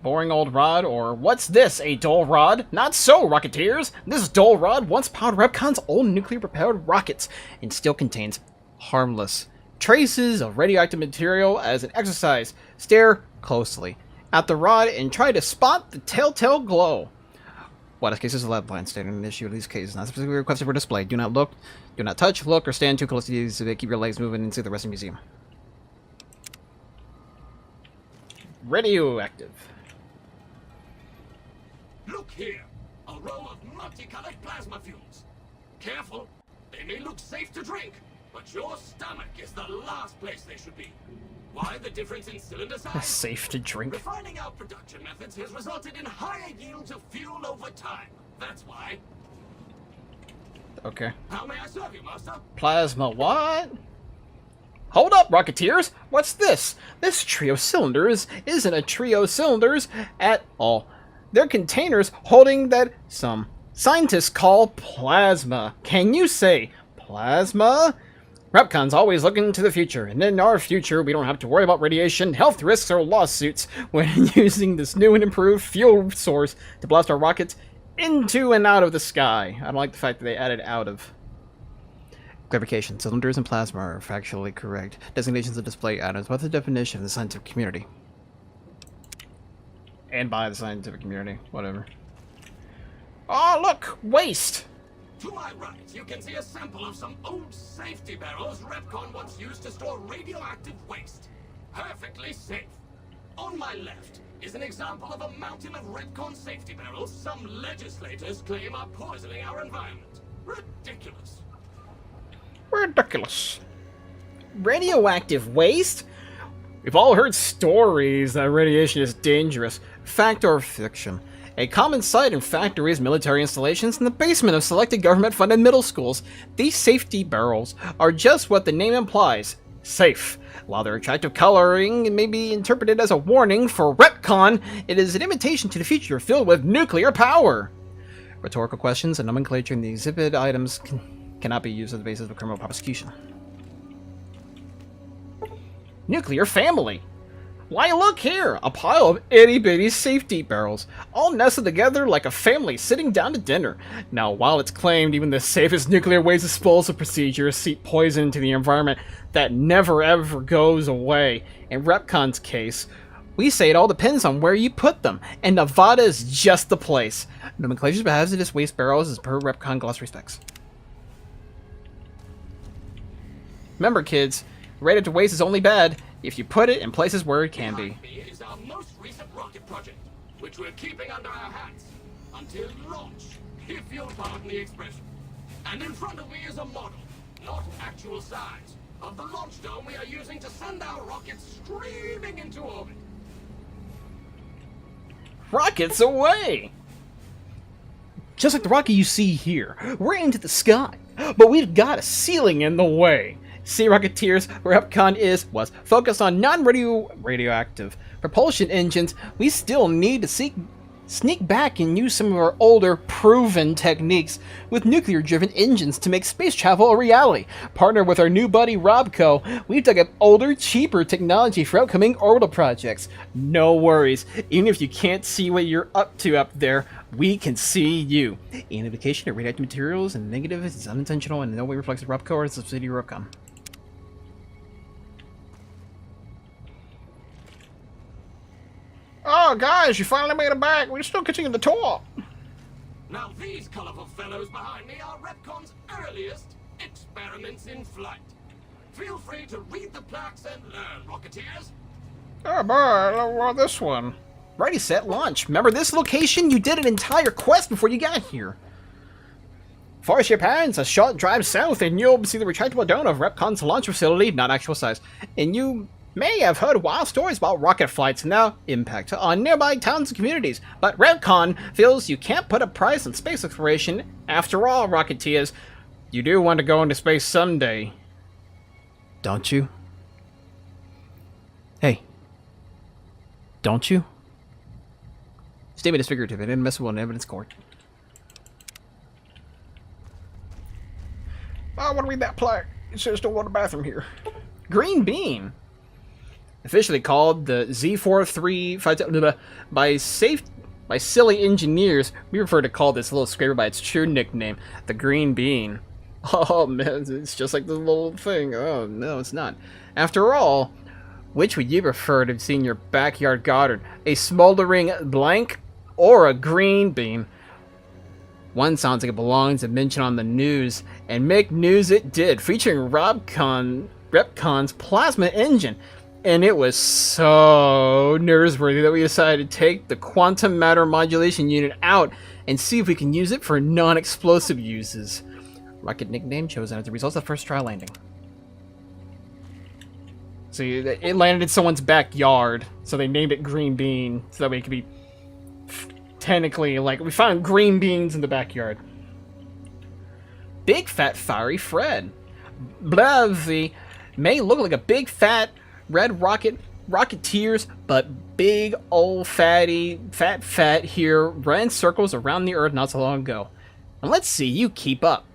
Boring old rod, or what's this, a dull rod? Not so, Rocketeers! This dull rod once powered Repcon's old nuclear-propelled rockets and still contains harmless traces of radioactive material. As an exercise, stare closely at the rod and try to spot the telltale glow. What cases of lead blind standard an issue of these cases, not specifically requested for display. Do not look, do not touch, look, or stand too close to these. Keep your legs moving and see the rest of the museum. Radioactive. Look here, a row of multicolored plasma fuels. Careful, they may look safe to drink, but your stomach is the last place they should be. Why the difference in cylinder size? Safe to drink. Refining our production methods has resulted in higher yields of fuel over time. That's why. Okay. How may I serve you, Master? Plasma what? Hold up, Rocketeers! What's this? This trio of cylinders isn't a trio of cylinders at all. They're containers holding that some scientists call plasma. Can you say plasma? Repcon's always looking to the future, and in our future, we don't have to worry about radiation, health risks, or lawsuits when using this new and improved fuel source to blast our rockets into and out of the sky. I don't like the fact that they added out of. Clarification, cylinders and plasma are factually correct. Designations of display items. What's the definition of the scientific community? And by the scientific community, whatever. Oh, look! Waste! To my right, you can see a sample of some old safety barrels Repcon once used to store radioactive waste. Perfectly safe. On my left is an example of a mountain of Repcon safety barrels some legislators claim are poisoning our environment. Ridiculous. Ridiculous. Radioactive waste? We've all heard stories that radiation is dangerous. Fact or fiction? A common sight in factories, military installations, and the basement of selected government-funded middle schools. These safety barrels are just what the name implies. Safe. While their attractive coloring may be interpreted as a warning for retcon, it is an invitation to the future filled with nuclear power. Rhetorical questions and nomenclature in the exhibit items cannot be used as the basis of criminal prosecution. Nuclear family. Why, look here, a pile of itty-bitty safety barrels, all nestled together like a family sitting down to dinner. Now, while it's claimed even the safest nuclear waste disposal procedures seep poison into the environment that never ever goes away, in Repcon's case, we say it all depends on where you put them, and Nevada is just the place. Nomenclature of hazardous waste barrels is per Repcon glossary specs. Remember, kids, radioactive waste is only bad if you put it in places where it can be. Behind me is our most recent rocket project, which we're keeping under our hats until launch, if you'll pardon the expression. And in front of me is a model, not actual size, of the launch dome we are using to send our rockets screaming into orbit. Rockets away! Just like the rocket you see here, we're into the sky, but we've got a ceiling in the way. Sea Rocketeers, where Repcon was focused on non-radioactive propulsion engines, we still need to sneak back and use some of our older, proven techniques with nuclear-driven engines to make space travel a reality. Partner with our new buddy Robco, we've dug up older, cheaper technology for upcoming orbital projects. No worries, even if you can't see what you're up to up there, we can see you. Identification of radioactive materials and negative is unintentional and in no way reflects Robco or its subsidiary Repcon. Oh, guys, you finally made it back. We're still continuing the tour. Now these colorful fellows behind me are Repcon's earliest experiments in flight. Feel free to read the plaques and learn, Rocketeers. Oh boy, this one. Ready, set, launch. Remember this location? You did an entire quest before you got here. Force your parents a short drive south and you'll see the retractable dome of Repcon's launch facility, not actual size. And you may have heard wild stories about rocket flights and their impact on nearby towns and communities, but Repcon feels you can't put a price on space exploration. After all, Rocketeers, you do want to go into space someday, don't you? Hey, don't you? Statement is figurative and inadmissible in evidence court. I want to read that plaque. It says don't go to the bathroom here. Green bean. Officially called the Z43 by silly engineers, we prefer to call this little scraper by its true nickname, the Green Bean. Oh man, it's just like the little thing. Oh no, it's not. After all, which would you prefer to see in your backyard garden? A smoldering blank or a green bean? One sounds like it belongs to mention on the news, and make news it did, featuring Repcon's plasma engine. And it was so newsworthy that we decided to take the quantum matter modulation unit out and see if we can use it for non-explosive uses. Rocket nickname chosen as the result of the first trial landing. So it landed in someone's backyard, so they named it Green Bean, so that way it could be technically, like, we found green beans in the backyard. Big fat fiery Fred. Blavy may look like a big fat red rocketeers, but big old fatty fat here ran circles around the earth not so long ago. And let's see you keep up.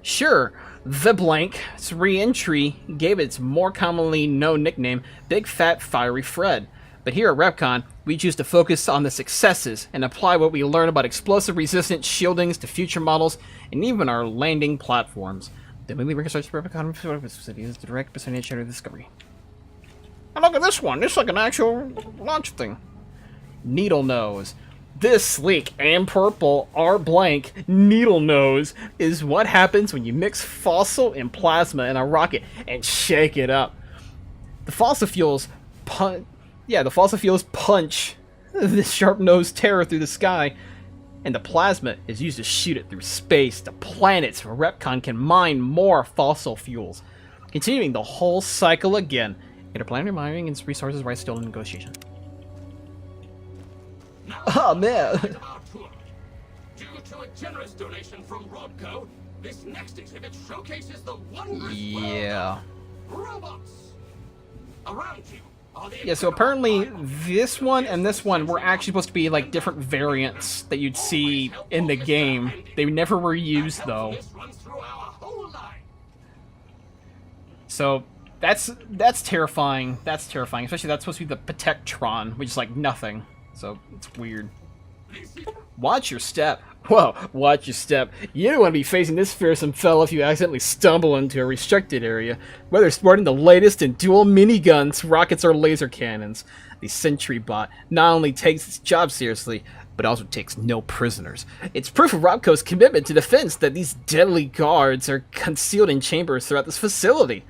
Sure, the blank's re-entry gave its more commonly known nickname, Big Fat Fiery Fred. But here at Repcon, we choose to focus on the successes and apply what we learn about explosive-resistant shieldings to future models and even our landing platforms. The movie research for Repcon City is the direct percentage of discovery. And look at this one. It's like an actual launch thing. Needle nose. This sleek and purple R-blank needle nose is what happens when you mix fossil and plasma in a rocket and shake it up. The fossil fuels punch the sharp-nosed terror through the sky, and the plasma is used to shoot it through space to planets where Repcon can mine more fossil fuels, continuing the whole cycle again. Interplanetary mining and resources rights still in negotiation. Oh man! Due to a generous donation from Rodco, this next exhibit showcases the wondrous Yeah. robots. Around you are the Yeah, so apparently this one and this one were actually supposed to be like different variants that you'd see in the game. They never were used though. So that's terrifying. That's terrifying. Especially that's supposed to be the Protectron, which is like nothing. So it's weird. Watch your step. Whoa, watch your step. You don't want to be facing this fearsome fellow if you accidentally stumble into a restricted area, whether sporting the latest in dual miniguns, rockets, or laser cannons. The Sentry Bot not only takes its job seriously, but also takes no prisoners. It's proof of Robco's commitment to defense that these deadly guards are concealed in chambers throughout this facility.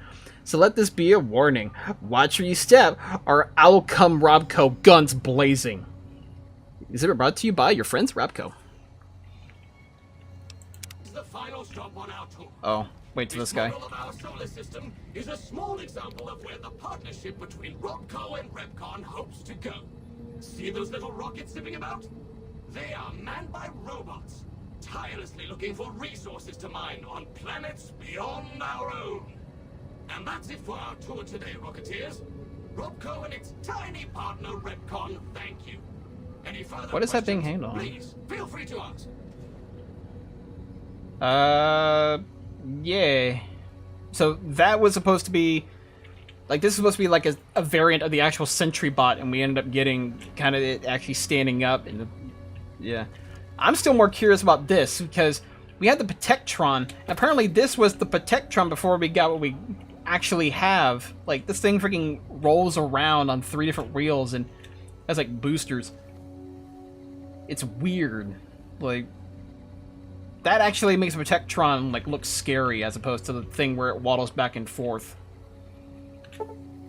So let this be a warning. Watch where you step, or I'll come Robco guns blazing. Exhibit brought to you by your friends Robco. The final stop on our tour. Oh, wait till this guy. Model of our solar system is a small example of where the partnership between Robco and Repcon hopes to go. See those little rockets zipping about? They are manned by robots, tirelessly looking for resources to mine on planets beyond our own. And that's it for our tour today, Rocketeers. Robco and its tiny partner Repcon thank you. Any further What is that being questions? handled on? Please, feel free to ask. Yeah. So that was supposed to be, like, this is supposed to be like a variant of the actual Sentry Bot, and we ended up getting kind of it actually standing up. And yeah, I'm still more curious about this because we had the Protectron. Apparently, this was the Protectron before we got what we actually have. Like, this thing freaking rolls around on 3 different wheels and has like boosters. It's weird. Like, that actually makes Protectron like look scary as opposed to the thing where it waddles back and forth.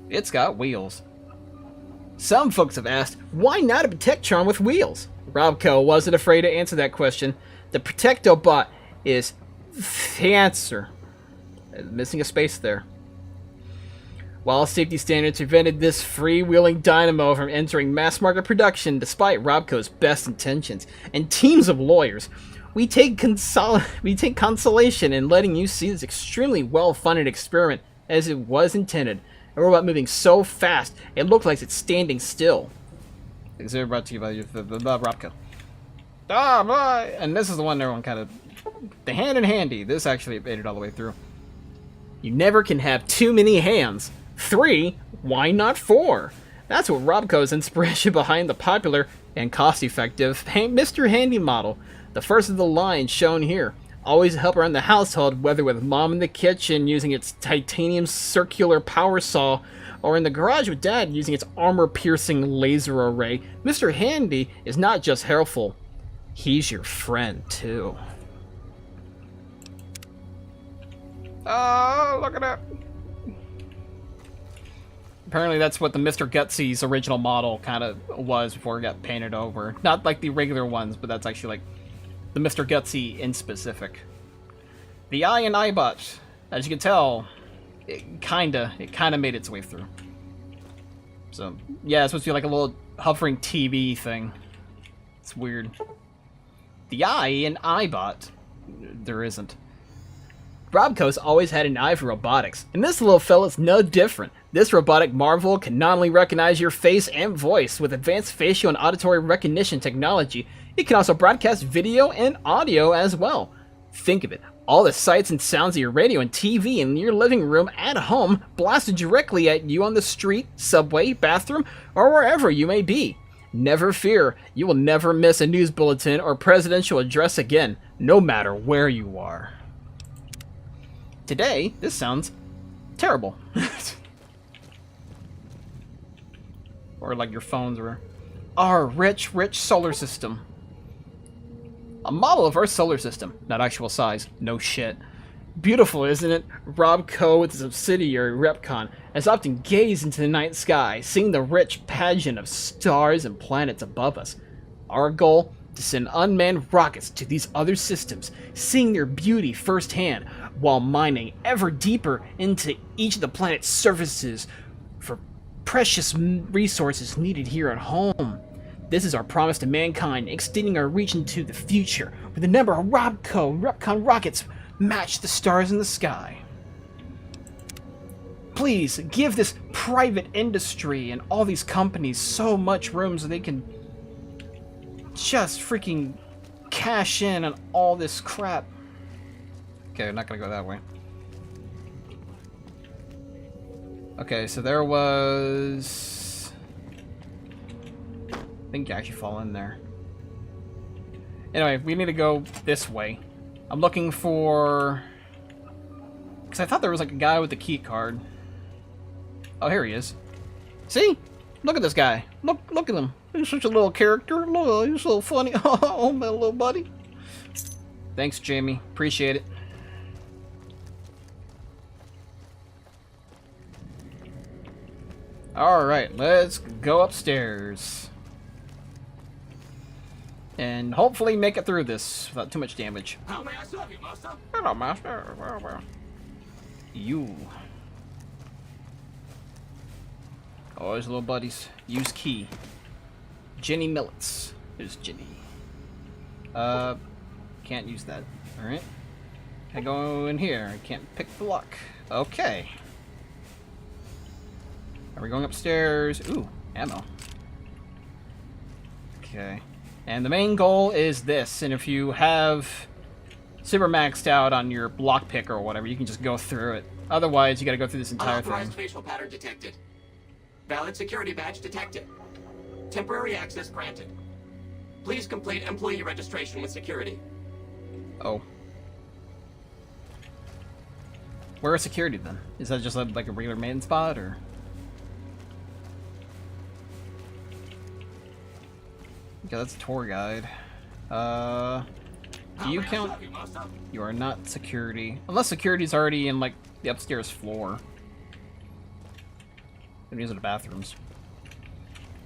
It's got wheels. Some folks have asked, why not a Protectron with wheels? Robco wasn't afraid to answer that question. The Protectobot is the answer. Missing a space there. While safety standards prevented this freewheeling dynamo from entering mass market production despite Robco's best intentions and teams of lawyers, we take consolation in letting you see this extremely well-funded experiment as it was intended. A robot moving so fast, it looked like it's standing still. Exhibit brought to you by Robco. Ah, boy! And this is the one everyone kind of... The hand in handy. This actually made it all the way through. You never can have too many hands. 3? Why not 4? That's what Robco's inspiration behind the popular and cost-effective Mr. Handy model. The first of the line shown here. Always help around the household, whether with mom in the kitchen using its titanium circular power saw, or in the garage with dad using its armor-piercing laser array. Mr. Handy is not just helpful. He's your friend, too. Oh, look at that. Apparently that's what the Mr. Gutsy's original model kind of was before it got painted over. Not like the regular ones, but that's actually like the Mr. Gutsy in specific. The Eye and Eyebot, as you can tell, it kinda made its way through. So, yeah, it's supposed to be like a little hovering TV thing. It's weird. The Eye and Eyebot, there isn't. Robco's always had an eye for robotics, and this little fella's no different. This robotic marvel can not only recognize your face and voice with advanced facial and auditory recognition technology, it can also broadcast video and audio as well. Think of it, all the sights and sounds of your radio and TV in your living room at home blasted directly at you on the street, subway, bathroom, or wherever you may be. Never fear, you will never miss a news bulletin or presidential address again, no matter where you are. Today, this sounds terrible. Or like your phones or our rich solar system. A model of our solar system, not actual size, no shit. Beautiful, isn't it? Robco with its subsidiary Repcon has often gazed into the night sky, seeing the rich pageant of stars and planets above us. Our goal, to send unmanned rockets to these other systems, seeing their beauty firsthand, while mining ever deeper into each of the planet's surfaces for precious resources needed here at home. This is our promise to mankind, extending our reach into the future, where the number of Robcon rockets match the stars in the sky. Please, give this private industry and all these companies so much room so they can just freaking cash in on all this crap. Okay, I'm not gonna go that way. Okay, so there was... I think you actually fall in there. Anyway, we need to go this way. I'm looking for... Because I thought there was like a guy with a key card. Oh, here he is. See? Look at this guy. Look at him. He's such a little character. Look, he's so funny. Oh, my little buddy. Thanks, Jamie. Appreciate it. Alright, let's go upstairs. And hopefully make it through this without too much damage. How may I serve you, master? Hello, master. You. Oh, there's little buddies. Use key. Jenny Millets. There's Jenny. Can't use that. Alright. Can I go in here? I can't pick the lock. Okay. Are we going upstairs? Ooh, ammo. Okay. And the main goal is this, and if you have super maxed out on your lockpick or whatever, you can just go through it. Otherwise, you gotta go through this entire thing. Unauthorized facial pattern detected. Valid security badge detected. Temporary access granted. Please complete employee registration with security. Oh. Where is security then? Is that just like a regular main spot, or? Okay, that's a tour guide. Do you count? You are not security. Unless security's already in, like, the upstairs floor. These are the bathrooms.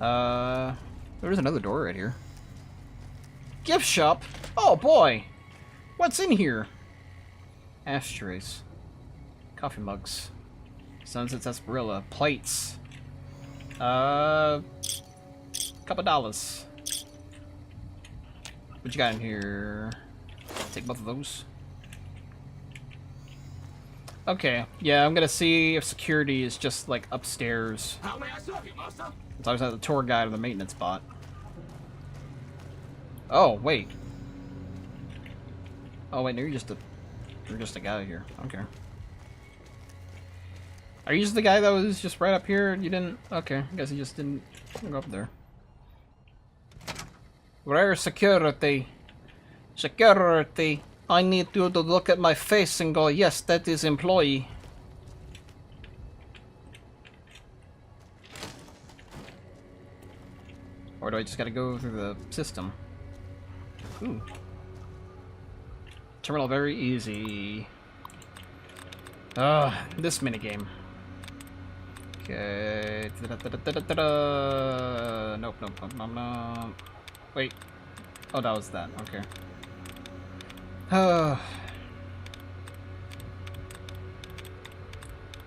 There's another door right here. Gift shop? Oh boy! What's in here? Ashtrays. Coffee mugs. Sunset sarsaparilla. Plates. Couple dollars. What you got in here? Take both of those. Okay, yeah, I'm gonna see if security is just like upstairs. How may I serve you, master? It's always at the tour guide or the maintenance spot. Oh, wait. Oh wait, no, you're just a guy here. Okay. Are you just the guy that was just right up here? You didn't? Okay, I guess you just didn't go up there. Where security? Security. I need you to look at my face and go, yes, that is employee. Or do I just gotta go through the system? Ooh. Terminal very easy. This minigame. Okay. Nope. Wait. Oh, that was that. Okay.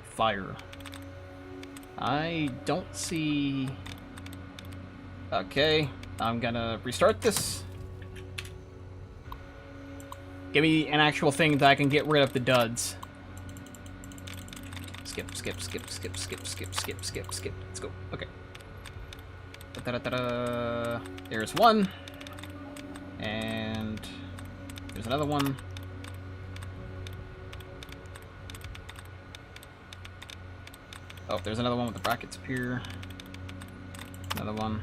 Fire. I don't see... Okay. I'm gonna restart this. Give me an actual thing that I can get rid of the duds. Skip. Let's go. Okay. There's one. And there's another one. Oh, there's another one with the brackets up here. Another one.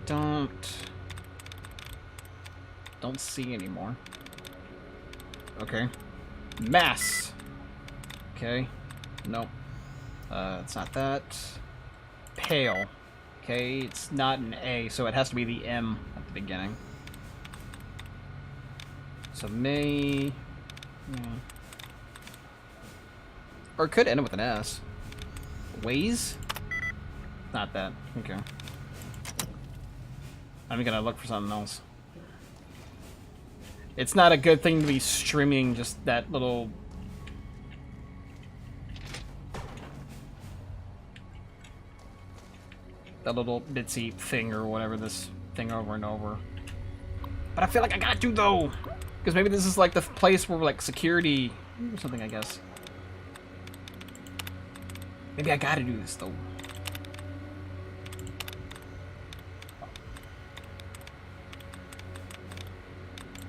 Don't see anymore. Okay. Mass. Okay. Nope. It's not that. Pale. Okay, it's not an A, so it has to be the M at the beginning. So may... Or it could end up with an S. Ways? Not that. Okay. I'm gonna look for something else. It's not a good thing to be streaming just that little... that little bitsy thing or whatever, this thing over and over. But I feel like I got to, though! Because maybe this is like the place where, like, security or something, I guess. Maybe I gotta do this, though.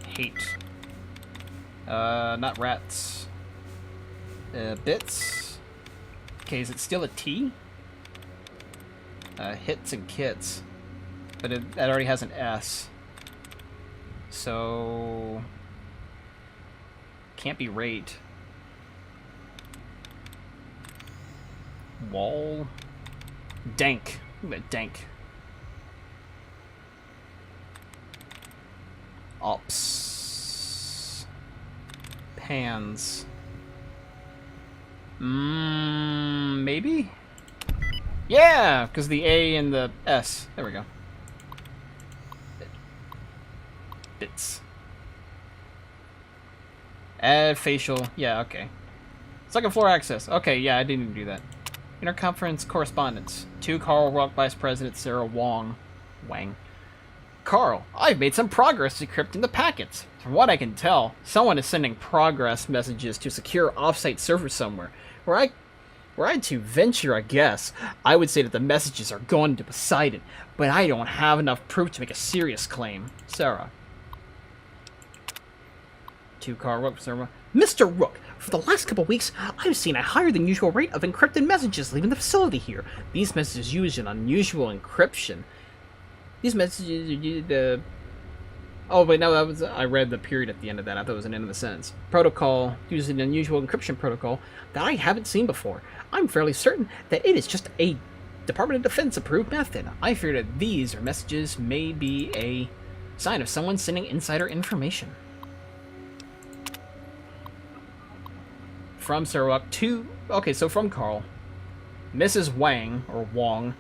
Hate. Not rats. Bits. Okay, is it still a T? Hits and kits. But that already has an S. So... can't be rate. Wall. Dank. Look at dank. Ops. Pans. Maybe? Yeah, because the A and the S. There we go. Bits. Add facial. Yeah, okay. Second floor access. Okay, yeah, I didn't do that. Interconference correspondence. To Carl Rock, Vice President Sarah Wang. Carl, I've made some progress decrypting the packets. From what I can tell, someone is sending progress messages to secure offsite servers somewhere. Were I to venture a guess, I would say that the messages are going to Poseidon, but I don't have enough proof to make a serious claim. Sarah. To Carl Rook, Sarah. Mr. Rook, for the last couple weeks, I've seen a higher than usual rate of encrypted messages leaving the facility here. These messages use an unusual encryption. These messages, oh, wait, no, that was... I read the period at the end of that. I thought it was an end of the sentence. Protocol uses an unusual encryption protocol that I haven't seen before. I'm fairly certain that it is just a Department of Defense approved method. I fear that these messages may be a sign of someone sending insider information. From Sarawak to... okay, so from Carl. Mrs. Wang, or Wong,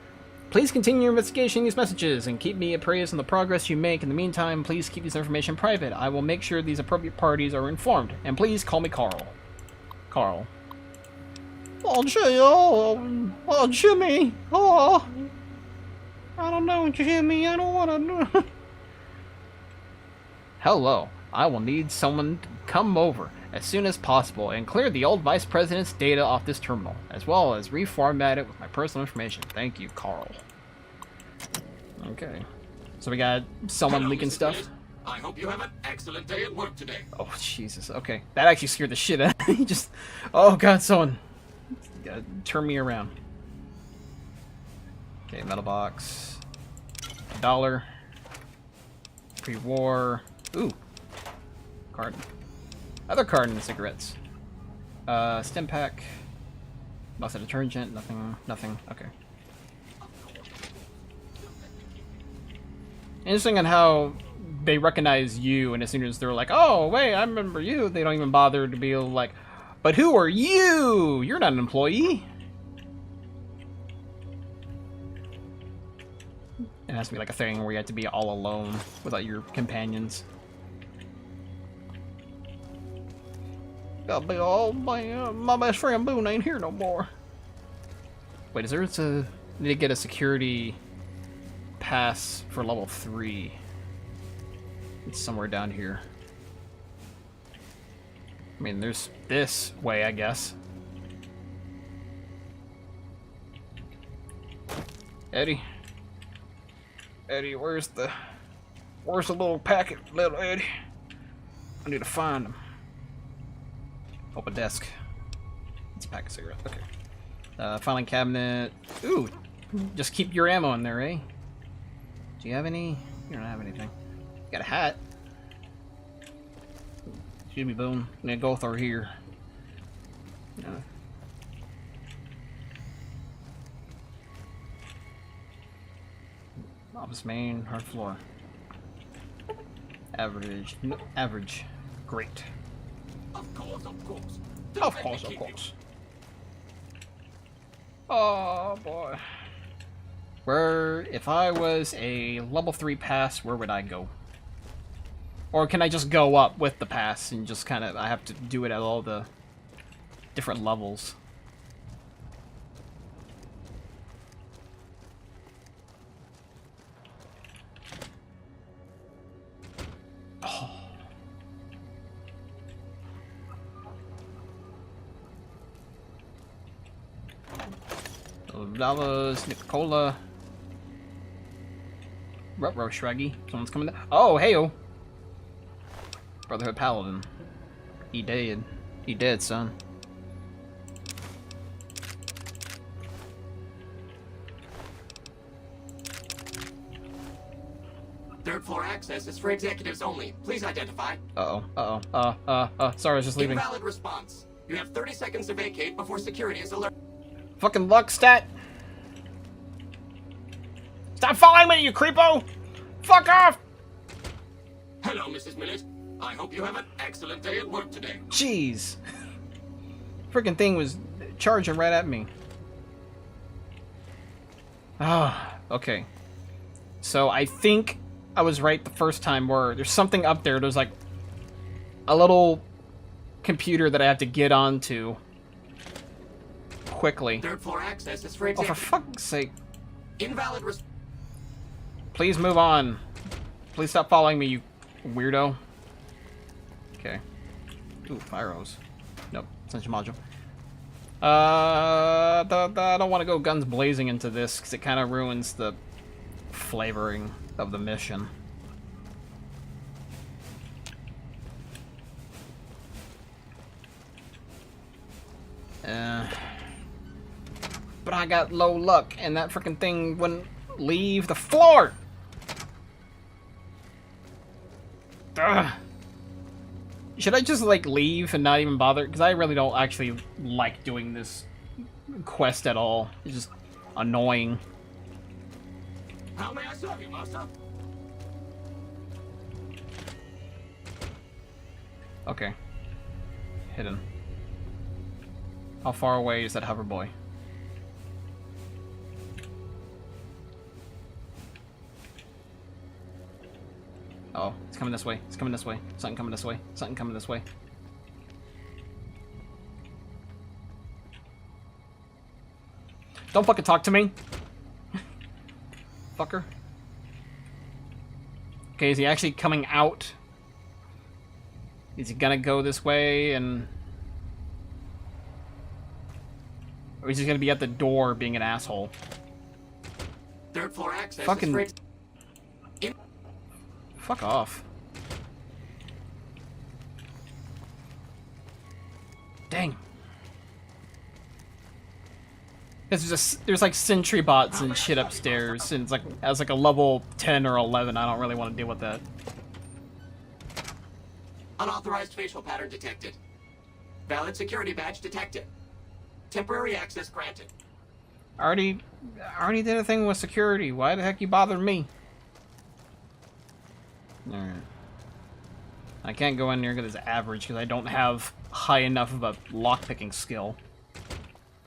please continue your investigation of these messages and keep me appraised on the progress you make. In the meantime, please keep this information private. I will make sure these appropriate parties are informed. And please call me Carl. Carl. Oh, gee, oh, Jimmy. Oh, I don't know, Jimmy. I don't want to know. Hello. I will need someone to come over as soon as possible and clear the old Vice President's data off this terminal, as well as reformat it with my personal information. Thank you, Carl. Okay. So we got someone leaking stuff. I hope you have an excellent day at work today. Oh, Jesus. Okay. That actually scared the shit out of me. Just... oh, God, someone... gotta turn me around. Okay, metal box. $1. Pre-war. Ooh. Carton. Other carton of cigarettes. Stim pack. Lots of detergent. Nothing. Okay. Interesting on how they recognize you, and as soon as they're like, oh, wait, I remember you, they don't even bother to be like, but who are you? You're not an employee. It has to be like a thing where you have to be all alone without your companions. Gotta be all my best friend Boone ain't here no more. Wait, is there need to get a security pass for level 3? It's somewhere down here. I mean, there's this way, I guess. Eddie, where's the little packet, little Eddie? I need to find him. Open desk. It's a pack of cigarettes. Okay. Filing cabinet. Ooh, just keep your ammo in there, eh? Do you have any? You don't have anything. You got a hat. Jimmy Boone. I'm gonna go through here. Office main, hard floor. Average. Average. Great. Of course. Of course. Oh boy. Where, if I was a level 3 pass, where would I go? Or can I just go up with the pass and just kind of, I have to do it at all the different levels? Oh. $12, Nicola. Ruh-roh, Shruggy. Someone's coming down. Oh, hey-o. Brotherhood Paladin. He dead. He dead, son. Third floor access is for executives only. Please identify. Sorry, I was just leaving. Invalid response. You have 30 seconds to vacate before security is alerted. Fucking luck stat. Stop following me, you creepo! Fuck off! Hello, Mrs. Millett. I hope you have an excellent day at work today. Jeez. Freaking thing was charging right at me. Ah, okay. So I think I was right the first time where there's something up there. There's like a little computer that I have to get onto quickly. Third floor access is for Oh, executives. for fuck's sake. Invalid response. Please move on. Please stop following me, you weirdo. Okay. Ooh, pyros. Nope, essential module. I don't want to go guns blazing into this because it kind of ruins the flavoring of the mission. But I got low luck, and that freaking thing wouldn't leave the floor. Ugh. Should I just, like, leave and not even bother? Because I really don't actually like doing this quest at all. It's just annoying. How may I serve you, master? Okay. Hidden. How far away is that hover boy? Oh, it's coming this way. It's coming this way. Something coming this way. Something coming this way. Don't fucking talk to me. Fucker. Okay, is he actually coming out? Is he gonna go this way and... Or is he gonna be at the door being an asshole? Third floor access Fucking... is for Fuck off. Dang. There's like sentry bots and shit upstairs, and it's like as like a level 10 or 11. I don't really want to deal with that. unauthorized facial pattern detected. Valid security badge detected. Temporary access granted. Already did a thing with security. Why the heck you bother me? Alright. I can't go in there because it's average because I don't have high enough of a lockpicking skill.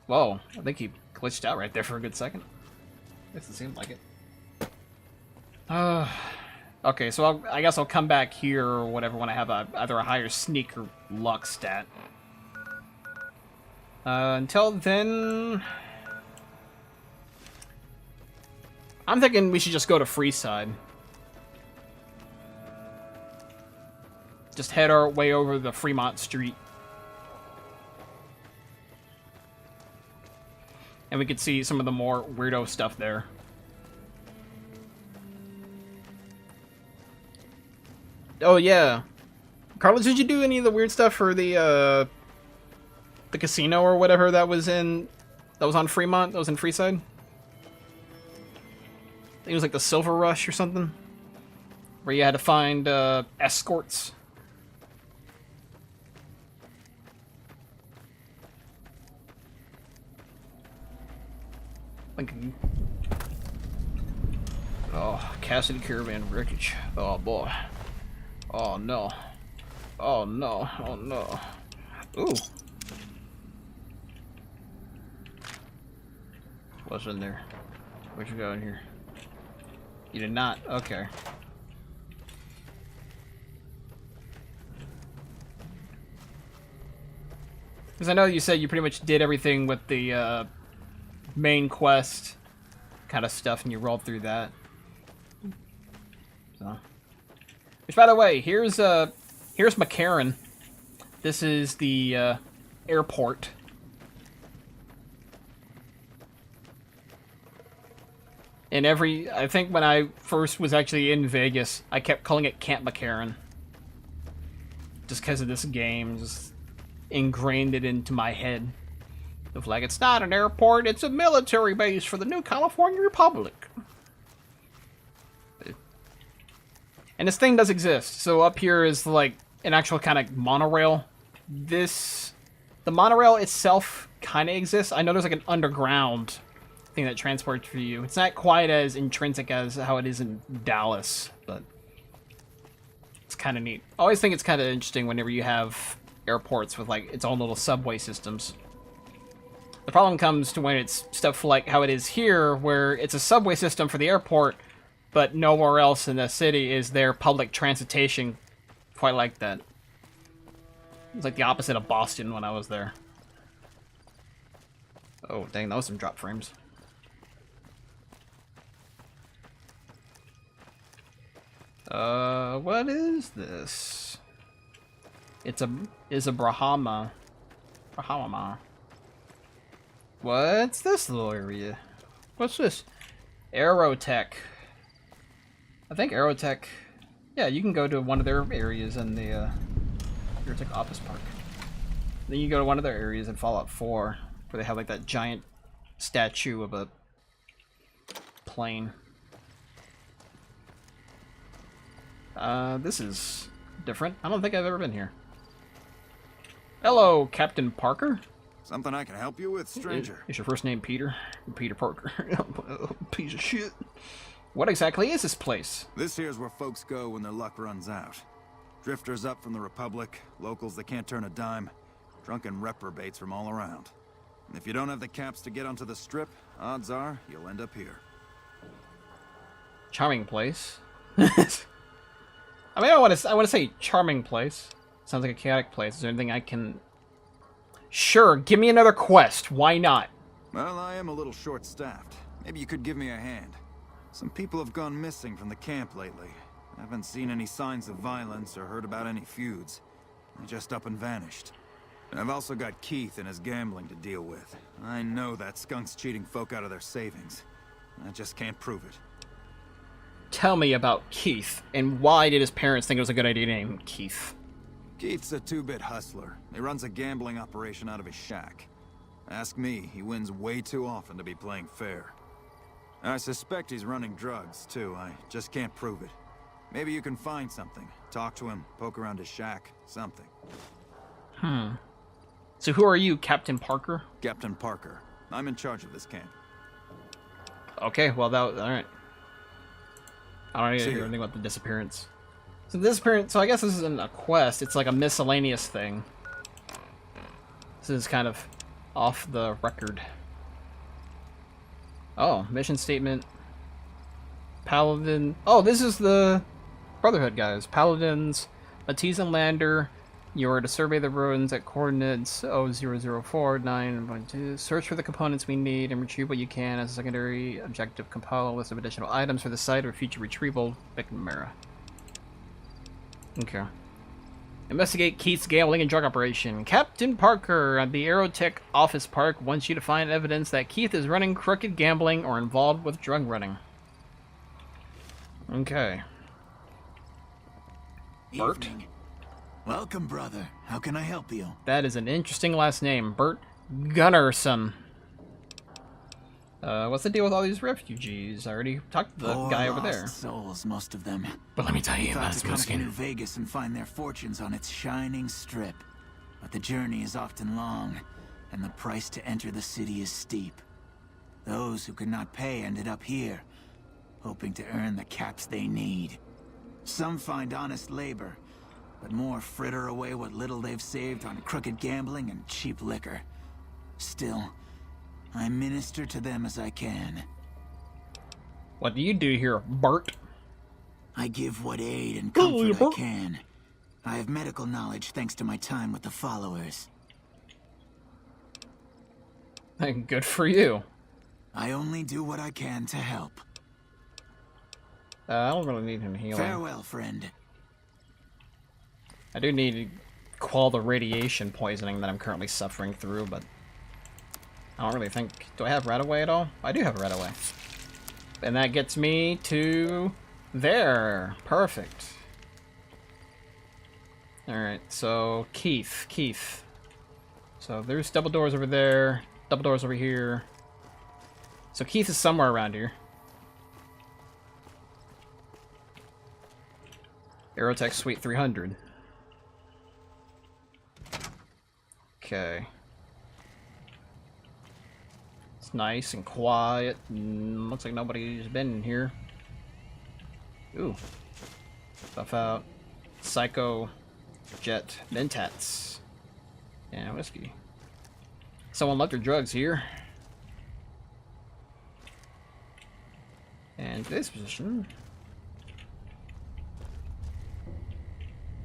Whoa, I think he glitched out right there for a good second. Guess it seemed like it. Okay, so I guess I'll come back here or whatever when I have either a higher sneak or luck stat. Until then... I'm thinking we should just go to Freeside. Just head our way over the Fremont Street. And we could see some of the more weirdo stuff there. Oh yeah. Carlos, did you do any of the weird stuff for the casino or whatever that was on Fremont? That was in Freeside? I think it was like the Silver Rush or something. Where you had to find escorts. Like, oh, Cassidy Caravan wreckage. Oh boy. Oh no. Oh no. Oh no. Ooh. What's in there? Where'd you go in here? You did not? Okay. Because I know you said you pretty much did everything with the main quest kind of stuff, and you rolled through that. So. Which, by the way, here's McCarran. This is the airport. And I think when I first was actually in Vegas, I kept calling it Camp McCarran. Just because of this game, just ingrained it into my head. Of like, it's not an airport, it's a military base for the new California Republic. And this thing does exist. So up here is like an actual kind of monorail. The monorail itself kind of exists. I know there's like an underground thing that transports for you. It's not quite as intrinsic as how it is in Dallas, but it's kind of neat. I always think it's kind of interesting whenever you have airports with like its own little subway systems. The problem comes to when it's stuff like how it is here, where it's a subway system for the airport, but nowhere else in the city is there public transportation quite like that. It's like the opposite of Boston when I was there. Oh, dang, that was some drop frames. What is this? It's a Brahma. Brahma. What's this little area? What's this? Aerotech. I think Aerotech... Yeah, you can go to one of their areas in the Aerotech Office Park. Then you go to one of their areas in Fallout 4, where they have like that giant statue of a plane. This is different. I don't think I've ever been here. Hello, Captain Parker. Something I can help you with, stranger? Is your first name Peter? Peter Parker. Piece of shit. What exactly is this place? This here's where folks go when their luck runs out. Drifters up from the Republic, locals that can't turn a dime, drunken reprobates from all around. And if you don't have the caps to get onto the Strip, odds are you'll end up here. Charming place. I mean, I want to say charming place. Sounds like a chaotic place. Is there anything I can... Sure, give me another quest. Why not? Well, I am a little short-staffed. Maybe you could give me a hand. Some people have gone missing from the camp lately. I haven't seen any signs of violence or heard about any feuds. They just up and vanished. And I've also got Keith and his gambling to deal with. I know that skunk's cheating folk out of their savings. I just can't prove it. Tell me about Keith, and why did his parents think it was a good idea to name him Keith? Keith's a two-bit hustler. He runs a gambling operation out of his shack. Ask me, he wins way too often to be playing fair. I suspect he's running drugs, too. I just can't prove it. Maybe you can find something. Talk to him, poke around his shack, something. So who are you, Captain Parker? Captain Parker. I'm in charge of this camp. Okay, well, alright. I don't need to hear anything about the disappearance. So the disappearance, so I guess this isn't a quest, it's like a miscellaneous thing. This is kind of off the record. Oh, mission statement. Paladin. Oh, this is the Brotherhood guys. Paladins, Matizan Lander. You are to survey the ruins at coordinates 0049.2. Search for the components we need and retrieve what you can as a secondary objective. Compile a list of additional items for the site or future retrieval. McNamara. Okay. Investigate Keith's gambling and drug operation. Captain Parker at the Aerotech Office Park wants you to find evidence that Keith is running crooked gambling or involved with drug running. Okay. Bert? Evening. Welcome, brother. How can I help you? That is an interesting last name. Bert Gunnarsson. What's the deal with all these refugees? I already talked to the guy over there. Souls, most of them. But let me tell you, thought that's to come to skin. New Vegas and find their fortunes on its shining strip. But the journey is often long, and the price to enter the city is steep. Those who could not pay ended up here, hoping to earn the caps they need. Some find honest labor, but more fritter away what little they've saved on crooked gambling and cheap liquor. Still, I minister to them as I can. What do you do here, Bart? I give what aid and comfort I can. I have medical knowledge thanks to my time with the followers. Good for you. I only do what I can to help. I don't really need him healing. Farewell, friend. I do need to quell the radiation poisoning that I'm currently suffering through, but I don't really think... Do I have Radaway at all? I do have Radaway. And that gets me to there. Perfect. Alright, so Keith. So there's double doors over there, double doors over here. So Keith is somewhere around here. Aerotech Suite 300. Okay. It's nice and quiet. Looks like nobody's been in here. Ooh. Stuff out. Psycho Jet Mentats. And whiskey. Someone left their drugs here. And this position.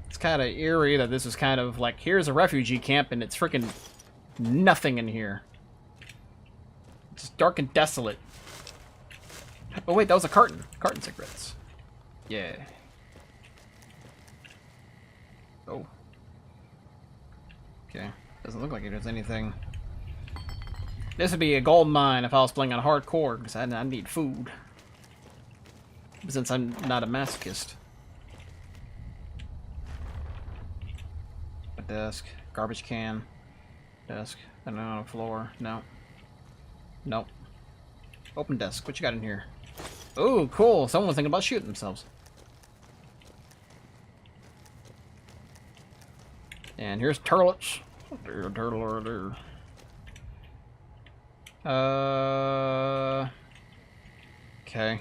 It's kind of eerie that this is kind of like, here's a refugee camp and it's freaking nothing in here. It's dark and desolate. Oh wait, that was a carton. Carton cigarettes. Yeah. Oh. Okay. Doesn't look like there's anything. This would be a gold mine if I was playing on hardcore, because I need food. Since I'm not a masochist. A desk. Garbage can. Desk. I don't know, on the floor. No. Nope. Open desk. What you got in here? Oh, cool. Someone's thinking about shooting themselves. And here's turtlets. There's a turtle over there. Okay.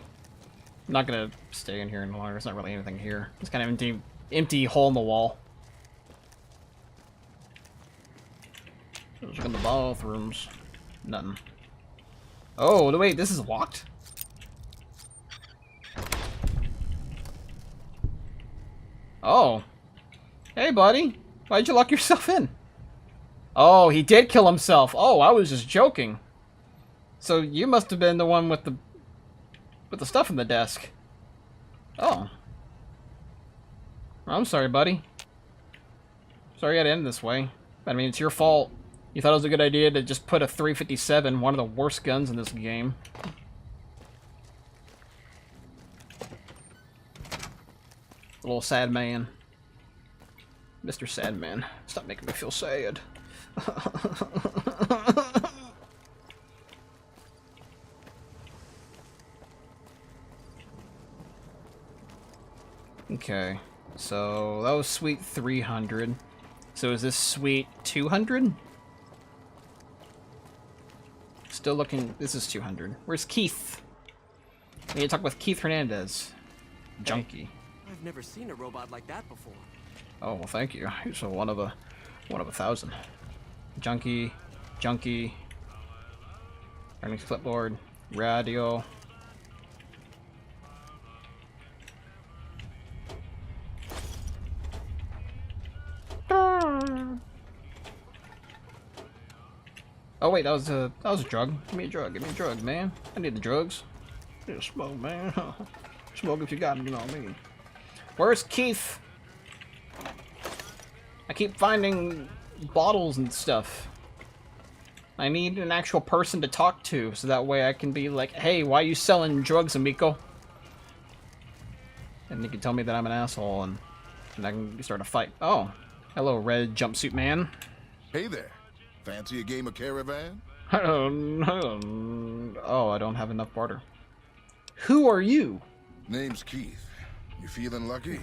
I'm not gonna stay in here any longer. There's not really anything here. It's kind of empty hole in the wall. Let's look in the bathrooms. Nothing. Oh, wait, this is locked? Oh. Hey, buddy. Why'd you lock yourself in? Oh, he did kill himself. Oh, I was just joking. So you must have been the one with the stuff in the desk. Oh. I'm sorry, buddy. Sorry I had to end this way. I mean, it's your fault. You thought it was a good idea to just put a 357, one of the worst guns in this game. Little sad man. Mr. Sad Man. Stop making me feel sad. Okay. So, that was Suite 300. So is this Suite 200? Still looking... This is 200. Where's Keith? We need to talk with Keith Hernandez. Junkie. Hey, I've never seen a robot like that before. Oh, well, thank you. He's one of a 1,000. Junkie. Earnings clipboard. Radio. Oh wait, that was a drug. Give me a drug, man. I need the drugs. I need to smoke, man. Smoke if you got them, you know what I mean. Where's Keith? I keep finding bottles and stuff. I need an actual person to talk to, so that way I can be like, hey, why are you selling drugs, amico? And you can tell me that I'm an asshole, and I can start a fight. Oh, hello, red jumpsuit man. Hey there. Fancy a game of Caravan? Oh, I don't have enough barter. Who are you? Name's Keith. You feeling lucky?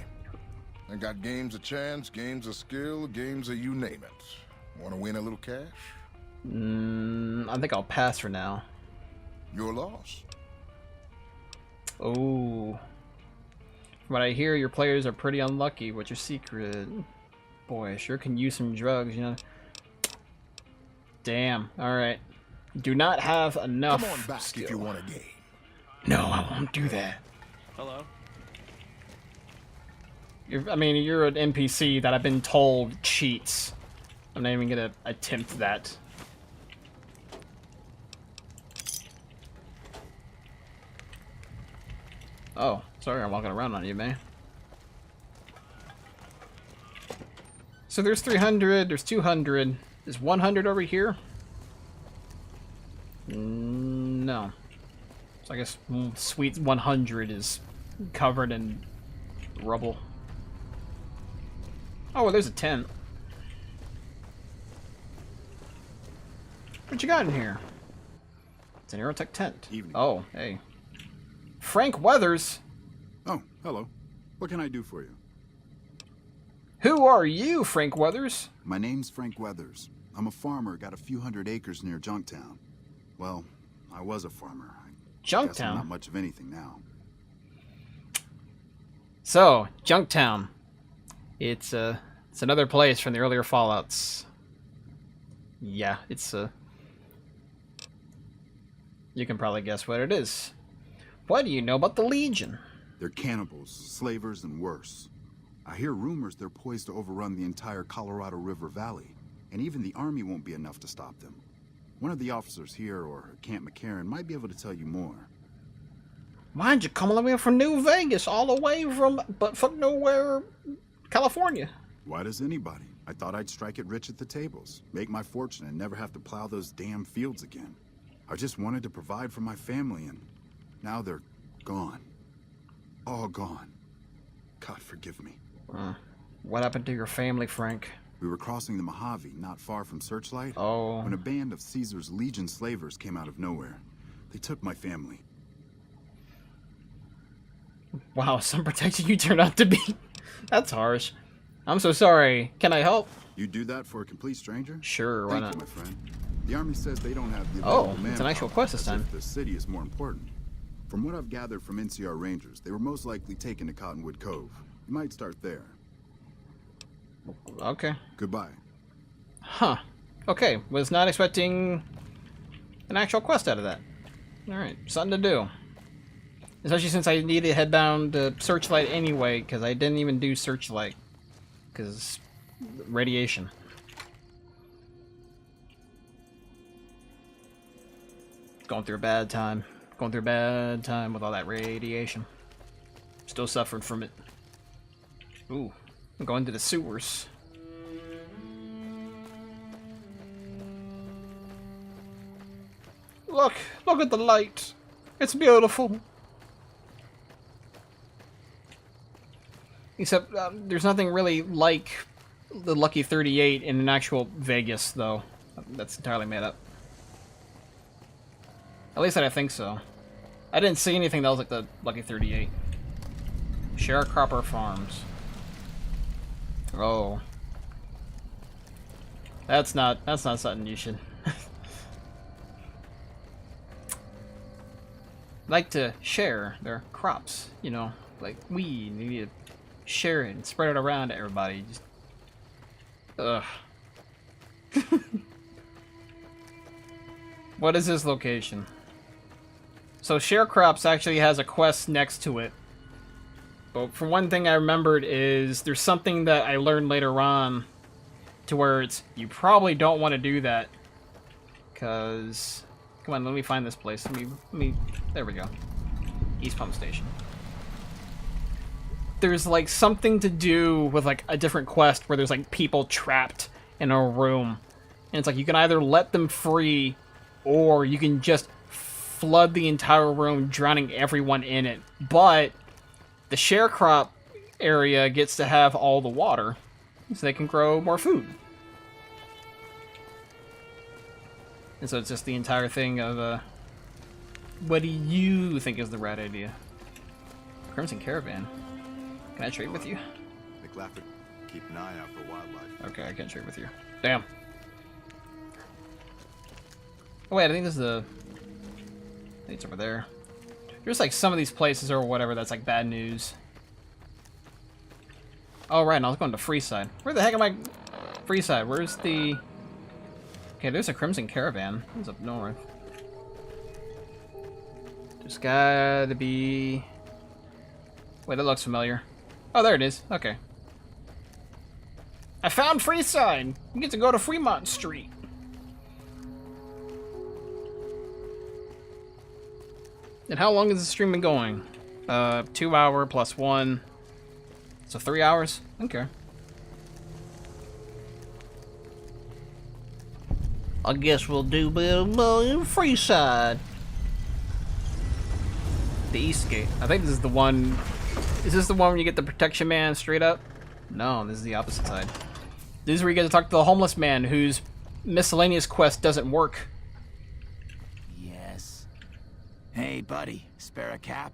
I got games of chance, games of skill, games of you name it. Want to win a little cash? I think I'll pass for now. Your loss. Oh. From what I hear, your players are pretty unlucky. What's your secret? Boy, I sure can use some drugs, you know. Damn. Alright. Do not have enough Come on back skill. if you want a game. No, I won't do that. Hello. You're an NPC that I've been told cheats. I'm not even gonna attempt that. Oh, sorry, I'm walking around on you, man. So there's 300, there's 200. Is 100 over here? No. So I guess sweet 100 is covered in rubble. Oh, well, there's a tent. What you got in here? It's an Aerotech tent. Evening. Oh, hey. Frank Weathers? Oh, hello. What can I do for you? Who are you, Frank Weathers? My name's Frank Weathers. I'm a farmer, got a few hundred acres near Junktown. Well, I was a farmer. I guess I'm not much of anything now. So, Junktown. It's another place from the earlier Fallouts. Yeah, it's you can probably guess what it is. What do you know about the Legion? They're cannibals, slavers, and worse. I hear rumors they're poised to overrun the entire Colorado River Valley, and even the army won't be enough to stop them. One of the officers here or at Camp McCarran might be able to tell you more. Why'd you come all the way from New Vegas, all the way from fuck nowhere, California? Why does anybody? I thought I'd strike it rich at the tables, make my fortune, and never have to plow those damn fields again. I just wanted to provide for my family, and now they're gone. All gone. God forgive me. What happened to your family, Frank? We were crossing the Mojave, not far from Searchlight, Oh. when a band of Caesar's Legion slavers came out of nowhere. They took my family. Wow, some protection you turned out to be. That's harsh. I'm so sorry. Can I help? You do that for a complete stranger? Sure, why not? Thank you, my friend. The army says they don't have the Oh, available it's an actual quest this time. The city is more important. From what I've gathered from NCR Rangers, they were most likely taken to Cottonwood Cove. You might start there. Okay. Goodbye. Huh. Okay, was not expecting an actual quest out of that. Alright, something to do. Especially since I need to head down to Searchlight anyway, because I didn't even do Searchlight. Because radiation. Going through a bad time. Going through a bad time with all that radiation. Still suffering from it. Ooh, I'm going to the sewers. Look at the light. It's beautiful. Except there's nothing really like the Lucky 38 in an actual Vegas, though. That's entirely made up. At least I think so. I didn't see anything that was like the Lucky 38. Sharecropper Farms. Oh. That's not something you should like to share their crops, you know, like weed. You need to share it and spread it around to everybody. Just, ugh. What is this location? So Sharecrops actually has a quest next to it. But for one thing I remembered is there's something that I learned later on to where it's, you probably don't want to do that. Cause, come on, let me find this place. Let me, there we go. East Pump Station. There's like something to do with like a different quest where there's like people trapped in a room. And it's like you can either let them free or you can just flood the entire room, drowning everyone in it. But the sharecrop area gets to have all the water so they can grow more food. And so it's just the entire thing of, what do you think is the right idea? Crimson Caravan. Can I trade with you? McLaughlin, keep an eye out for wildlife. Okay, I can't trade with you. Damn. Oh wait, I think this is the... I think it's over there. There's like some of these places or whatever that's like bad news. Oh right, and I was going to Freeside. Where the heck am I? Freeside, where's the... Okay, there's a Crimson Caravan. It's up north. There's gotta be... Wait, that looks familiar. Oh, there it is. Okay. I found Freeside! You get to go to Fremont Street. And how long has the stream been going? 2 hour plus 1. So 3 hours? Okay. I guess we'll do Freeside. The East Gate. I think this is the one... Is this the one where you get the protection man straight up? No, this is the opposite side. This is where you get to talk to the homeless man whose miscellaneous quest doesn't work. Yes. Hey, buddy, spare a cap?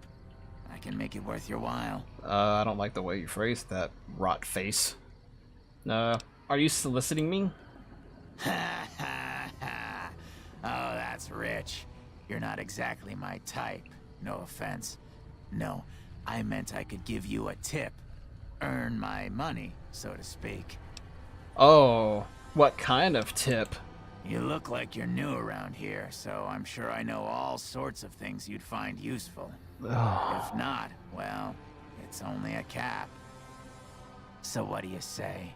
I can make it worth your while. I don't like the way you phrased that, rot face. Are you soliciting me? Ha ha ha. Oh, that's rich. You're not exactly my type. No offense. No, I meant I could give you a tip. Earn my money, so to speak. Oh, what kind of tip? You look like you're new around here, so I'm sure I know all sorts of things you'd find useful. If not, well, it's only a cap. So what do you say?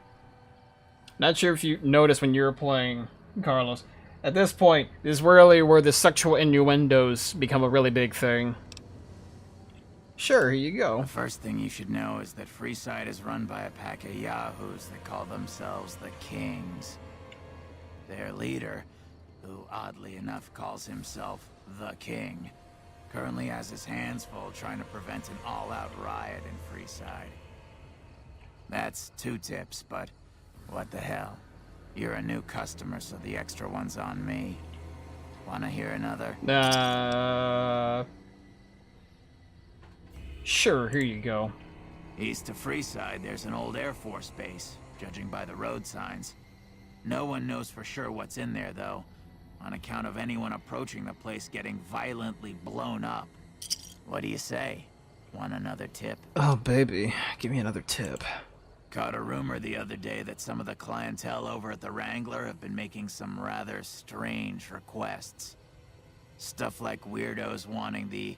Not sure if you noticed when you were playing, Carlos. At this point, this is really where the sexual innuendos become a really big thing. Sure, here you go. The first thing you should know is that Freeside is run by a pack of yahoos that call themselves the Kings. Their leader, who oddly enough calls himself the King, currently has his hands full trying to prevent an all-out riot in Freeside. That's 2 tips, but what the hell? You're a new customer, so the extra one's on me. Wanna hear another? Sure, here you go. East of Freeside, there's an old Air Force base, judging by the road signs. No one knows for sure what's in there, though, on account of anyone approaching the place getting violently blown up. What do you say? Want another tip? Oh, baby. Give me another tip. Caught a rumor the other day that some of the clientele over at the Wrangler have been making some rather strange requests. Stuff like weirdos wanting the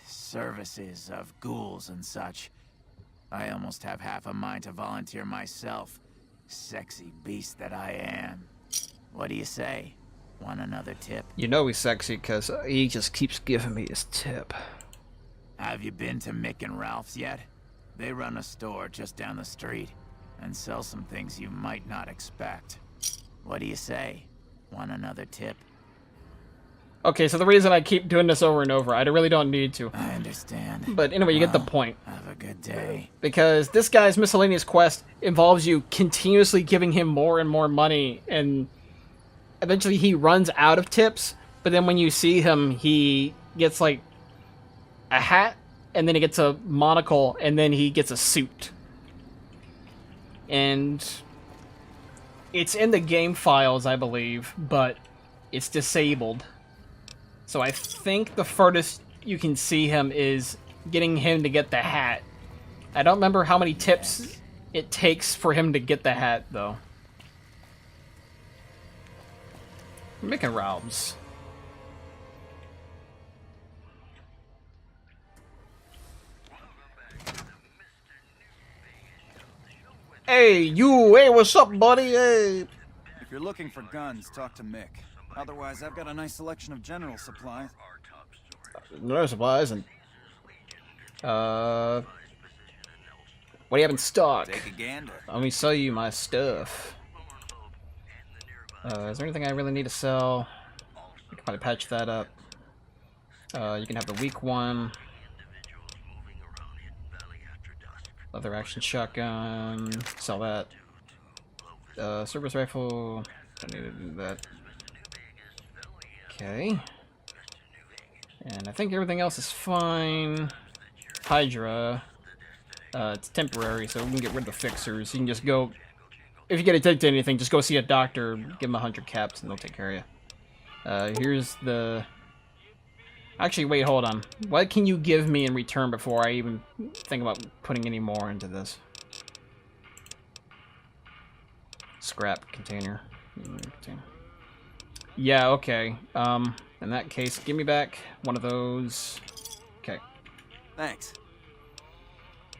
services of ghouls and such. I almost have half a mind to volunteer myself. Sexy beast that I am. What do you say? Want another tip? You know he's sexy because he just keeps giving me his tip. Have you been to Mick and Ralph's yet? They run a store just down the street and sell some things you might not expect. What do you say? Want another tip? Okay, so the reason I keep doing this over and over, I really don't need to. I understand. But anyway, you get the point. Have a good day. Because this guy's miscellaneous quest involves you continuously giving him more and more money, and eventually he runs out of tips, but then when you see him, he gets like a hat, and then he gets a monocle, and then he gets a suit. And it's in the game files, I believe, but it's disabled. So I think the furthest you can see him is getting him to get the hat. I don't remember how many tips it takes for him to get the hat, though. We're making rounds. Hey, you! Hey, what's up, buddy? Hey! If you're looking for guns, talk to Mick. Otherwise, I've got a nice selection of general supplies. No supplies and... What do you have in stock? Take a gander. Let me sell you my stuff. Is there anything I really need to sell? I can probably patch that up. You can have the weak one. Leather action shotgun. Sell that. Service rifle. Don't need to do that. Okay. And I think everything else is fine. Hydra. It's temporary, so we can get rid of the fixers. You can just go... If you get addicted to anything, just go see a doctor, give them 100 caps, and they'll take care of you. Here's the... Actually, wait, hold on. What can you give me in return before I even think about putting any more into this? Scrap container. Yeah, okay. In that case, give me back one of those. Okay. Thanks.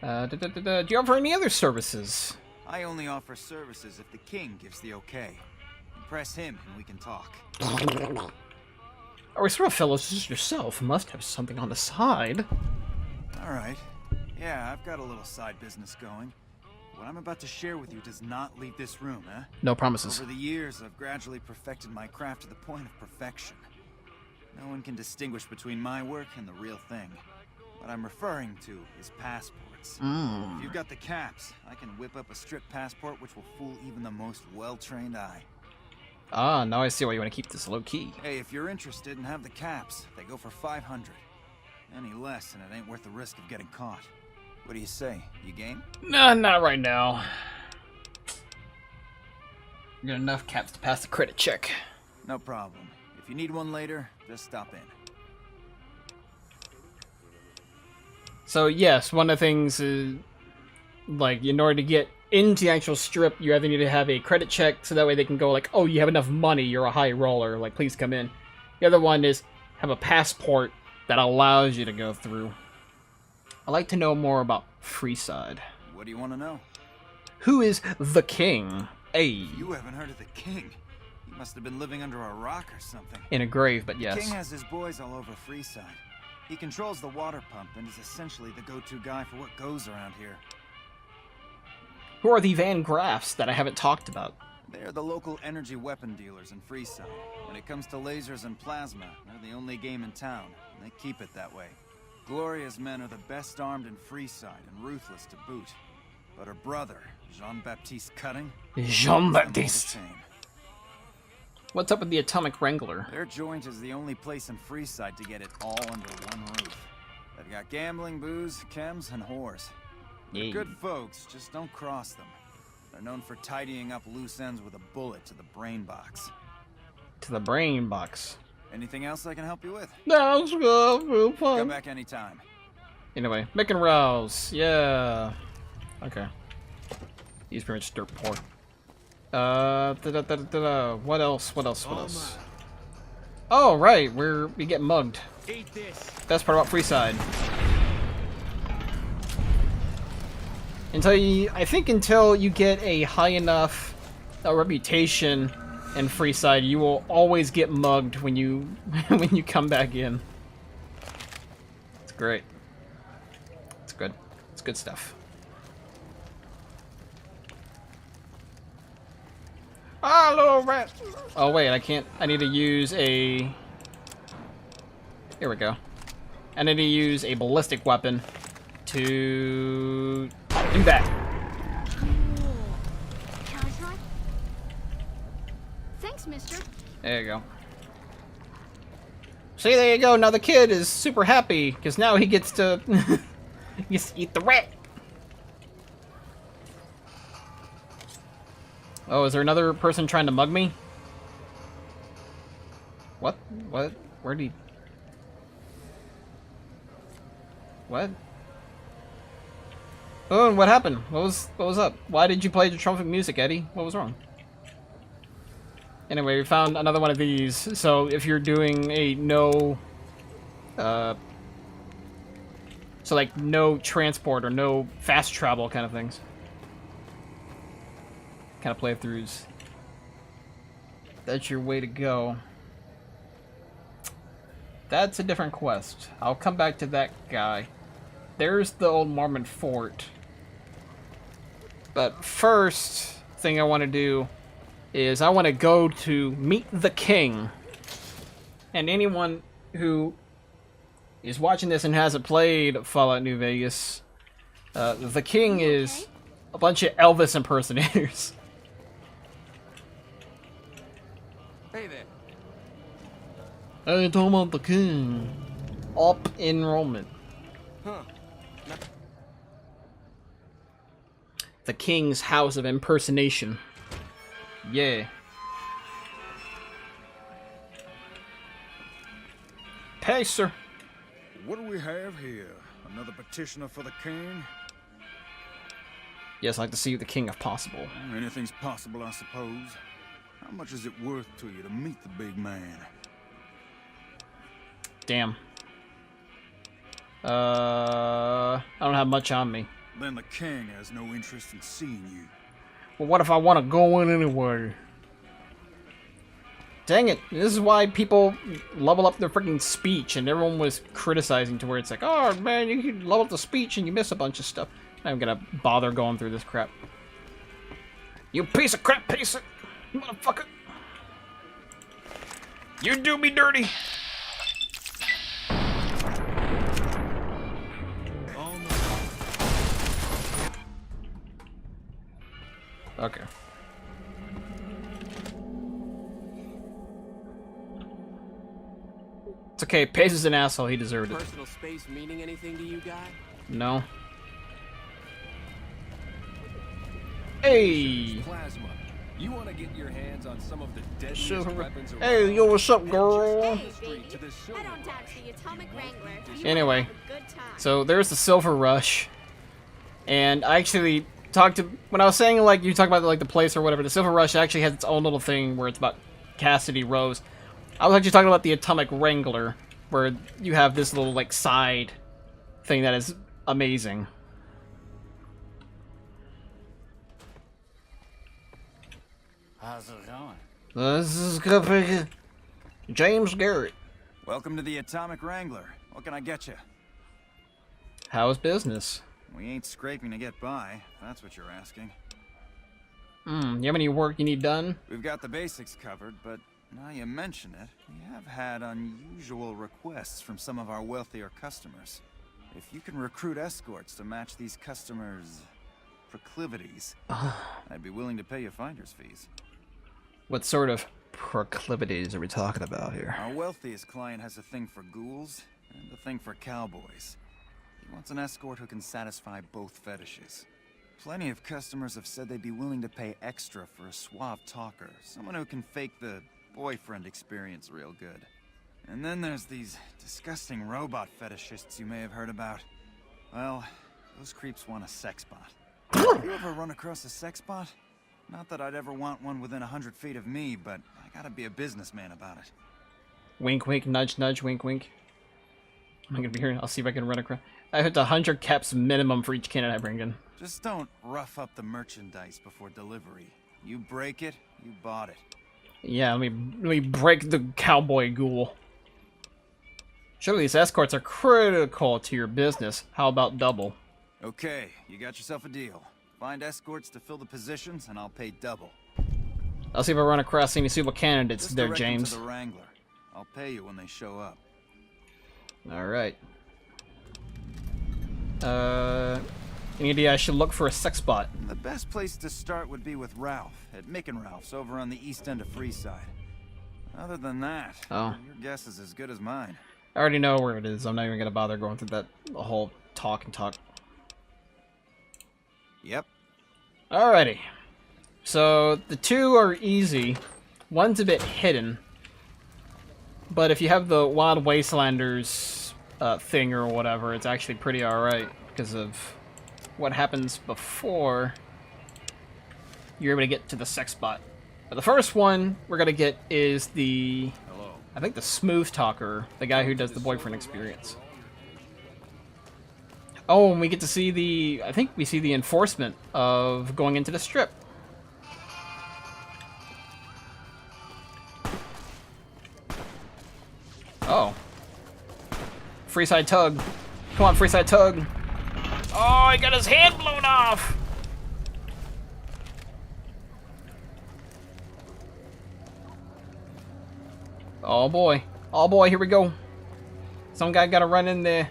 Do you offer any other services? I only offer services if the king gives the okay. Impress him and we can talk. Or sort of fellows just yourself must have something on the side. Alright. Yeah, I've got a little side business going. What I'm about to share with you does not leave this room, eh? No promises. Over the years, I've gradually perfected my craft to the point of perfection. No one can distinguish between my work and the real thing. What I'm referring to is passports. If you've got the caps, I can whip up a strip passport which will fool even the most well-trained eye. Ah, now I see why you want to keep this low-key. Hey, if you're interested and have the caps, they go for 500. Any less and it ain't worth the risk of getting caught. What do you say? You game? Nah, not right now. You got enough caps to pass the credit check. No problem. If you need one later, just stop in. So yes, one of the things is, like, in order to get into the actual strip, you either need to have a credit check, so that way they can go like, oh, you have enough money, you're a high roller, like, please come in. The other one is have a passport that allows you to go through. I'd like to know more about Freeside. What do you want to know? Who is the king? Hey. You haven't heard of the king. He must have been living under a rock or something. In a grave, but yes. The king has his boys all over Freeside. He controls the water pump and is essentially the go-to guy for what goes around here. Who are the Van Graffs that I haven't talked about? They're the local energy weapon dealers in Freeside. When it comes to lasers and plasma, they're the only game in town, and they keep it that way. Gloria's men are the best armed in Freeside and ruthless to boot. But her brother, Jean-Baptiste Cutting? Jean-Baptiste. What's up with the Atomic Wrangler? Their joint is the only place in Freeside to get it all under one roof. They've got gambling, booze, chems, and whores. They're good folks, just don't cross them. They're known for tidying up loose ends with a bullet to the brain box. To the brain box. Anything else I can help you with? No, it's good. Real fun. Come back anytime. Anyway, making rouse. Yeah. Okay. He's pretty much dirt poor. What else? What else? Oh, right. We get mugged. Eat this. Best part about Freeside. I think until you get a high enough reputation in Freeside, you will always get mugged when you when you come back in. It's great. It's good. It's good stuff. Hello, rat. Oh wait, I can't. I need to use a. Here we go. I need to use a ballistic weapon to do that. Can I try? Thanks, mister. There you go. See, there you go. Now the kid is super happy because now he gets to eat the rat. Oh, is there another person trying to mug me? What? What? Where'd he? What? Oh, and what happened? What was up? Why did you play the trumpet music, Eddie? What was wrong? Anyway, we found another one of these. So if you're doing a no, so like no transport or no fast travel kind of things, kind of playthroughs, that's your way to go. That's a different quest. I'll come back to that guy. There's the old Mormon fort. But first thing I want to do is I want to go to meet the king. And anyone who is watching this and hasn't played Fallout New Vegas, the king is a bunch of Elvis impersonators. Hey there. Hey, talking about the king. Up enrollment. Huh. The king's house of impersonation. Yeah. Hey, sir. What do we have here? Another petitioner for the king? Yes, I'd like to see the king if possible. Anything's possible, I suppose. How How much is it worth to you to meet the big man? Damn. I don't have much on me. Then the king has no interest in seeing you. Well, what if I want to go in anyway? Dang it. This is why people level up their freaking speech, and everyone was criticizing to where it's like, oh man, you can level up the speech and you miss a bunch of stuff. I'm gonna bother going through this crap. You piece of crap, piece of motherfucker. You do me dirty. Okay. It's okay. Pace is an asshole. He deserved it. Personal space meaning anything to you, guy? No. Hey. Plasma. You want to get your hands on some of the deadliest weapons around? Hey, yo, what's up, girl? Anyway, so there's the Silver Rush, and I actually talked to when I was saying like you talk about like the place or whatever. The Silver Rush actually has its own little thing where it's about Cassidy Rose. I was actually talking about the Atomic Wrangler, where you have this little like side thing that is amazing. How's it going? This is good. James Garrett. Welcome to the Atomic Wrangler. What can I get you? How's business? We ain't scraping to get by, if that's what you're asking. You have any work you need done? We've got the basics covered, but now you mention it, we have had unusual requests from some of our wealthier customers. If you can recruit escorts to match these customers' proclivities, I'd be willing to pay you finder's fees. What sort of proclivities are we talking about here? Our wealthiest client has a thing for ghouls and a thing for cowboys. He wants an escort who can satisfy both fetishes. Plenty of customers have said they'd be willing to pay extra for a suave talker, someone who can fake the boyfriend experience real good. And then there's these disgusting robot fetishists you may have heard about. Well, those creeps want a sex bot. Have you ever run across a sex bot? Not that I'd ever want one within 100 feet of me, but I gotta be a businessman about it. Wink, wink, nudge, nudge, wink, wink. I'm gonna be here. I'll see if I can run across. I hit 100 caps minimum for each cannon I bring in. Just don't rough up the merchandise before delivery. You break it, you bought it. Yeah, let me break the cowboy ghoul. Surely these escorts are critical to your business. How about double? Okay, you got yourself a deal. Find escorts to fill the positions, and I'll pay double. I'll see if I run across any suitable candidates Just there, direct them James. to the Wrangler. I'll pay you when they show up. Alright. Any idea I should look for a sex bot? The best place to start would be with Ralph, at Mick and Ralph's over on the east end of Freeside. Other than that, your guess is as good as mine. I already know where it is. I'm not even gonna bother going through that whole talk and talk. Yep. Alrighty. So, the two are easy. One's a bit hidden. But if you have the Wild Wastelanders thing or whatever, it's actually pretty alright. Because of what happens before you're able to get to the sex bot. But the first one we're gonna get is the... I think the smooth talker. The guy who does the boyfriend experience. Oh, and we get to see the... I think we see the enforcement of going into the strip. Oh. Freeside Tug. Come on, Freeside Tug. Oh, he got his hand blown off! Oh boy. Oh boy, here we go. Some guy gotta run in there.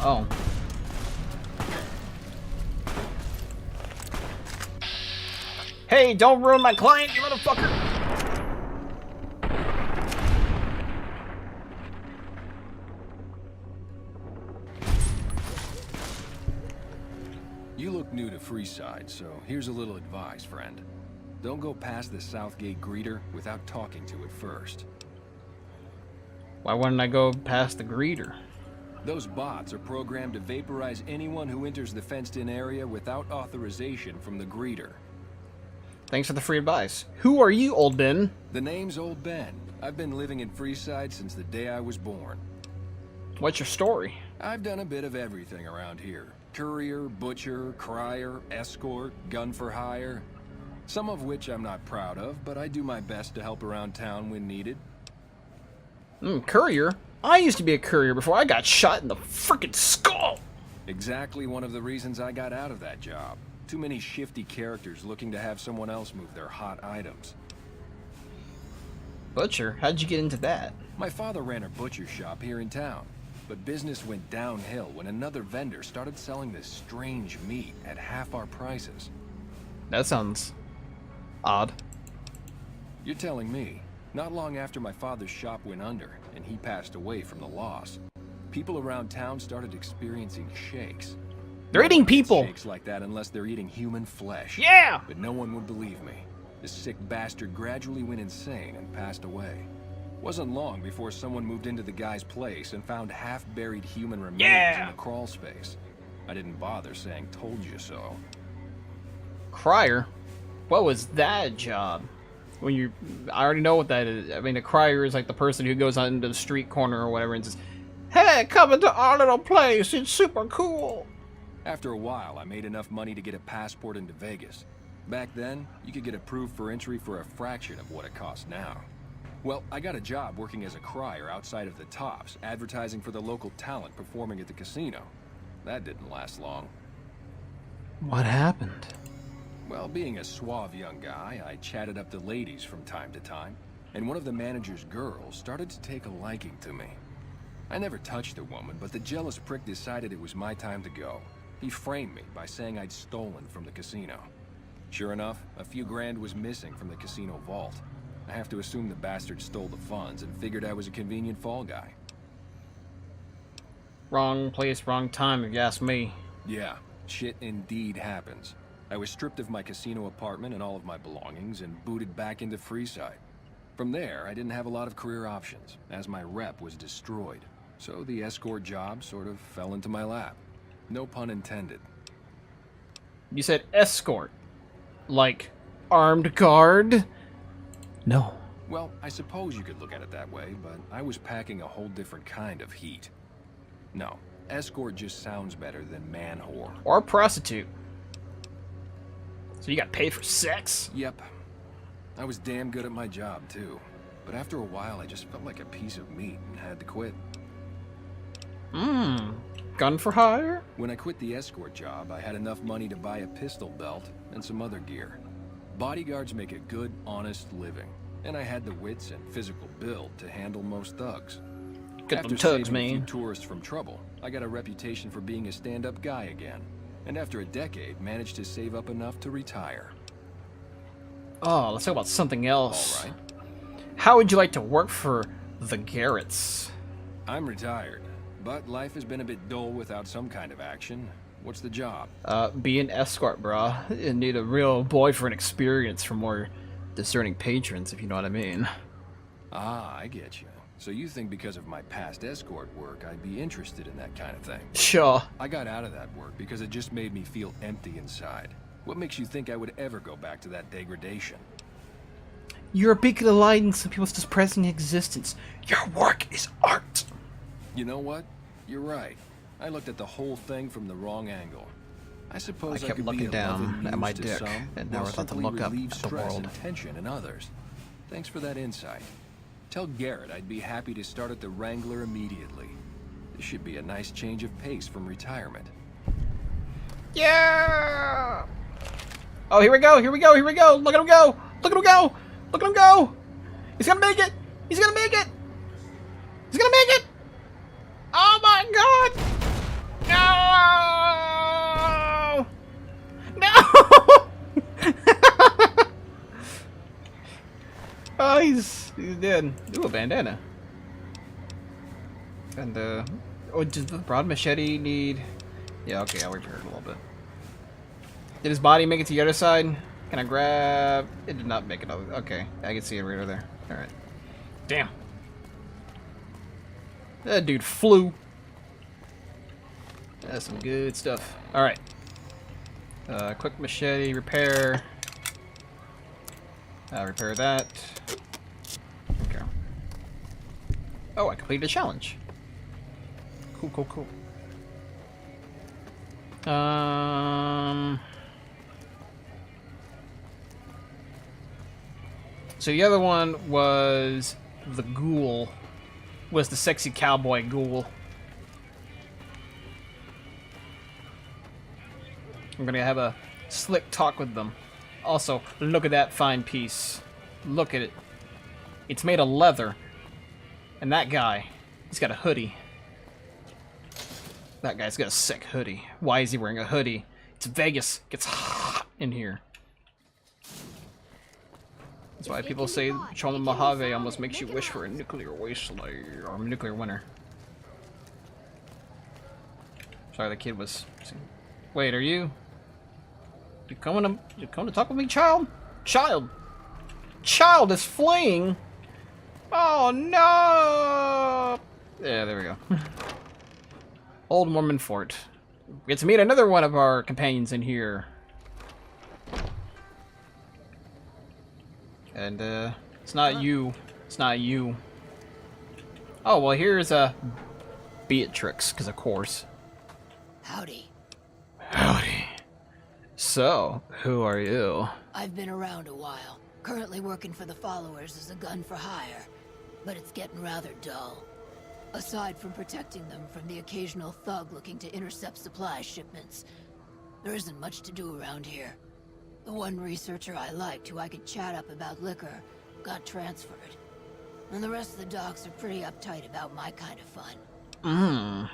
Oh. Hey, don't ruin my client, you motherfucker! You look new to Freeside, so here's a little advice, friend. Don't go past the Southgate greeter without talking to it first. Why wouldn't I go past the greeter? Those bots are programmed to vaporize anyone who enters the fenced-in area without authorization from the greeter. Thanks for the free advice. Who are you, Old Ben? The name's Old Ben. I've been living in Freeside since the day I was born. What's your story? I've done a bit of everything around here. Courier, butcher, crier, escort, gun for hire. Some of which I'm not proud of, but I do my best to help around town when needed. Courier? I used to be a courier before I got shot in the frickin' skull! Exactly one of the reasons I got out of that job. Too many shifty characters looking to have someone else move their hot items. Butcher? How'd you get into that? My father ran a butcher shop here in town, but business went downhill when another vendor started selling this strange meat at half our prices. That sounds odd. You're telling me. Not long after my father's shop went under, and he passed away from the loss, people around town started experiencing shakes. They're eating people! Shakes like that unless they're eating human flesh. Yeah! But no one would believe me. This sick bastard gradually went insane and passed away. Wasn't long before someone moved into the guy's place and found half-buried human remains in the crawl space. I didn't bother saying "told you so." Crier? What was that job? I already know what that is. I mean, a crier is like the person who goes out into the street corner or whatever and says, "Hey, come into our little place, it's super cool." After a while, I made enough money to get a passport into Vegas. Back then, you could get approved for entry for a fraction of what it costs now. Well, I got a job working as a crier outside of the Tops, advertising for the local talent performing at the casino. That didn't last long. What happened? Well, being a suave young guy, I chatted up the ladies from time to time, and one of the manager's girls started to take a liking to me. I never touched the woman, but the jealous prick decided it was my time to go. He framed me by saying I'd stolen from the casino. Sure enough, a few grand was missing from the casino vault. I have to assume the bastard stole the funds and figured I was a convenient fall guy. Wrong place, wrong time, if you ask me. Yeah, shit indeed happens. I was stripped of my casino apartment and all of my belongings and booted back into Freeside. From there, I didn't have a lot of career options, as my rep was destroyed. So the escort job sort of fell into my lap. No pun intended. You said escort. Like, armed guard? No. Well, I suppose you could look at it that way, but I was packing a whole different kind of heat. No, escort just sounds better than man-whore. Or prostitute. So you got paid for sex? Yep. I was damn good at my job, too. But after a while, I just felt like a piece of meat and had to quit. Gun for hire? When I quit the escort job, I had enough money to buy a pistol belt and some other gear. Bodyguards make a good, honest living, and I had the wits and physical build to handle most thugs. Get After them tugs, saving a few man. tourists from trouble, I got a reputation for being a stand-up guy again, and after a decade, managed to save up enough to retire. Oh, let's talk about something else. All right. How would you like to work for the Garretts? I'm retired, but life has been a bit dull without some kind of action. What's the job? Be an escort, brah. You need a real boyfriend experience for more discerning patrons, if you know what I mean. Ah, I get you. So you think because of my past escort work, I'd be interested in that kind of thing? Sure. I got out of that work because it just made me feel empty inside. What makes you think I would ever go back to that degradation? You're a beacon of light in some people's depressing existence. Your work is art. You know what? You're right. I looked at the whole thing from the wrong angle. I suppose I kept could looking be a down loving at my muse to dick, some, and now while we're about to simply look up relieve at the stress world. and tension in others. Thanks for that insight. Tell Garrett I'd be happy to start at the Wrangler immediately. This should be a nice change of pace from retirement. Yeah! Oh, here we go, here we go, here we go! Look at him go! Look at him go! Look at him go! He's gonna make it! He's gonna make it! He's gonna make it! Oh my god! No! No! Oh, he's dead. Ooh, a bandana. And, oh, does the broad machete need... Yeah, okay, I'll repair it a little bit. Did his body make it to the other side? Can I grab... It did not make it over. Okay, I can see it right over there. Alright. Damn. That dude flew. That's some good stuff. Alright. Quick machete, repair. Repair that. Okay. Oh, I completed a challenge. Cool, cool, cool. So the other one was the ghoul. Was the sexy cowboy ghoul. I'm gonna have a slick talk with them. Also, look at that fine piece. Look at it. It's made of leather. And that guy, he's got a hoodie. That guy's got a sick hoodie. Why is he wearing a hoodie? It's Vegas. It gets hot in here. That's why people say Choma Mojave almost makes you wish for a nuclear wasteland or a nuclear winter. Sorry, the kid was. Wait, are you? You coming to talk with me, child? Child is fleeing. Oh no! Yeah, there we go. Old Mormon Fort. We get to meet another one of our companions in here. And, it's not you. It's not you. Oh, well, here's, Beatrix, because of course. Howdy. Howdy. So, who are you? I've been around a while. Currently working for the followers as a gun for hire. But it's getting rather dull. Aside from protecting them from the occasional thug looking to intercept supply shipments, there isn't much to do around here. The one researcher I liked, who I could chat up about liquor, got transferred. And the rest of the docs are pretty uptight about my kind of fun.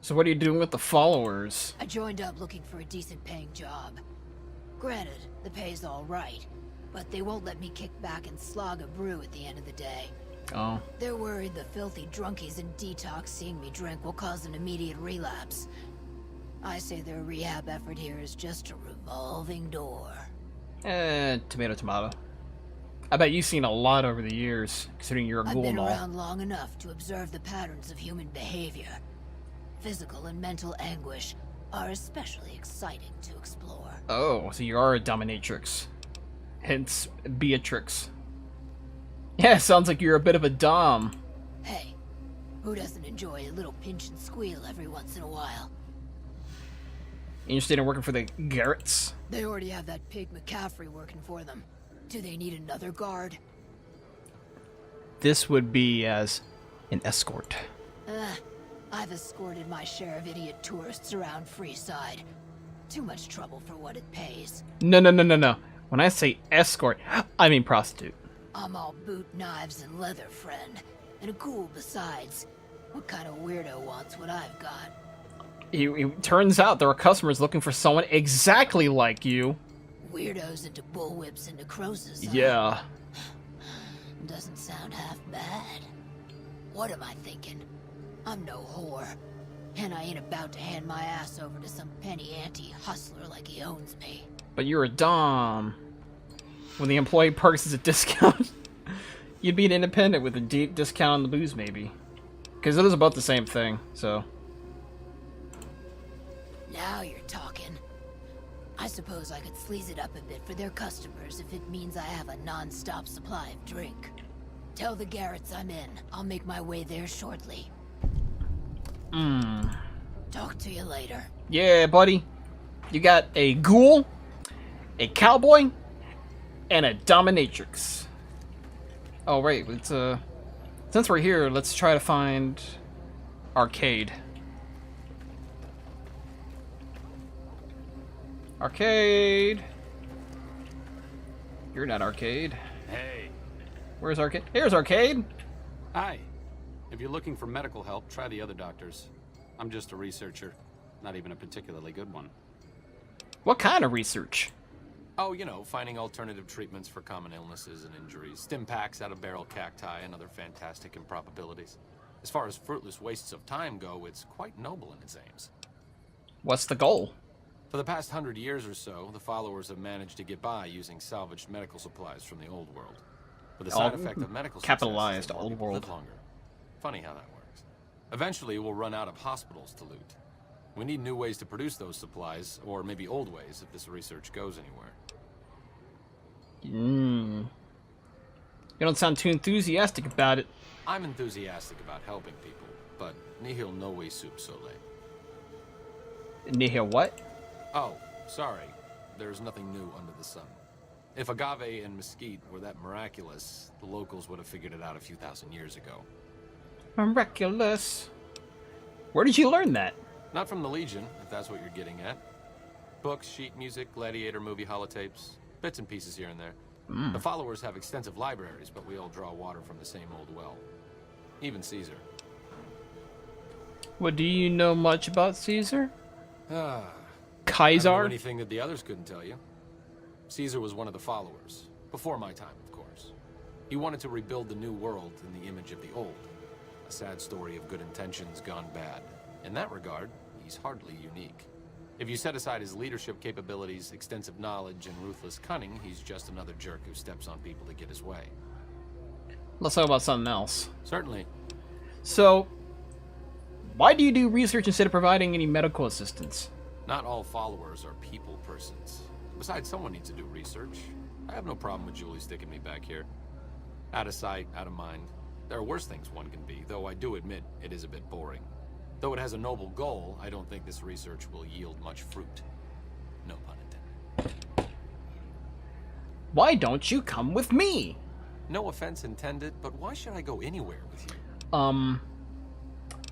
So what are you doing with the followers? I joined up looking for a decent paying job. Granted, the pay's all right, but they won't let me kick back and slog a brew at the end of the day. Oh. They're worried the filthy drunkies in detox seeing me drink will cause an immediate relapse. I say their rehab effort here is just a revolving door. Tomato, tomato. I bet you've seen a lot over the years, considering you're a ghoul and all. I've been around long enough to observe the patterns of human behavior. Physical and mental anguish are especially exciting to explore. Oh, so you are a dominatrix. Hence, Beatrix. Yeah, sounds like you're a bit of a dom. Hey, who doesn't enjoy a little pinch and squeal every once in a while? Interested in working for the Garretts? They already have that pig McCaffrey working for them. Do they need another guard? This would be as an escort. I've escorted my share of idiot tourists around Freeside. Too much trouble for what it pays. No. When I say escort, I mean prostitute. I'm all boot, knives, and leather, friend. And a ghoul besides. What kind of weirdo wants what I've got? It turns out there are customers looking for someone exactly like you. Weirdos into bullwhips and necrosis. Yeah. Doesn't sound half bad. What am I thinking? I'm no whore. And I ain't about to hand my ass over to some penny ante hustler like he owns me. But you're a dom. When the employee purchases a discount, you'd be an independent with a deep discount on the booze, maybe. Because it is about the same thing, so. Now you're talking. I suppose I could sleaze it up a bit for their customers if it means I have a non-stop supply of drink. Tell the Garretts I'm in. I'll make my way there shortly. Talk to you later. Yeah, buddy. You got a ghoul, a cowboy, and a dominatrix. Oh, wait. Let's, since we're here, let's try to find Arcade. Arcade. You're not Arcade. Hey. Where's Arcade? Here's Arcade. Hi. If you're looking for medical help, try the other doctors. I'm just a researcher. Not even a particularly good one. What kind of research? Oh, you know, finding alternative treatments for common illnesses and injuries, stim packs out of barrel cacti, and other fantastic improbabilities. As far as fruitless wastes of time go, it's quite noble in its aims. What's the goal? For the past 100 years or so, the followers have managed to get by using salvaged medical supplies from the old world. But the side effect of medical capitalized old world. Live longer. Funny how that works. Eventually, we'll run out of hospitals to loot. We need new ways to produce those supplies, or maybe old ways if this research goes anywhere. You don't sound too enthusiastic about it. I'm enthusiastic about helping people, but nihil novi sub sole. Nihil what? Oh, sorry. There's nothing new under the sun. If agave and mesquite were that miraculous, the locals would have figured it out a few thousand years ago. Miraculous. Where did you learn that? Not from the Legion, if that's what you're getting at. Books, sheet music, gladiator movie holotapes, bits and pieces here and there. The followers have extensive libraries, but we all draw water from the same old well. Even Caesar. What, do you know much about Caesar? I Kaiser? don't know anything that the others couldn't tell you. Caesar was one of the followers. Before my time, of course. He wanted to rebuild the new world in the image of the old. A sad story of good intentions gone bad. In that regard, he's hardly unique. If you set aside his leadership capabilities, extensive knowledge, and ruthless cunning, he's just another jerk who steps on people to get his way. Let's talk about something else. Certainly. So, why do you do research instead of providing any medical assistance? Not all followers are people persons. Besides, someone needs to do research. I have no problem with Julie sticking me back here. Out of sight, out of mind. There are worse things one can be, though I do admit it is a bit boring. Though it has a noble goal, I don't think this research will yield much fruit. No pun intended. Why don't you come with me? No offense intended, but why should I go anywhere with you?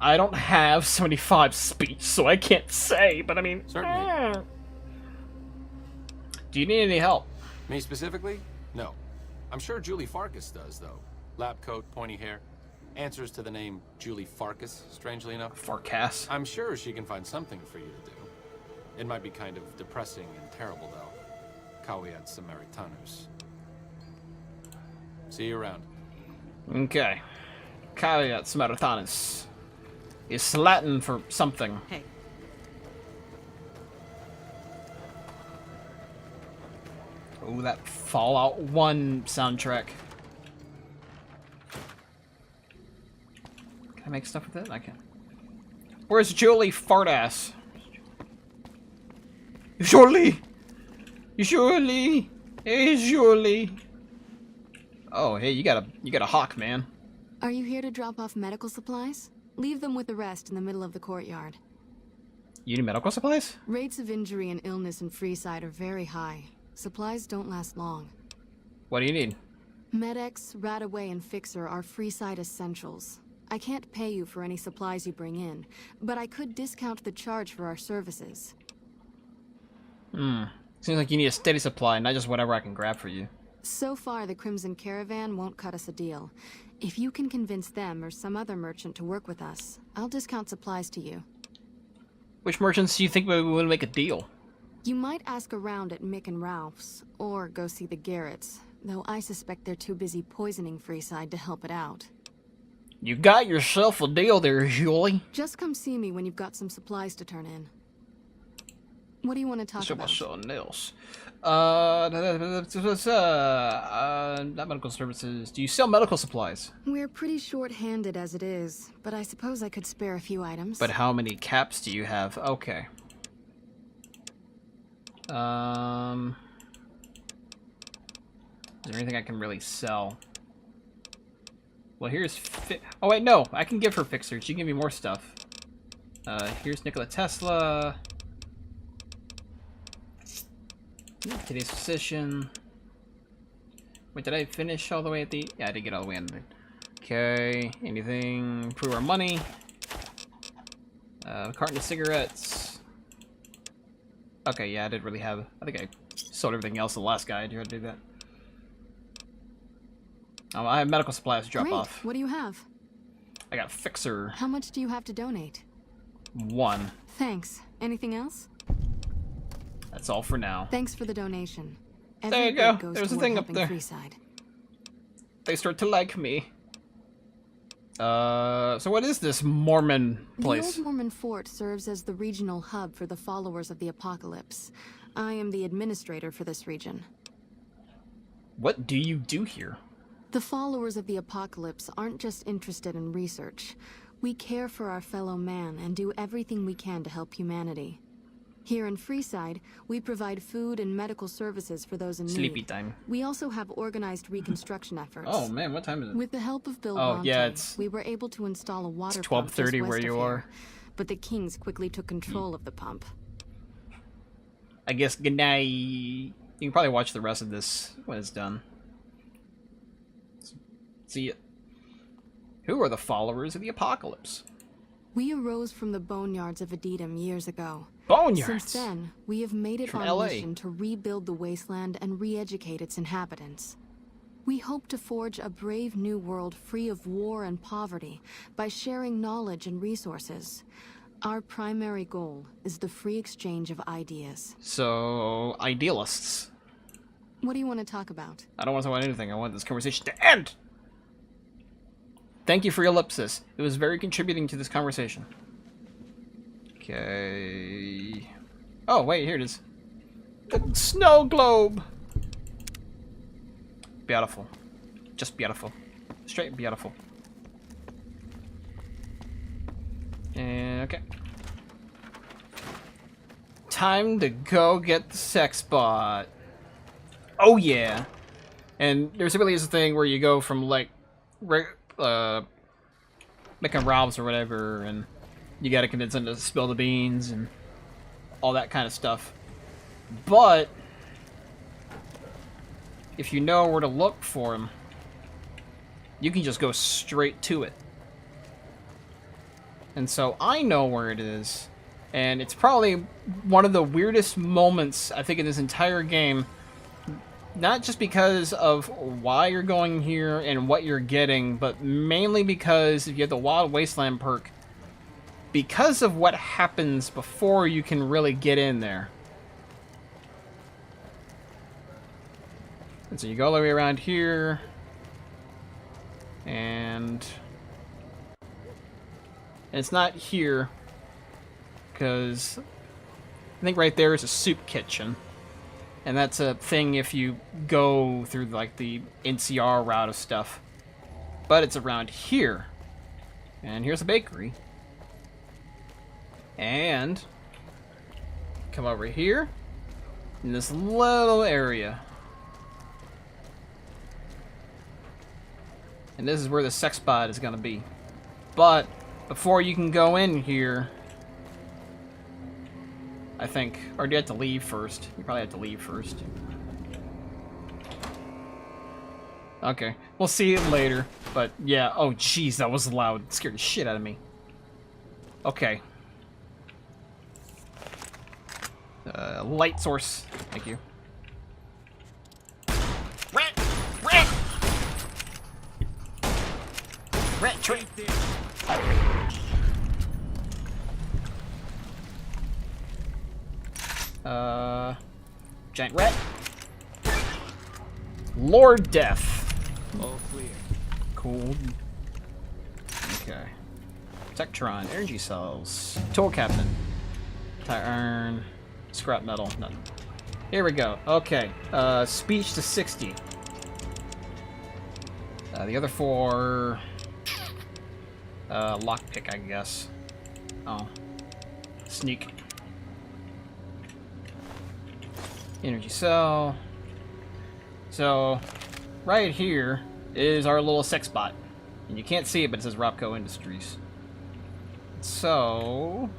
I don't have 75 speech, so I can't say, but I mean... Certainly. Do you need any help? Me specifically? No. I'm sure Julie Farkas does, though. Lab coat, pointy hair. Answers to the name Julie Farkas, strangely enough. Farkas. I'm sure she can find something for you to do. It might be kind of depressing and terrible, though. Caveat Samaritanus. See you around. Okay. Caveat Samaritanus. It's Latin for something. Hey. Oh, that Fallout 1 soundtrack. Can I make stuff with it? I can. Where's Julie Fartass? Julie! Julie! Hey, Julie! Oh, hey, you got a hawk, man. Are you here to drop off medical supplies? Leave them with the rest in the middle of the courtyard. You need medical supplies? Rates of injury and illness in Freeside are very high. Supplies don't last long. What do you need? Med-X, Radaway, and Fixer are Freeside essentials. I can't pay you for any supplies you bring in, but I could discount the charge for our services. Seems like you need a steady supply, not just whatever I can grab for you. So far, the Crimson Caravan won't cut us a deal. If you can convince them or some other merchant to work with us, I'll discount supplies to you. Which merchants do you think we would make a deal? You might ask around at Mick and Ralph's, or go see the Garretts, though I suspect they're too busy poisoning Freeside to help it out. You got yourself a deal there, Julie. Just come see me when you've got some supplies to turn in. What do you want to talk about? Something else. Not medical services. Do you sell medical supplies? We're pretty short-handed as it is, but I suppose I could spare a few items. But how many caps do you have? Okay. Is there anything I can really sell? Well, here's oh wait, no, I can give her Fixer. She can give me more stuff. Here's Nikola Tesla. Today's physician. Wait, did I finish all the way at the? Yeah, I did get all the way in there. Okay, anything? Improve our money. Carton of cigarettes. Okay, yeah, I didn't really have. I think I sold everything else. The last guy. Did you do that? I have medical supplies to drop Great. off. What do you have? I got Fixer. How much do you have to donate? 1. Thanks. Anything else? That's all for now. Thanks for the donation. There you go. There's a thing up there. Freeside. They start to like me. So what is this Mormon place? The old Mormon fort serves as the regional hub for the followers of the Apocalypse. I am the administrator for this region. What do you do here? The followers of the Apocalypse aren't just interested in research. We care for our fellow man and do everything we can to help humanity. Here in Freeside, we provide food and medical services for those in need. Sleepy time. We also have organized reconstruction efforts. Oh man, what time is it? With the help of Bill Oh Bronte, yeah, it's we were able to install a water it's pump just 12:30 west where of you here, are. but the Kings quickly took control of the pump. I guess good night. You can probably watch the rest of this when it's done. See ya. Who are the followers of the apocalypse? We arose from the boneyards of Edidum years ago. Boneyards? Since then, we have made it From our LA. mission to rebuild the wasteland and re-educate its inhabitants. We hope to forge a brave new world free of war and poverty by sharing knowledge and resources. Our primary goal is the free exchange of ideas. So, idealists. What do you want to talk about? I don't want to talk about anything. I want this conversation to end! Thank you for your ellipsis. It was very contributing to this conversation. Okay. Oh, wait, here it is. The snow globe! Beautiful. Just beautiful. Straight beautiful. And, okay. Time to go get the sex bot. Oh, yeah. And there's really is a thing where you go from, like, making Ralphs or whatever, and you gotta convince them to spill the beans and all that kind of stuff. But if you know where to look for him, you can just go straight to it. And so I know where it is, and it's probably one of the weirdest moments I think in this entire game. Not just because of why you're going here and what you're getting, but mainly because if you have the Wild Wasteland perk, because of what happens before you can really get in there. And so you go all the way around here, and it's not here, because I think right there is a soup kitchen. And that's a thing if you go through, like, the NCR route of stuff. But it's around here. And here's a bakery. And come over here in this little area. And this is where the sex bot is going to be. But before you can go in here, I think. Or do you have to leave first? You probably have to leave first. Okay. We'll see it later. But, yeah. Oh, jeez, that was loud. It scared the shit out of me. Okay. Light source. Thank you. Rat! Rat! Rat tree! Giant rat. Lord Death. All clear. Cool. Okay. Tectron, energy cells, tool cabinet, tire iron, scrap metal, none. Here we go. Okay. Speech to 60. The other 4, lockpick, I guess. Oh. Sneak. Energy cell. So, right here is our little sex bot. And you can't see it, but it says Robco Industries. So,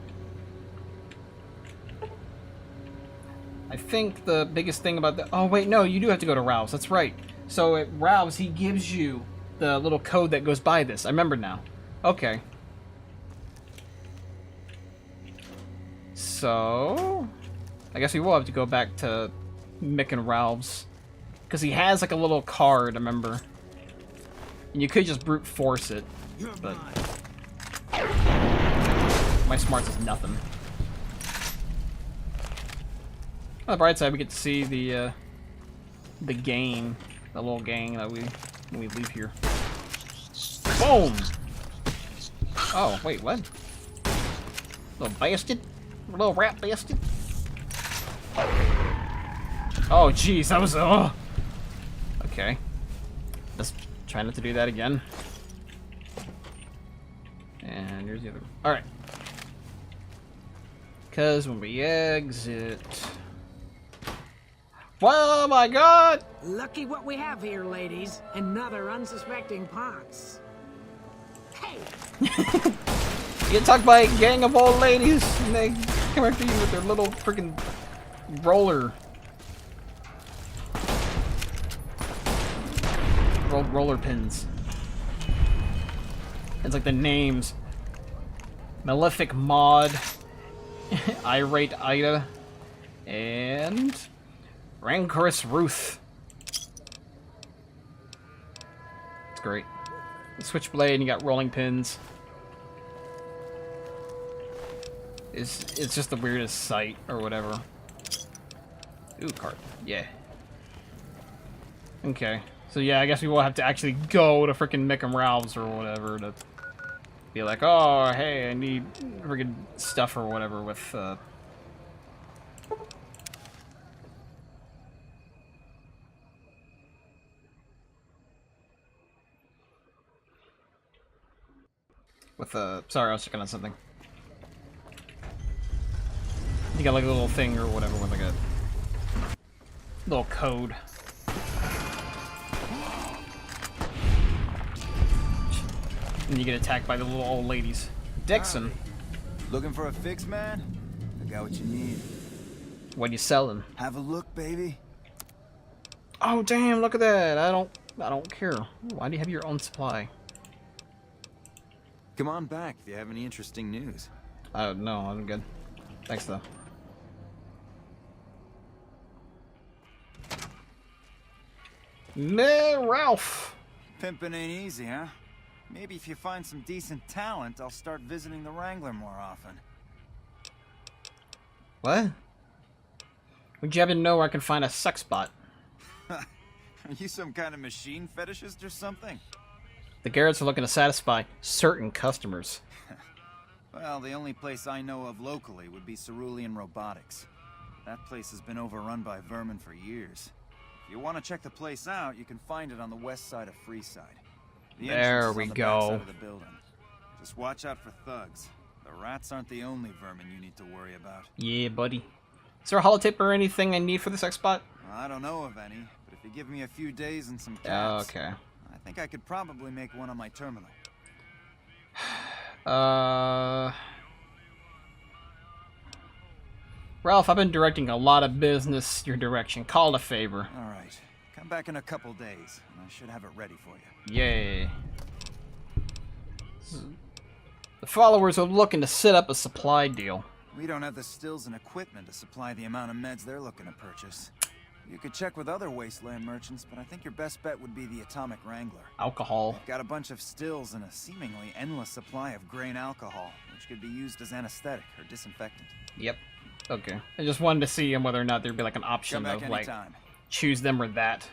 I think the biggest thing about the... Oh, wait, no, you do have to go to Ralph's. That's right. So, at Ralph's, he gives you the little code that goes by this. I remember now. Okay. So, I guess we will have to go back to Mick and Ralph's. Because he has, like, a little card, I remember. And you could just brute force it. But my smarts is nothing. On the bright side, we get to see the gang. The little gang that when we leave here. Boom! Oh, wait, what? Little bastard? Little rat bastard? Oh, jeez, that was... Oh. Okay. Let's try not to do that again. And here's the other... Alright. Because when we exit... Oh my god! Lucky what we have here, ladies. Another unsuspecting pox. Hey! You get talked by a gang of old ladies, and they come after you with their little freaking roller pins. It's like the names: Malefic Maud, Irate Ida, and Rancorous Ruth. It's great. Switchblade, and you got rolling pins. It's just the weirdest sight or whatever. Ooh, card. Yeah. Okay. So yeah, I guess we will have to actually go to frickin' Mick and Ralph's or whatever to be like, oh, hey, I need friggin' stuff or whatever with, sorry, I was checking on something. You got like a little thing or whatever with like a little code. And you get attacked by the little old ladies. Dixon. Looking for a fix, man? I got what you need. What are you selling? Have a look, baby. Oh damn, look at that. I don't care. Why do you have your own supply? Come on back if you have any interesting news. No, I'm good. Thanks though. Man, Ralph. Pimping ain't easy, huh? Maybe if you find some decent talent, I'll start visiting the Wrangler more often. What? Would you happen to know where I can find a sex bot? Are you some kind of machine fetishist or something? The Garretts are looking to satisfy certain customers. Well, the only place I know of locally would be Cerulean Robotics. That place has been overrun by vermin for years. If you want to check the place out, you can find it on the west side of Freeside. The there we on the go. back side of the building. Just watch out for thugs. The rats aren't the only vermin you need to worry about. Yeah, buddy. Is there a holotape or anything I need for the sex bot? I don't know of any, but if you give me a few days and some caps, okay. I think I could probably make one on my terminal. Ralph, I've been directing a lot of business your direction. Call it a favor. All right. Come back in a couple days, and I should have it ready for you. Yay. The followers are looking to set up a supply deal. We don't have the stills and equipment to supply the amount of meds they're looking to purchase. You could check with other wasteland merchants, but I think your best bet would be the Atomic Wrangler. Alcohol. They've got a bunch of stills and a seemingly endless supply of grain alcohol, which could be used as anesthetic or disinfectant. Yep. Okay. I just wanted to see whether or not there'd be like an option of like choose them or that.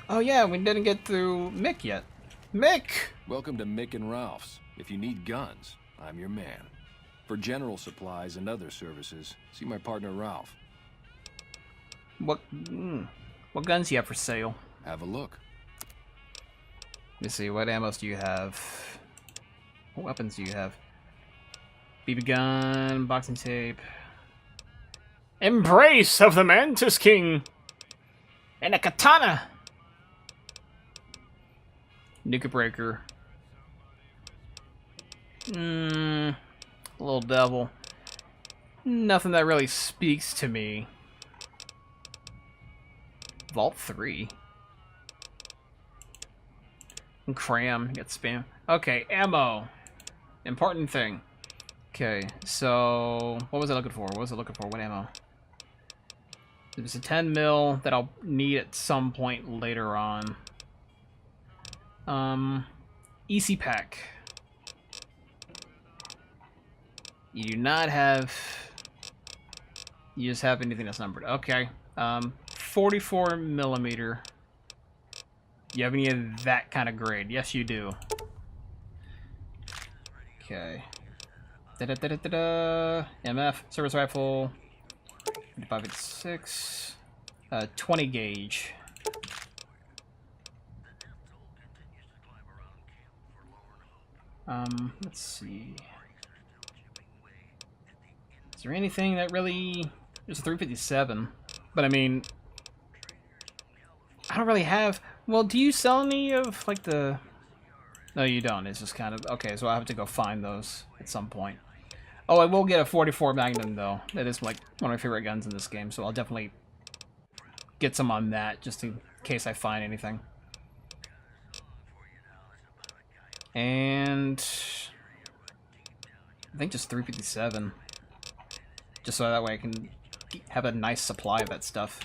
Oh yeah, we didn't get through Mick yet. Mick! Welcome to Mick and Ralph's. If you need guns, I'm your man. For general supplies and other services, see my partner Ralph. What guns do you have for sale? Have a look. Let me see, what ammos do you have? What weapons do you have? BB gun, boxing tape. Embrace of the Mantis King! And a katana! Nuka breaker. Little devil. Nothing that really speaks to me. Vault 3. And cram, get spam. Okay, ammo. Important thing. Okay, so what was I looking for? What was I looking for? What ammo? There's a 10 mil that I'll need at some point later on. EC pack. You do not have. You just have anything that's numbered. Okay. 44 millimeter. You have any of that kind of grade? Yes, you do. Okay. MF service rifle. 5.6. 20 gauge. Let's see. Is there anything that really... There's a 357. But I mean... I don't really have... Well, do you sell any of, like, the... No, you don't. It's just kind of... Okay, so I have to go find those at some point. Oh, I will get a 44 Magnum, though. That is, like, one of my favorite guns in this game, so I'll definitely get some on that, just in case I find anything. And... I think just 357. Just so that way I can have a nice supply of that stuff.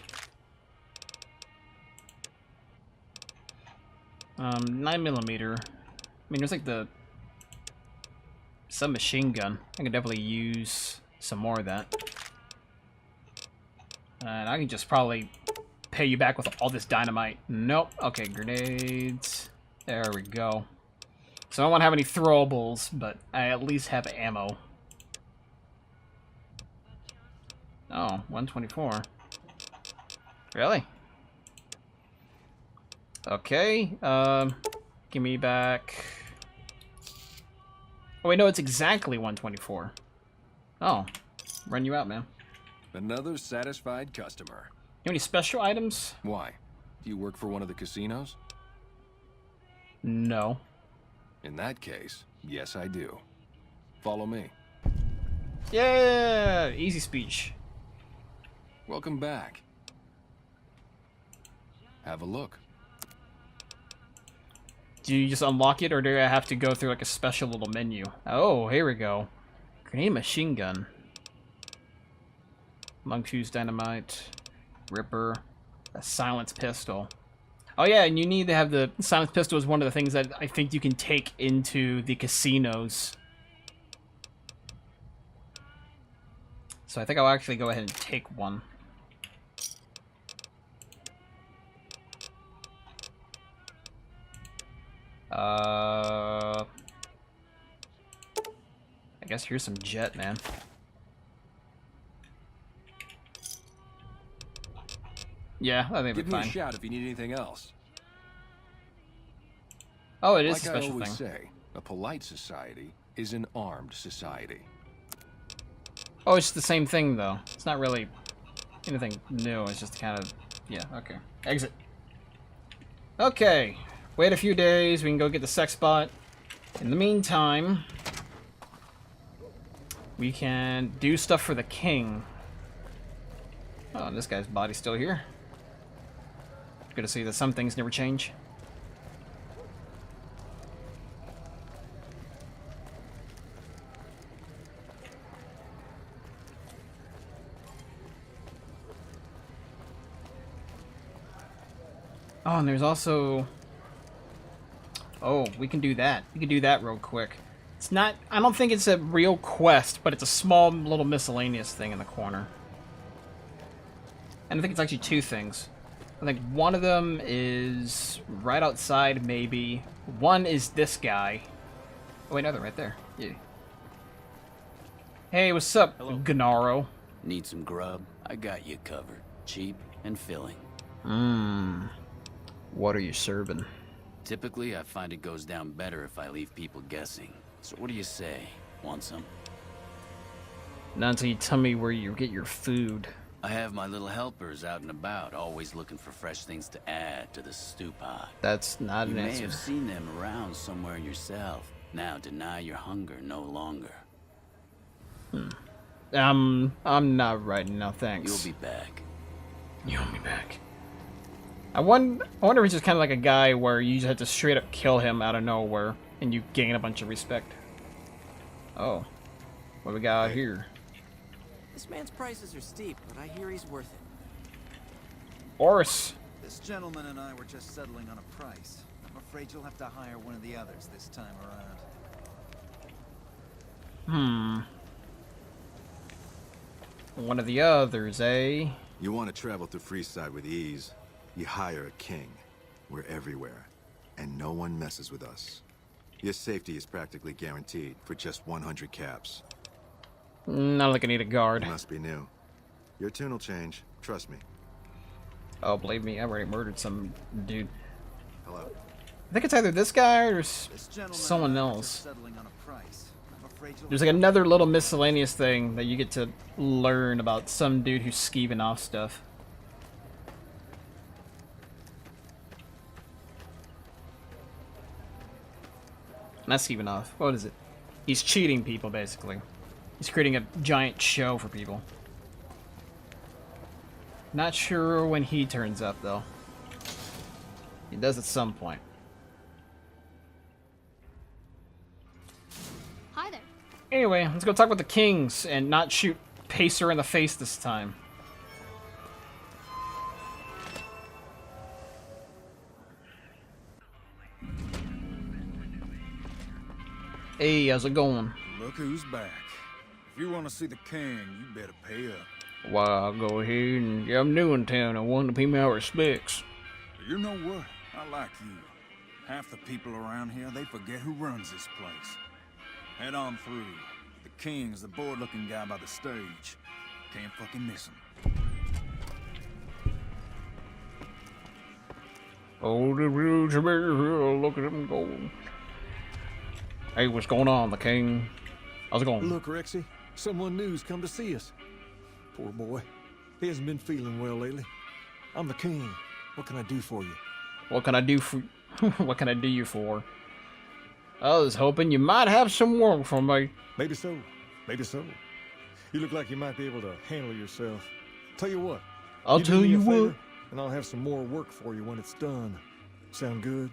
9mm. I mean, there's like the submachine gun. I can definitely use some more of that. And I can just probably pay you back with all this dynamite. Nope. Okay, grenades. There we go. So I don't want to have any throwables, but I at least have ammo. Oh, 124. Really? Okay, give me back... Oh wait, no, it's exactly 124. Oh, run you out, man. Another satisfied customer. You have any special items? Why? Do you work for one of the casinos? No. In that case, yes I do. Follow me. Yeah, easy speech. Welcome back. Have a look. Do you just unlock it, or do I have to go through like a special little menu? Oh, here we go. Grenade machine gun. Monk shoes dynamite. Ripper. A silence pistol. Oh yeah, and you need to have the silence pistol is one of the things that I think you can take into the casinos. So I think I'll actually go ahead and take one. I guess here's some jet, man. Yeah, I think Give we're me fine. a shout if you need anything else. Oh, it is like a special I always thing. say, a polite society is an armed society. Oh, it's the same thing, though. It's not really anything new. It's just kind of... Yeah, okay. Exit. Okay. Wait a few days. We can go get the sex bot. In the meantime, we can do stuff for the king. Oh, this guy's body's still here. Good to see that some things never change. Oh, and there's also... Oh, we can do that. We can do that real quick. It's not... I don't think it's a real quest, but it's a small little miscellaneous thing in the corner. And I think it's actually two things. I think one of them is right outside, maybe. One is this guy. Oh, wait, no, they're right there. Yeah. Hey, what's up, Gennaro? Need some grub? I got you covered. Cheap and filling. Mmm. What are you serving? Typically, I find it goes down better if I leave people guessing. So what do you say? Want some? Not until you tell me where you get your food. I have my little helpers out and about, always looking for fresh things to add to the stew pot. That's not an answer. You may have seen them around somewhere yourself. Now deny your hunger no longer. I'm not right now, thanks. You'll be back. You'll be back. I wonder if it's just kind of like a guy where you just have to straight up kill him out of nowhere and you gain a bunch of respect. Oh. What do we got out here? This man's prices are steep, but I hear he's worth it. Oris. This gentleman and I were just settling on a price. I'm afraid you'll have to hire one of the others this time around. One of the others, eh? You want to travel through Freeside with ease, you hire a king. We're everywhere, and no one messes with us. Your safety is practically guaranteed for just 100 caps. Not like I need a guard. You must be new. Your tune will change, trust me. Oh, believe me, I already murdered some dude. Hello. I think it's either this guy or This gentleman someone and I were else. just settling on a price. I'm There's like another little miscellaneous thing that you get to learn about some dude who's skeeving off stuff. Not skeeving off. What is it? He's cheating people, basically. He's creating a giant show for people. Not sure when he turns up, though. He does at some point. Hi there. Anyway, let's go talk with the kings and not shoot Pacer in the face this time. Hey, how's it going? Look who's back. If you want to see the king, you better pay up. Well, I'll go ahead and yeah, I'm new in town. I want to pay my respects. You know what? I like you. Half the people around here, they forget who runs this place. Head on through. The king's the bored-looking guy by the stage. Can't fucking miss him. Oh, the rules are here. Look at him go. Hey, what's going on, the king? How's it going? Look, Rexy, someone new's come to see us. Poor boy. He hasn't been feeling well lately. I'm the king. What can I do for you? What can I do for... what can I do you for? I was hoping you might have some work for me. Maybe so. Maybe so. You look like you might be able to handle yourself. Tell you what. I'll tell you what. And I'll have some more work for you when it's done. Sound good?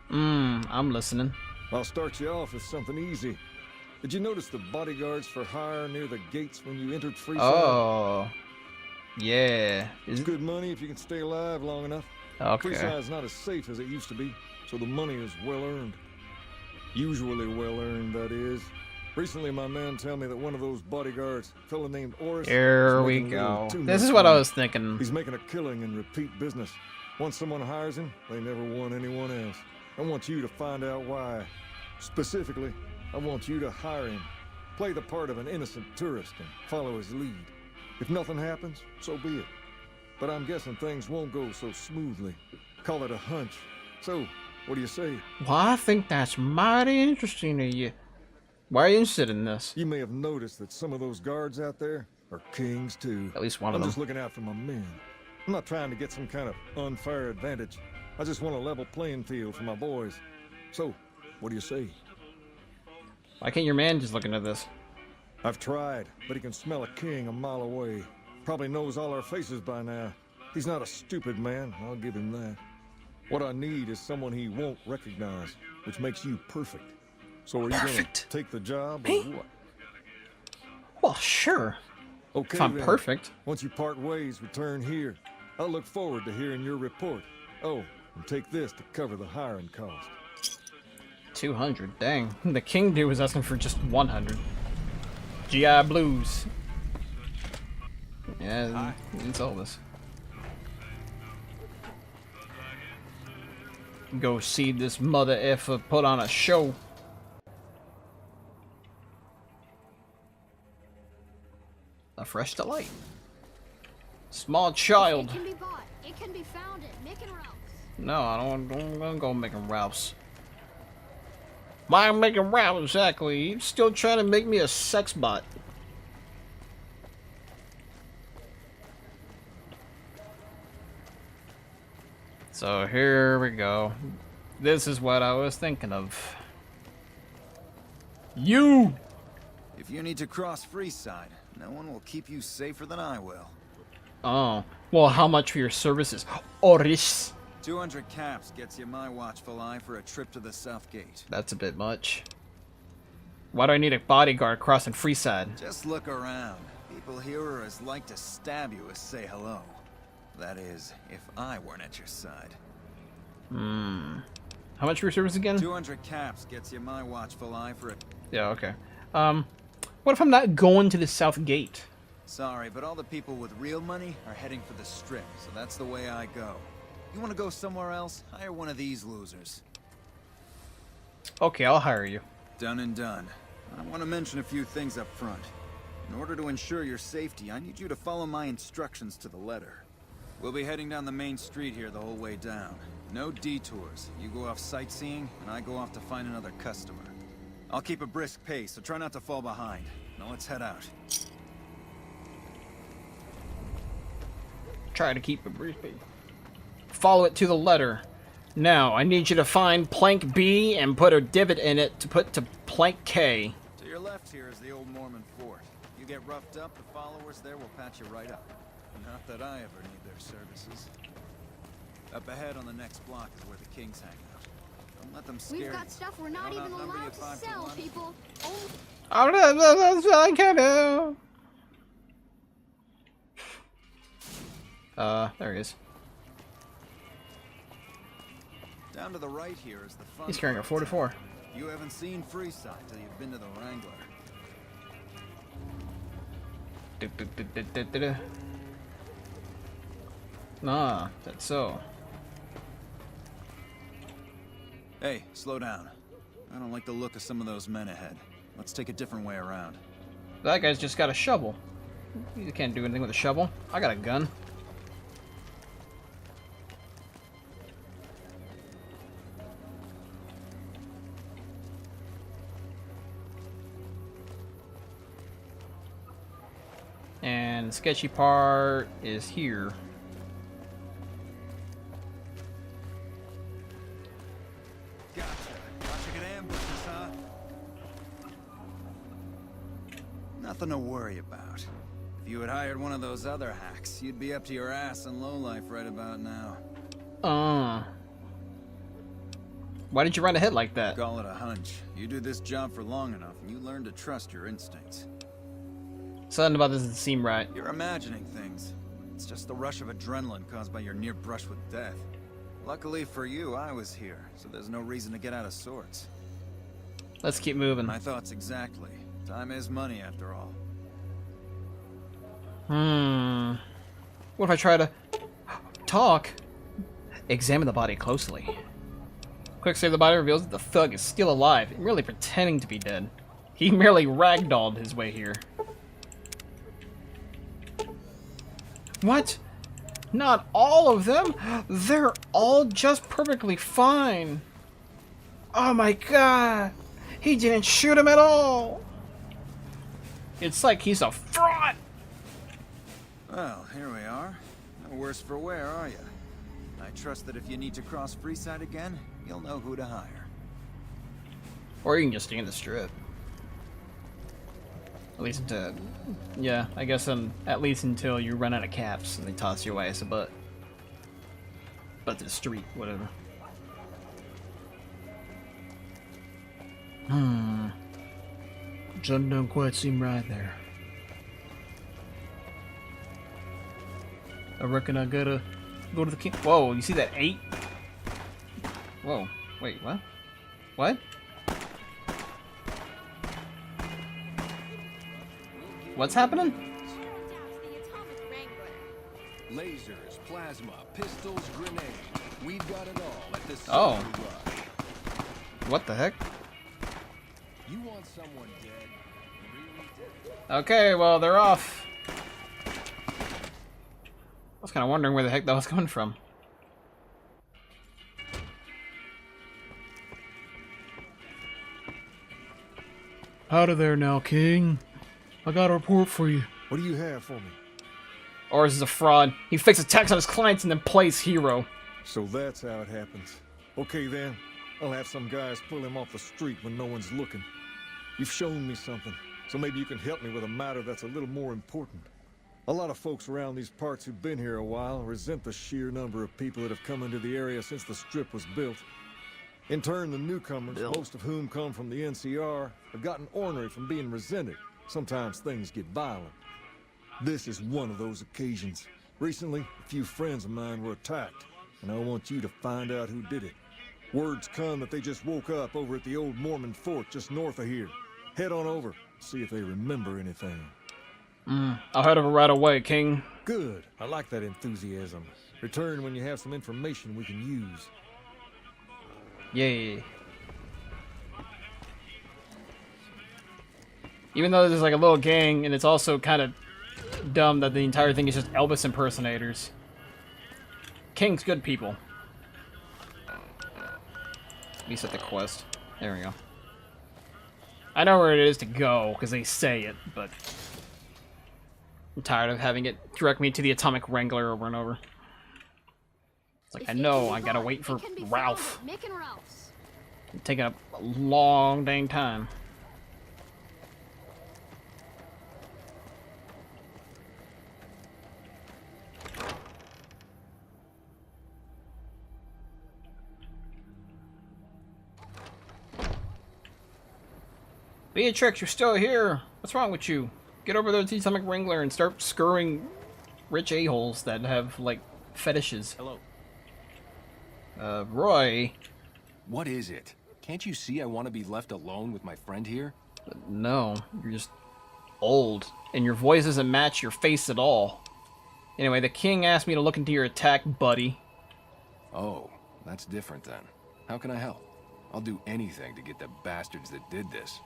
I'm listening. I'll start you off with something easy. Did you notice the bodyguards for hire near the gates when you entered Freeside? Oh. Yeah. It's good money if you can stay alive long enough. Okay. Freeside's not as safe as it used to be, so the money is well earned. Usually well earned, that is. Recently, my man told me that one of those bodyguards, a fellow named Oris... Here we go. This is what I was thinking. He's making a killing in repeat business. Once someone hires him, they never want anyone else. I want you to find out why. Specifically, I want you to hire him. Play the part of an innocent tourist and follow his lead. If nothing happens, so be it. But I'm guessing things won't go so smoothly. Call it a hunch. So, what do you say? Well, I think that's mighty interesting of you. Why are you interested in this? You may have noticed that some of those guards out there are kings too. At least one of them. I'm just looking out for my men. I'm not trying to get some kind of unfair advantage. I just want a level playing field for my boys. So, what do you say? Why can't your man just looking at this? I've tried, but he can smell a king a mile away. Probably knows all our faces by now. He's not a stupid man, I'll give him that. What I need is someone he won't recognize, which makes you perfect. So are you gonna take the job or what? Well, sure. Okay, if I'm then. perfect. Once you part ways, return here. I'll look forward to hearing your report. Oh, and take this to cover the hiring cost. 200, dang. The king dude was asking for just 100. GI Blues. Yeah, it's all this. Go see this mother effer put on a show. A fresh delight. Small child. It can be bought. It can be found at Mick and Ralph's. No, I don't go making Ralph's. Why am I making Ralph exactly? You still trying to make me a sex bot. So here we go. This is what I was thinking of. You! If you need to cross Freeside, no one will keep you safer than I will. Oh. Well, how much for your services? Oris. 200 caps gets you my watchful eye for a trip to the South Gate. That's a bit much. Why do I need a bodyguard crossing Freeside? Just look around. People here are as like to stab you as say hello. That is, if I weren't at your side. How much for your service again? 200 caps gets you my watchful eye for a... Yeah, okay. What if I'm not going to the South Gate? Sorry, but all the people with real money are heading for the Strip, so that's the way I go. You want to go somewhere else? Hire one of these losers. Okay, I'll hire you. Done and done. I want to mention a few things up front. In order to ensure your safety, I need you to follow my instructions to the letter. We'll be heading down the main street here the whole way down. No detours. You go off sightseeing, and I go off to find another customer. I'll keep a brisk pace, so try not to fall behind. Now let's head out. Try to keep a brief pace. Follow it to the letter. Now, I need you to find plank B and put a divot in it to put to plank K. To your left here is the old Mormon fort. You get roughed up, the followers there will patch you right up. Not that I ever need their services. Up ahead on the next block is where the kings hang out. Don't let them scare you. We've got stuff we're not even allowed to sell, people. I can't do. There he is. Down to the right here is the fun. He's carrying a 44. You haven't seen Freeside till you've been to the Wrangler. Nah, that's so. Hey, slow down. I don't like the look of some of those men ahead. Let's take a different way around. That guy's just got a shovel. You can't do anything with a shovel. I got a gun. And the sketchy part is here. Gotcha. Thought you could ambush us, huh? Nothing to worry about. If you had hired one of those other hacks, you'd be up to your ass in lowlife right about now. Why did you run ahead like that? Call it a hunch. You do this job for long enough, and you learn to trust your instincts. Something about this doesn't seem right. You're imagining things. It's just the rush of adrenaline caused by your near brush with death. Luckily for you, I was here, so there's no reason to get out of sorts. Let's keep moving. My thoughts exactly. Time is money, after all. What if I try to talk? Examine the body closely. Quick save the body reveals that the thug is still alive, and merely pretending to be dead. He merely ragdolled his way here. What? Not all of them? They're all just perfectly fine. Oh my god. He didn't shoot him at all. It's like he's a fraud. Well, here we are. No worse for wear, are you? I trust that if you need to cross Freeside again, you'll know who to hire. Or you can just stay in the strip. At least until, yeah, I guess at least until you run out of caps and they toss your ass a butt. Butt to the street, whatever. Something don't quite seem right there. I reckon I gotta go to the king. Whoa, you see that 8? Whoa, wait, what? What? What's happening? Lasers, plasma, pistols, grenades. We've got it all at this. Oh. What the heck? You want someone dead? Really dead? Okay, well, they're off. I was kind of wondering where the heck that was coming from. Out of there now, King. I got a report for you. What do you have for me? Or is this a fraud? He fakes attacks on his clients and then plays hero. So that's how it happens. Okay then, I'll have some guys pull him off the street when no one's looking. You've shown me something, so maybe you can help me with a matter that's a little more important. A lot of folks around these parts who've been here a while resent the sheer number of people that have come into the area since the strip was built. In turn, the newcomers, most of whom come from the NCR, have gotten ornery from being resented. Sometimes things get violent. This is one of those occasions. Recently, a few friends of mine were attacked, and I want you to find out who did it. Word's come that they just woke up over at the old Mormon fort just north of here. Head on over, see if they remember anything. I'll head over right away, King. Good. I like that enthusiasm. Return when you have some information we can use. Yay. Even though there's like a little gang, and it's also kind of dumb that the entire thing is just Elvis impersonators. King's good people. Reset the quest. There we go. I know where it is to go, because they say it, but I'm tired of having it direct me to the Atomic Wrangler over and over. It's like, I know, I gotta wait for Ralph. It's taking up a long dang time. Beatrix, you're still here. What's wrong with you? Get over there to the Atomic Wrangler and start scurrying rich a-holes that have, like, fetishes. Hello. Roy. What is it? Can't you see I want to be left alone with my friend here? No, you're just old, and your voice doesn't match your face at all. Anyway, the king asked me to look into your attack, buddy. Oh, that's different then. How can I help? I'll do anything to get the bastards that did this.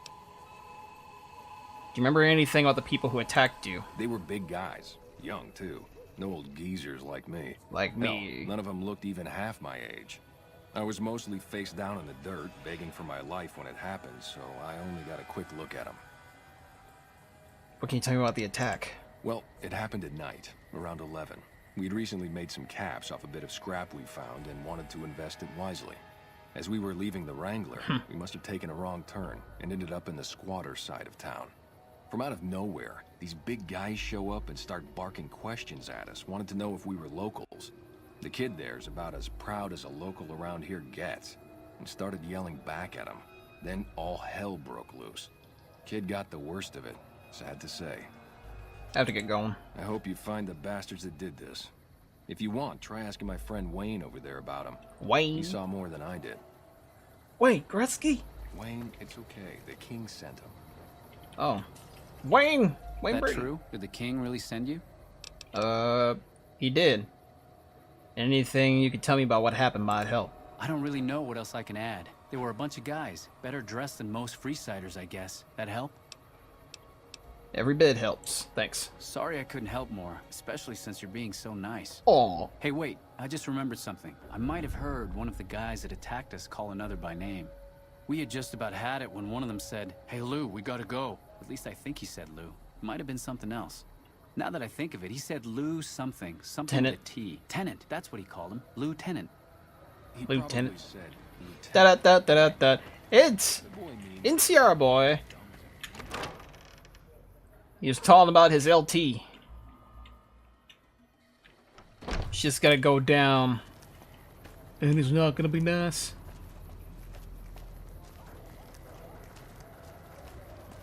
Do you remember anything about the people who attacked you? They were big guys. Young, too. No old geezers like me. Like me. No, none of them looked even half my age. I was mostly face down in the dirt, begging for my life when it happened, so I only got a quick look at them. What can you tell me about the attack? Well, it happened at night, around 11. We'd recently made some caps off a bit of scrap we found and wanted to invest it wisely. As we were leaving the Wrangler, we must have taken a wrong turn and ended up in the squatter side of town. From out of nowhere, these big guys show up and start barking questions at us, wanted to know if we were locals. The kid there's about as proud as a local around here gets, and started yelling back at him. Then all hell broke loose. Kid got the worst of it, sad to say. I have to get going. I hope you find the bastards that did this. If you want, try asking my friend Wayne over there about him. Wayne? He saw more than I did. Wait, Gretzky? Wayne, it's okay. The king sent him. Oh. Wayne! Wayne That Brady. true? Did the king really send you? He did. Anything you could tell me about what happened might help. I don't really know what else I can add. They were a bunch of guys, better dressed than most Freesiders, I guess. That help? Every bit helps. Thanks. Sorry I couldn't help more, especially since you're being so nice. Aw. Hey, wait. I just remembered something. I might have heard one of the guys that attacked us call another by name. We had just about had it when one of them said, "Hey, Lou, we gotta go." At least I think he said Lou. Might have been something else. Now that I think of it, he said Lou something. Something with a T. Tenant. That's what he called him. Lieutenant. Lieutenant. Da da da da da. It's Sierra boy. He was talking about his LT. It's just gotta go down. And it's not gonna be nice.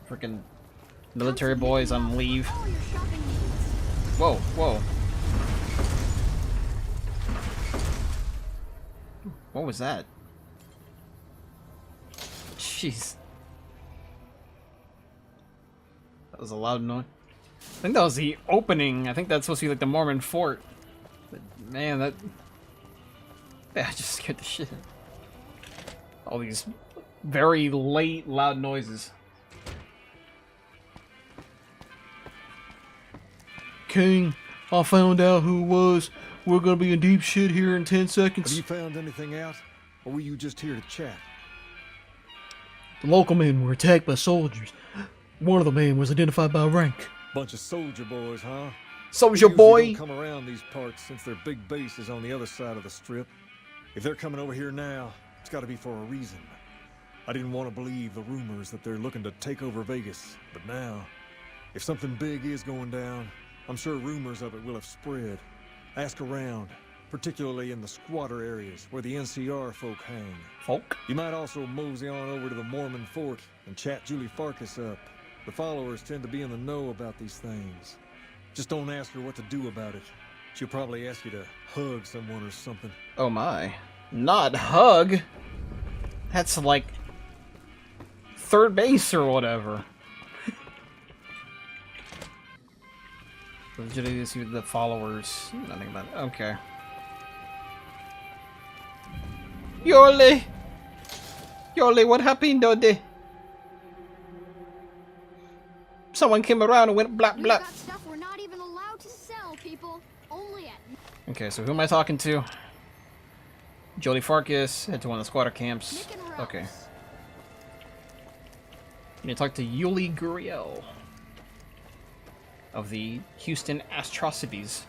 Freaking military boys on leave. Whoa, whoa. What was that? Jeez. That was a loud noise. I think that was the opening. I think that's supposed to be like the Mormon fort. But man, that just scared the shit. All these very late, loud noises. King, I found out who it was. We're gonna be in deep shit here in 10 seconds. Have you found anything out? Or were you just here to chat? The local men were attacked by soldiers. One of the men was identified by rank. Bunch of soldier boys, huh? Soldier They boy. usually don't come around these parts since their big base is on the other side of the strip. If they're coming over here now, it's got to be for a reason. I didn't want to believe the rumors that they're looking to take over Vegas, but now, if something big is going down, I'm sure rumors of it will have spread. Ask around, particularly in the squatter areas where the NCR folk hang. Folk? You might also mosey on over to the Mormon fort and chat Julie Farkas up. The followers tend to be in the know about these things. Just don't ask her what to do about it. She'll probably ask you to hug someone or something. Oh my. Not hug. That's like third base or whatever. Legitimately see the followers. Nothing about it. Okay. Yole! Yole, what happened, Dode? Someone came around and went blah blah. Stuff we're not even allowed to sell, people. Only at. Okay, so who am I talking to? Jolie Farkas, head to one of the squatter camps. Okay. You need to talk to Yuli Guriel of the Houston Atrocities.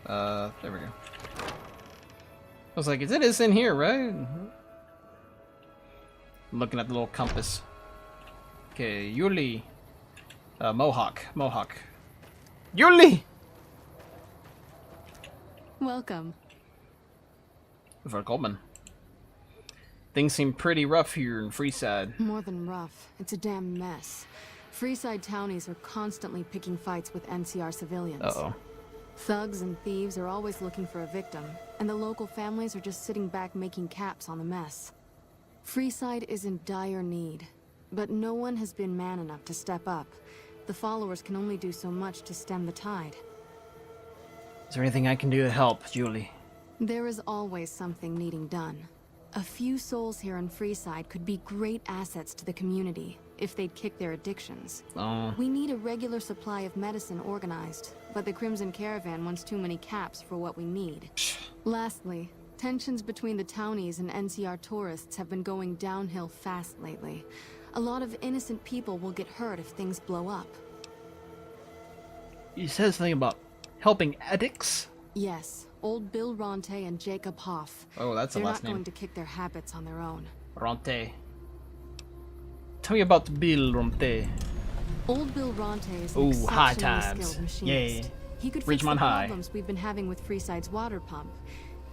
There we go. I was like, it is in here, right? I'm looking at the little compass. Okay, Yuli. Mohawk. Yuli! Welcome. Velkommen. Things seem pretty rough here in Freeside. More than rough. It's a damn mess. Freeside townies are constantly picking fights with NCR civilians. Uh-oh. Thugs and thieves are always looking for a victim, and the local families are just sitting back making caps on the mess. Freeside is in dire need, but no one has been man enough to step up. The followers can only do so much to stem the tide. Is there anything I can do to help, Julie? There is always something needing done. A few souls here in Freeside could be great assets to the community if they'd kick their addictions. Oh. We need a regular supply of medicine organized, but the Crimson Caravan wants too many caps for what we need. Lastly, tensions between the townies and NCR tourists have been going downhill fast lately. A lot of innocent people will get hurt if things blow up. You said something about helping addicts? Yes, old Bill Ronte and Jacob Hoff. Oh, that's a last They're not name. going to kick their habits on their own. Ronte. Tell me about Bill Ronte. Old Bill Ronte is an high exceptionally times. skilled machinist. Yay. He could fix the problems we've been having with Freeside's water pump,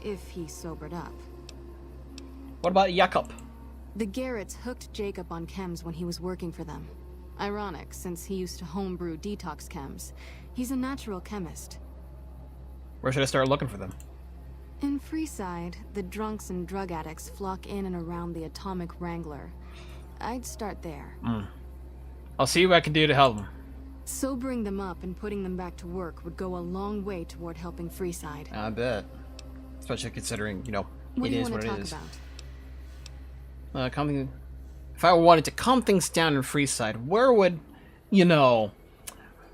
if he sobered up. What about Jakob? The Garretts hooked Jacob on chems when he was working for them. Ironic, since he used to homebrew detox chems. He's a natural chemist. Where should I start looking for them? In Freeside, the drunks and drug addicts flock in and around the Atomic Wrangler. I'd start there. I'll see what I can do to help them. Sobering them up and putting them back to work would go a long way toward helping Freeside. I bet. Especially considering, you know, What it do you is want what to it talk is. about? If I wanted to calm things down in Freeside, where would, you know,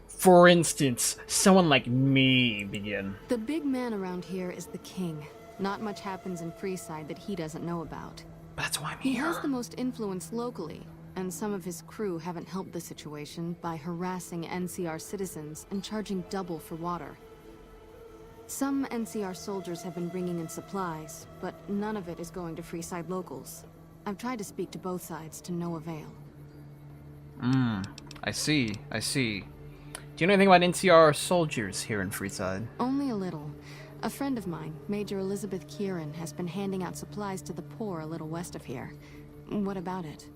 for instance, someone like me begin? The big man around here is the king. Not much happens in Freeside that he doesn't know about. That's why I'm He here. has the most influence locally, and some of his crew haven't helped the situation by harassing NCR citizens and charging double for water. Some NCR soldiers have been bringing in supplies, but none of it is going to Freeside locals. I've tried to speak to both sides to no avail. I see. Do you know anything about NCR soldiers here in Freeside? Only a little. A friend of mine, Major Elizabeth Kieran, has been handing out supplies to the poor a little west of here. What about it?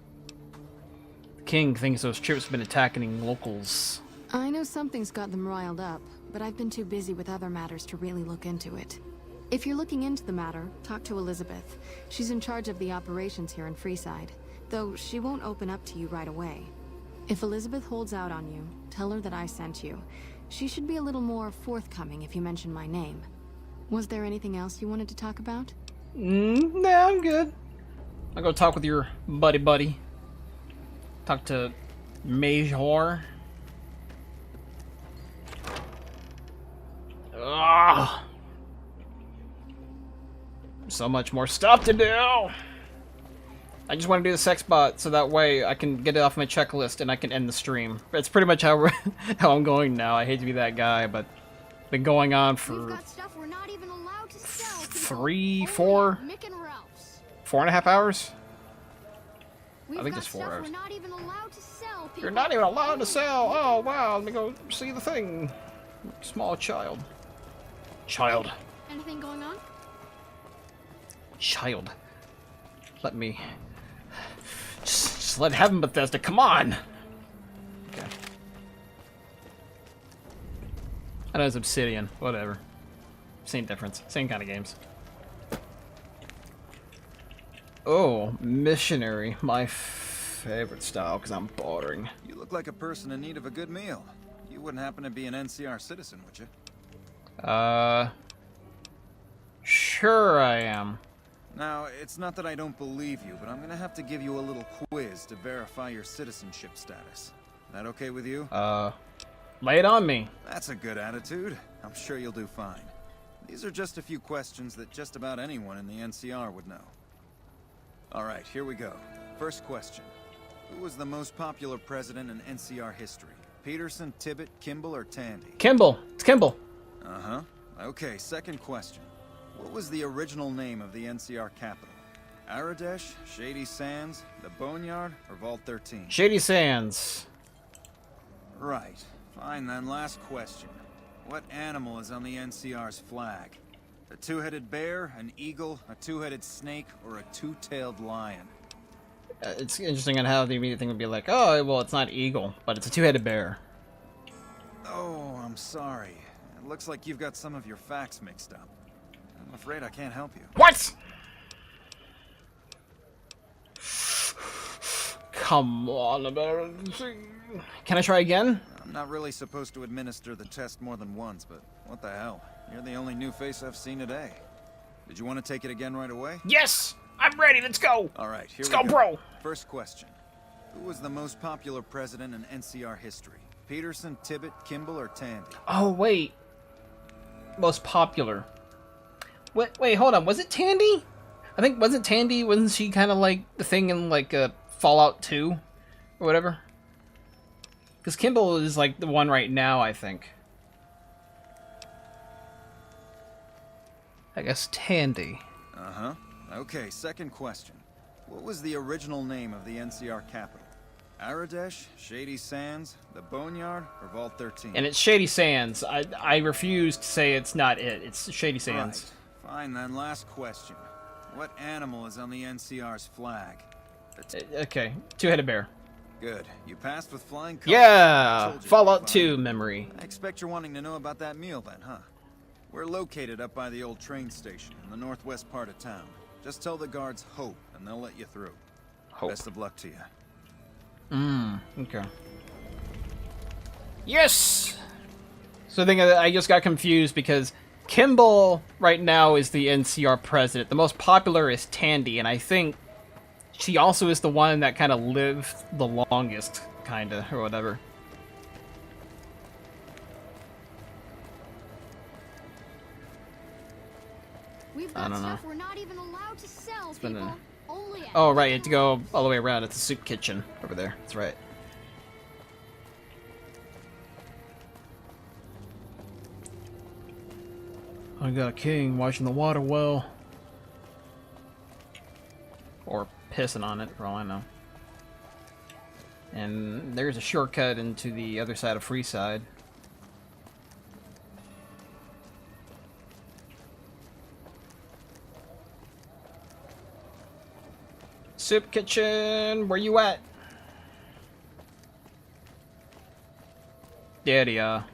The king thinks those troops have been attacking locals. I know something's got them riled up, but I've been too busy with other matters to really look into it. If you're looking into the matter, talk to Elizabeth. She's in charge of the operations here in Freeside, though she won't open up to you right away. If Elizabeth holds out on you, tell her that I sent you. She should be a little more forthcoming if you mention my name. Was there anything else you wanted to talk about? Nah, I'm good. I'll go talk with your buddy. Talk to Major. Ugh. So much more stuff to do. I just want to do the sex bot so that way I can get it off my checklist and I can end the stream. That's pretty much how I'm going now. I hate to be that guy, but been going on for 4.5 hours. I think it's 4 hours. You're not even allowed to sell. Oh wow, let me go see the thing. Small child. Anything going on? Child. Let me... Just let heaven, Bethesda, come on! Okay. I know it's Obsidian, whatever. Same difference, same kind of games. Oh, missionary. My favorite style, because I'm boring. You look like a person in need of a good meal. You wouldn't happen to be an NCR citizen, would you? Sure I am. Now, it's not that I don't believe you, but I'm gonna have to give you a little quiz to verify your citizenship status. That okay with you? Lay it on me. That's a good attitude. I'm sure you'll do fine. These are just a few questions that just about anyone in the NCR would know. Alright, here we go. First question. Who was the most popular president in NCR history? Peterson, Tibbet, Kimball, or Tandy? Kimball. It's Kimball. Uh-huh. Okay, second question. What was the original name of the NCR capital? Aradesh, Shady Sands, the Boneyard, or Vault 13? Shady Sands. Right. Fine then, last question. What animal is on the NCR's flag? A two-headed bear, an eagle, a two-headed snake, or a two-tailed lion? It's interesting on how the immediate thing would be like, oh, well, it's not eagle, but it's a two-headed bear. Oh, I'm sorry. It looks like you've got some of your facts mixed up. I'm afraid I can't help you. What? Come on, can I try again? I'm not really supposed to administer the test more than once, but what the hell? You're the only new face I've seen today. Did you want to take it again right away? Yes! I'm ready, let's go! Alright, here let's we go, bro! First question. Who was the most popular president in NCR history? Peterson, Tibbet, Kimball, or Tandy? Oh, wait. Most popular. Wait, hold on. Was it Tandy? I think, wasn't she kind of like the thing in like Fallout 2? Or whatever? Because Kimball is like the one right now, I think. I guess Tandy. Uh-huh. Okay, second question. What was the original name of the NCR capital? Aradesh, Shady Sands, the Boneyard, or Vault 13? And it's Shady Sands. I refuse to say it's not it. It's Shady Sands. Right. Fine then, last question. What animal is on the NCR's flag? Okay, two-headed bear. Good. You passed with flying colors. Yeah! Fallout 2 memory. I expect you're wanting to know about that meal then, huh? We're located up by the old train station in the northwest part of town. Just tell the guards Hope, and they'll let you through. Hope. Best of luck to you. Okay. Yes! So I think I just got confused because Kimball right now is the NCR president. The most popular is Tandy, and I think she also is the one that kind of lived the longest, kind of, or whatever. We've got stuff we're not even allowed to sell, people. Only oh, right, you have to go all the way around. It's a soup kitchen over there. That's right. I got a king watching the water well. Or pissing on it, for all I know. And there's a shortcut into the other side of Freeside. Soup kitchen, where you at? Daddy, you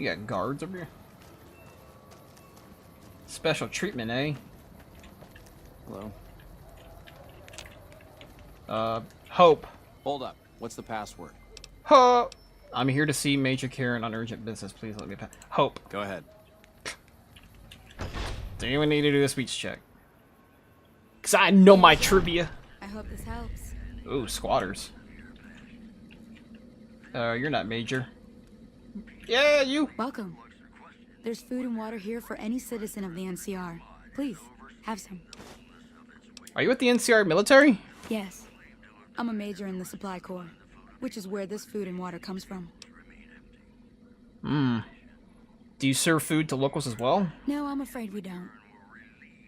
got guards over here? Special treatment, eh? Hello. Hope. Hold up. What's the password? Hope. I'm here to see Major Karen on urgent business. Please let me pass. Hope. Go ahead. Do anyone need to do a speech check? Because I know my trivia. I hope this helps. Ooh, squatters. You're not Major. Yeah, you. Welcome. There's food and water here for any citizen of the NCR. Please, have some. Are you with the NCR military? Yes. I'm a major in the Supply Corps, which is where this food and water comes from. Do you serve food to locals as well? No, I'm afraid we don't.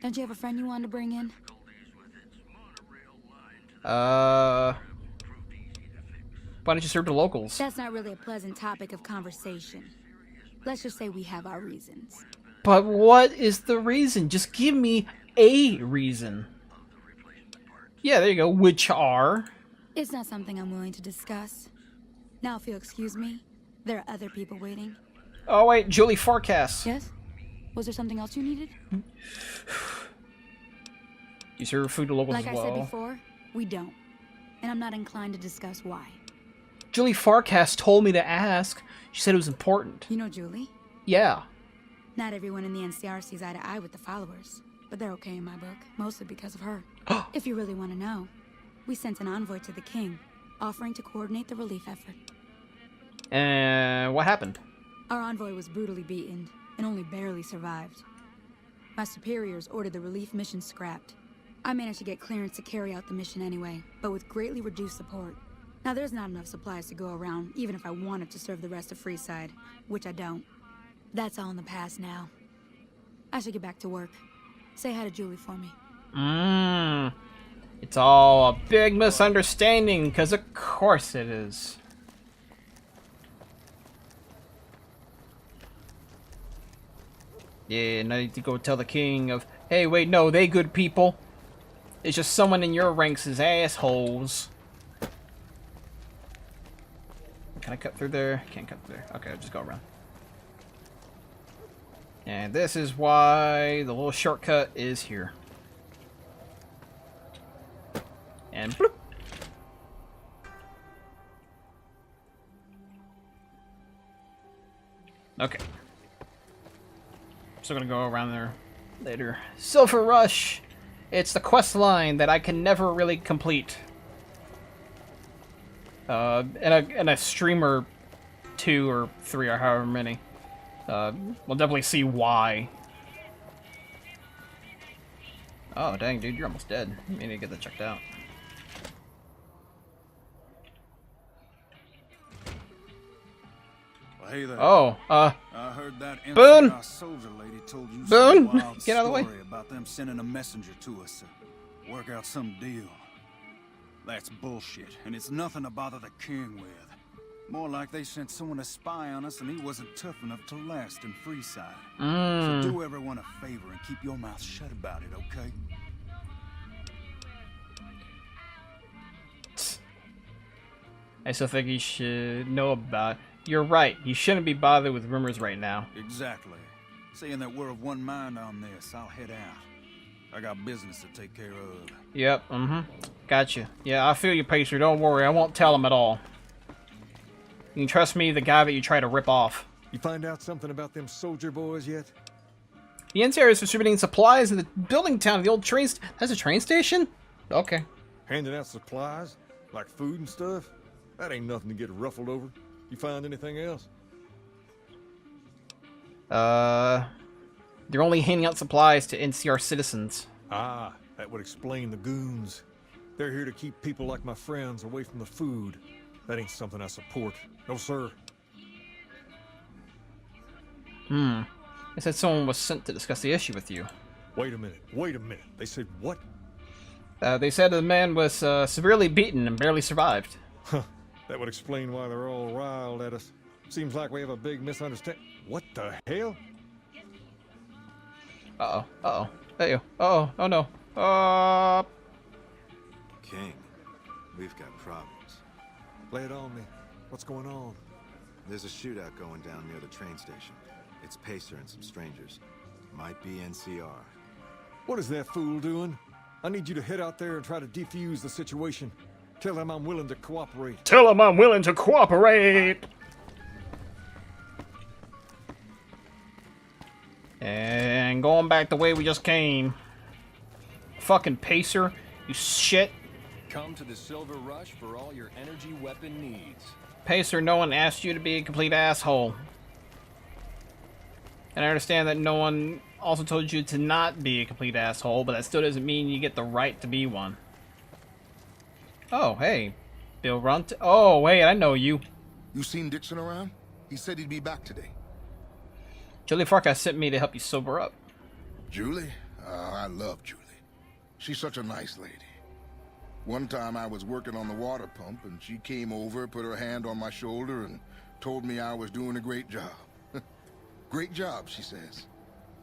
Don't you have a friend you wanted to bring in? Why don't you serve to locals? That's not really a pleasant topic of conversation. Let's just say we have our reasons. But what is the reason? Just give me a reason. Yeah, there you go. Which are? It's not something I'm willing to discuss. Now, if you'll excuse me, there are other people waiting. Oh, wait, Julie Forecast. Yes? Was there something else you needed? You serve food to locals as well? Like I said before, we don't. And I'm not inclined to discuss why. Julie Forecast told me to ask. She said it was important. You know Julie? Yeah. Not everyone in the NCR sees eye to eye with the followers, but they're okay in my book, mostly because of her. If you really want to know, we sent an envoy to the king, offering to coordinate the relief effort. And what happened? Our envoy was brutally beaten and only barely survived. My superiors ordered the relief mission scrapped. I managed to get clearance to carry out the mission anyway, but with greatly reduced support. Now there's not enough supplies to go around, even if I wanted to serve the rest of Freeside, which I don't. That's all in the past now. I should get back to work. Say hi to Julie for me. It's all a big misunderstanding, because of course it is. Yeah, now you need to go tell the king of, hey, wait, no, they good people. It's just someone in your ranks is assholes. Can I cut through there? Can't cut through there. Okay, I'll just go around. And this is why the little shortcut is here. And bloop. Okay. Still gonna go around there later. Silver Rush! It's the quest line that I can never really complete. And a stream or 2 or 3 or however many. We'll definitely see why. Oh, dang, dude, you're almost dead. You need to get that checked out. Well, hey there. Oh, I heard that Boone! soldier lady told you Boone! some wild Get out of the way. story about them sending a messenger to us to work out some deal. That's bullshit, and it's nothing to bother the king with. More like they sent someone to spy on us and he wasn't tough enough to last in Freeside. So do everyone a favor and keep your mouth shut about it, okay? I still think you should know about it. You're right, you shouldn't be bothered with rumors right now. Exactly. Seeing that we're of one mind on this, I'll head out. I got business to take care of. Yep, Gotcha. Yeah, I feel you, Pacer. Don't worry, I won't tell him at all. You can trust me, the guy that you try to rip off. You find out something about them soldier boys yet? The NCR is distributing supplies in the building town of the old train That's a train station? Okay. Handing out supplies? Like food and stuff? That ain't nothing to get ruffled over. You find anything else? They're only handing out supplies to NCR citizens. Ah, that would explain the goons. They're here to keep people like my friends away from the food. That ain't something I support. No, sir. They said someone was sent to discuss the issue with you. Wait a minute. They said what? They said the man was severely beaten and barely survived. Huh. That would explain why they're all riled at us. Seems like we have a big misunderstanding. What the hell? Uh-oh. Hey, oh no. King, we've got problems. Lay it on me. What's going on? There's a shootout going down near the train station. It's Pacer and some strangers. Might be NCR. What is that fool doing? I need you to head out there and try to defuse the situation. Tell him I'm willing to cooperate. Tell him I'm willing to cooperate! And going back the way we just came. Fucking Pacer, you shit. Come to the Silver Rush for all your energy weapon needs. Pacer, no one asked you to be a complete asshole. And I understand that no one also told you to not be a complete asshole, but that still doesn't mean you get the right to be one. Oh, hey. Bill Runt. Oh, wait, I know you. You seen Dixon around? He said he'd be back today. Julie Farkas sent me to help you sober up. Julie? I love Julie. She's such a nice lady. One time I was working on the water pump and she came over, put her hand on my shoulder and told me I was doing a great job. Great job, she says.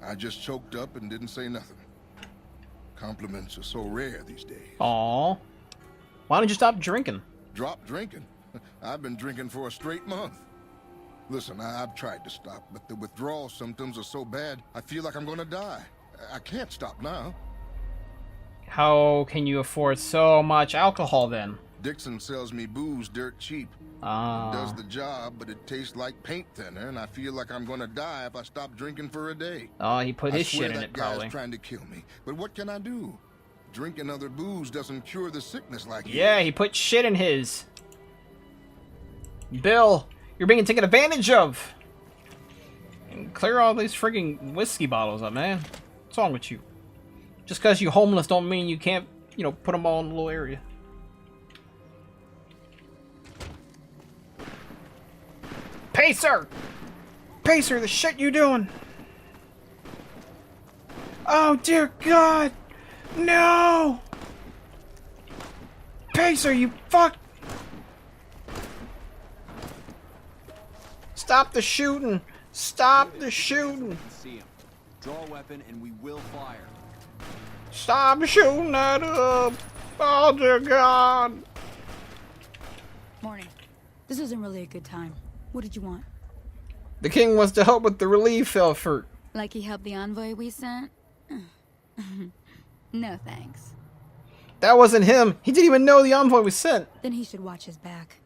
I just choked up and didn't say nothing. Compliments are so rare these days. Aww. Why don't you stop drinking? Drop drinking? I've been drinking for a straight month. Listen, I've tried to stop, but the withdrawal symptoms are so bad, I feel like I'm gonna die. I can't stop now. How can you afford so much alcohol then? Dixon sells me booze dirt cheap. It does the job, but it tastes like paint thinner, and I feel like I'm gonna die if I stop drinking for a day. Oh, he put his I swear shit in that it, guy's probably. trying to kill me, but what can I do? Drinking other booze doesn't cure the sickness like Yeah, he put shit in his. Bill, you're being taken advantage of. And clear all these frigging whiskey bottles up, man. What's wrong with you? Just because you homeless don't mean you can't, you know, put them all in a little area. Pacer! Pacer, the shit you doing? Oh dear God! No! Pacer, you fuck! Stop the shooting! Stop the shooting! See him. Draw a weapon and we will fire. Stop shooting at him! Oh dear God! Morning. This isn't really a good time. What did you want? The king wants to help with the relief effort. Like he helped the envoy we sent? No thanks. That wasn't him. He didn't even know the envoy was sent. Then he should watch his back.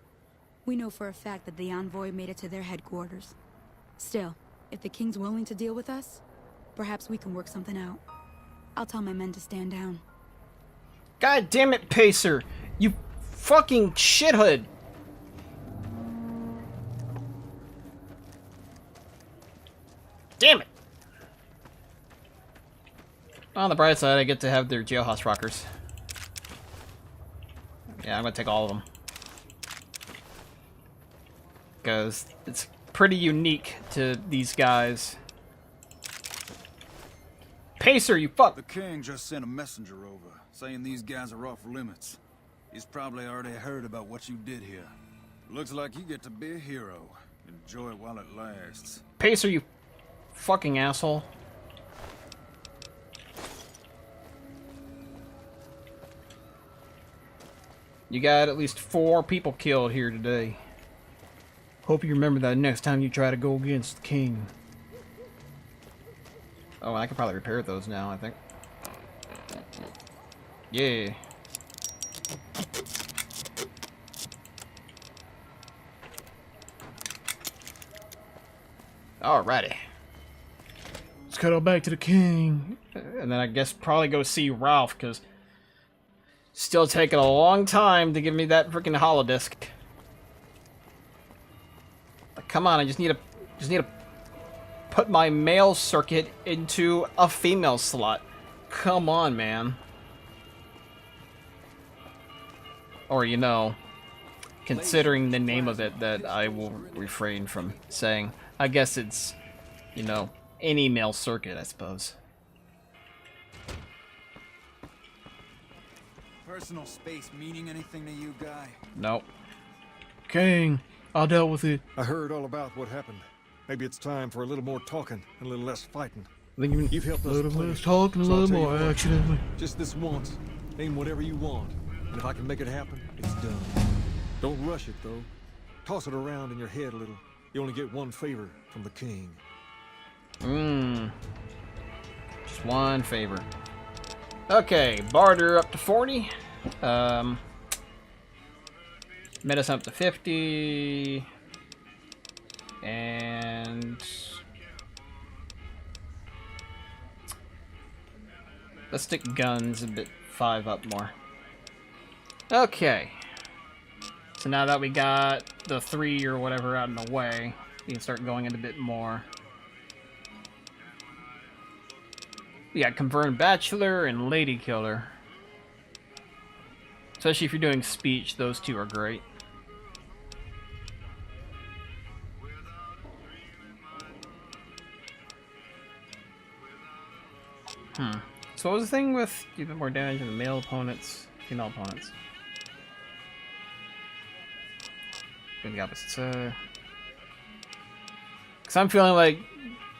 We know for a fact that the envoy made it to their headquarters. Still, if the king's willing to deal with us, perhaps we can work something out. I'll tell my men to stand down. God damn it, Pacer! You fucking shithead! Damn it! On the bright side, I get to have their jailhouse rockers. Yeah, I'm gonna take all of them. Because it's pretty unique to these guys. Pacer, you fuck! The king just sent a messenger over, saying these guys are off limits. He's probably already heard about what you did here. Looks like you get to be a hero. Enjoy it while it lasts. Pacer, you fucking asshole. You got at least 4 people killed here today. Hope you remember that next time you try to go against the king. Oh, I can probably repair those now, I think. Yeah. Alrighty. Let's cut on back to the king. And then I guess probably go see Ralph, because still taking a long time to give me that freaking holodisc. Like, come on, I just need to put my male circuit into a female slot. Come on, man. Or, you know, considering the name of it that I will refrain from saying. I guess it's, you know, any male circuit, I suppose. Personal space meaning anything to you, guy? Nope. King, I dealt with it. I heard all about what happened. Maybe it's time for a little more talking and a little less fighting. You've helped us a little plenty. less talking, a So I'll little tell you more what, action. Just this once. Aim whatever you want. And if I can make it happen, it's done. Don't rush it, though. Toss it around in your head a little. You only get one favor from the king. Just one favor. Okay, barter up to 40. Medicine up to 50. And let's stick guns a bit 5 up more. Okay. So now that we got the 3 or whatever out in the way, we can start going in a bit more. We got Confirmed Bachelor and Lady Killer. Especially if you're doing speech, those two are great. So what was the thing with do a bit more damage than the male opponents, female opponents? Doing the opposite. Because I'm feeling like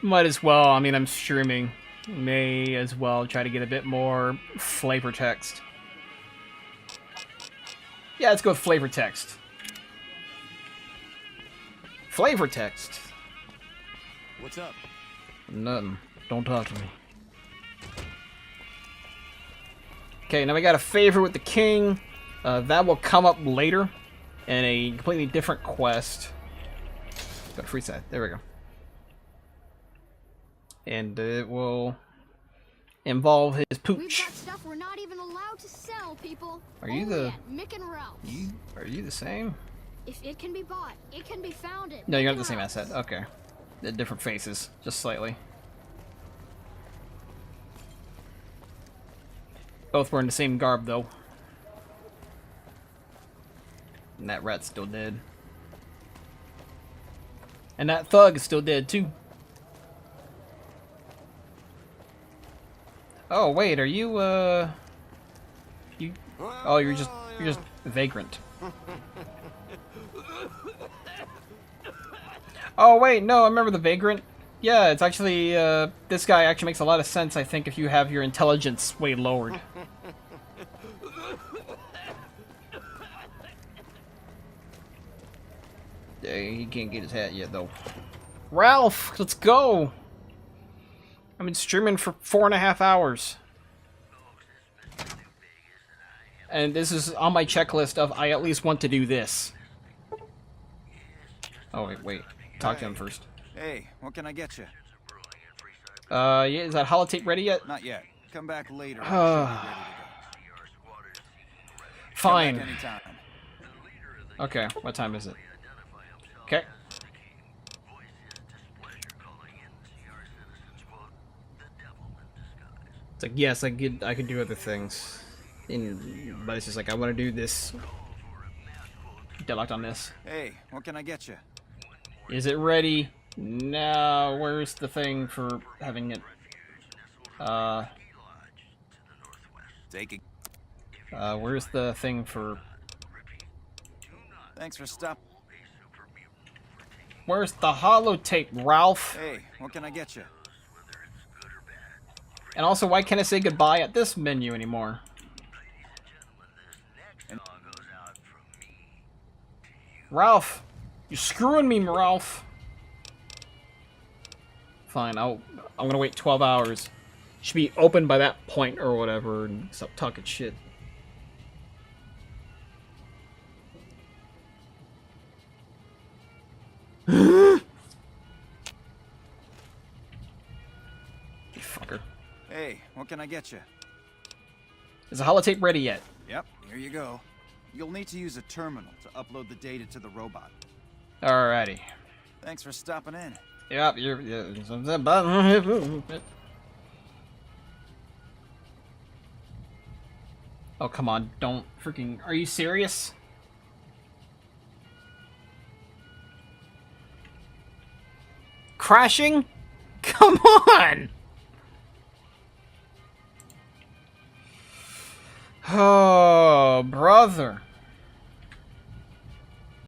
might as well. I mean, I'm streaming. May as well try to get a bit more flavor text. Yeah, let's go with flavor text. Flavor text. What's up? Nothing. Don't talk to me. Okay, now we got a favor with the king. That will come up later in a completely different quest. Go to free side. There we go. And it will involve his pooch. We've got stuff we're not even allowed to sell, people. Are you Only the- at Mick and Ralph's. Are you the same? If it can be bought, it can be found at No, you're Mick not the and same Ralph's. asset. Okay. They're different faces, just slightly. Both wearing the same garb, though. And that rat's still dead. And that thug is still dead, too. Oh, wait, are you, You... Oh, you're just vagrant. Oh, wait, no, I remember the vagrant. Yeah, it's actually, this guy actually makes a lot of sense, I think, if you have your intelligence way lowered. Yeah, he can't get his hat yet, though. Ralph, let's go! I've been streaming for 4.5 hours. And this is on my checklist of I at least want to do this. Oh, wait. Talk to him first. Hey, what can I get you? Yeah, is that holotape ready yet? Not yet. Come back later. Fine. Come back anytime. Okay, what time is it? Okay. It's like, yes, I could do other things. But it's just like, I want to do this. Deadlocked on this. Hey, what can I get you? Is it ready? No, where's the thing for having it? Take it. Where's the thing for... Thanks for stop. Where's the holotape, Ralph? Hey, what can I get you? And also, why can't I say goodbye at this menu anymore? Ralph! You're screwing me, Ralph! Fine, I'm gonna wait 12 hours. Should be open by that point or whatever, and stop talking shit. You fucker. Hey, what can I get you? Is the holotape ready yet? Yep, here you go. You'll need to use a terminal to upload the data to the robot. Alrighty. Thanks for stopping in. Yep, Oh, come on, don't freaking... Are you serious? Crashing? Come on! Oh, brother.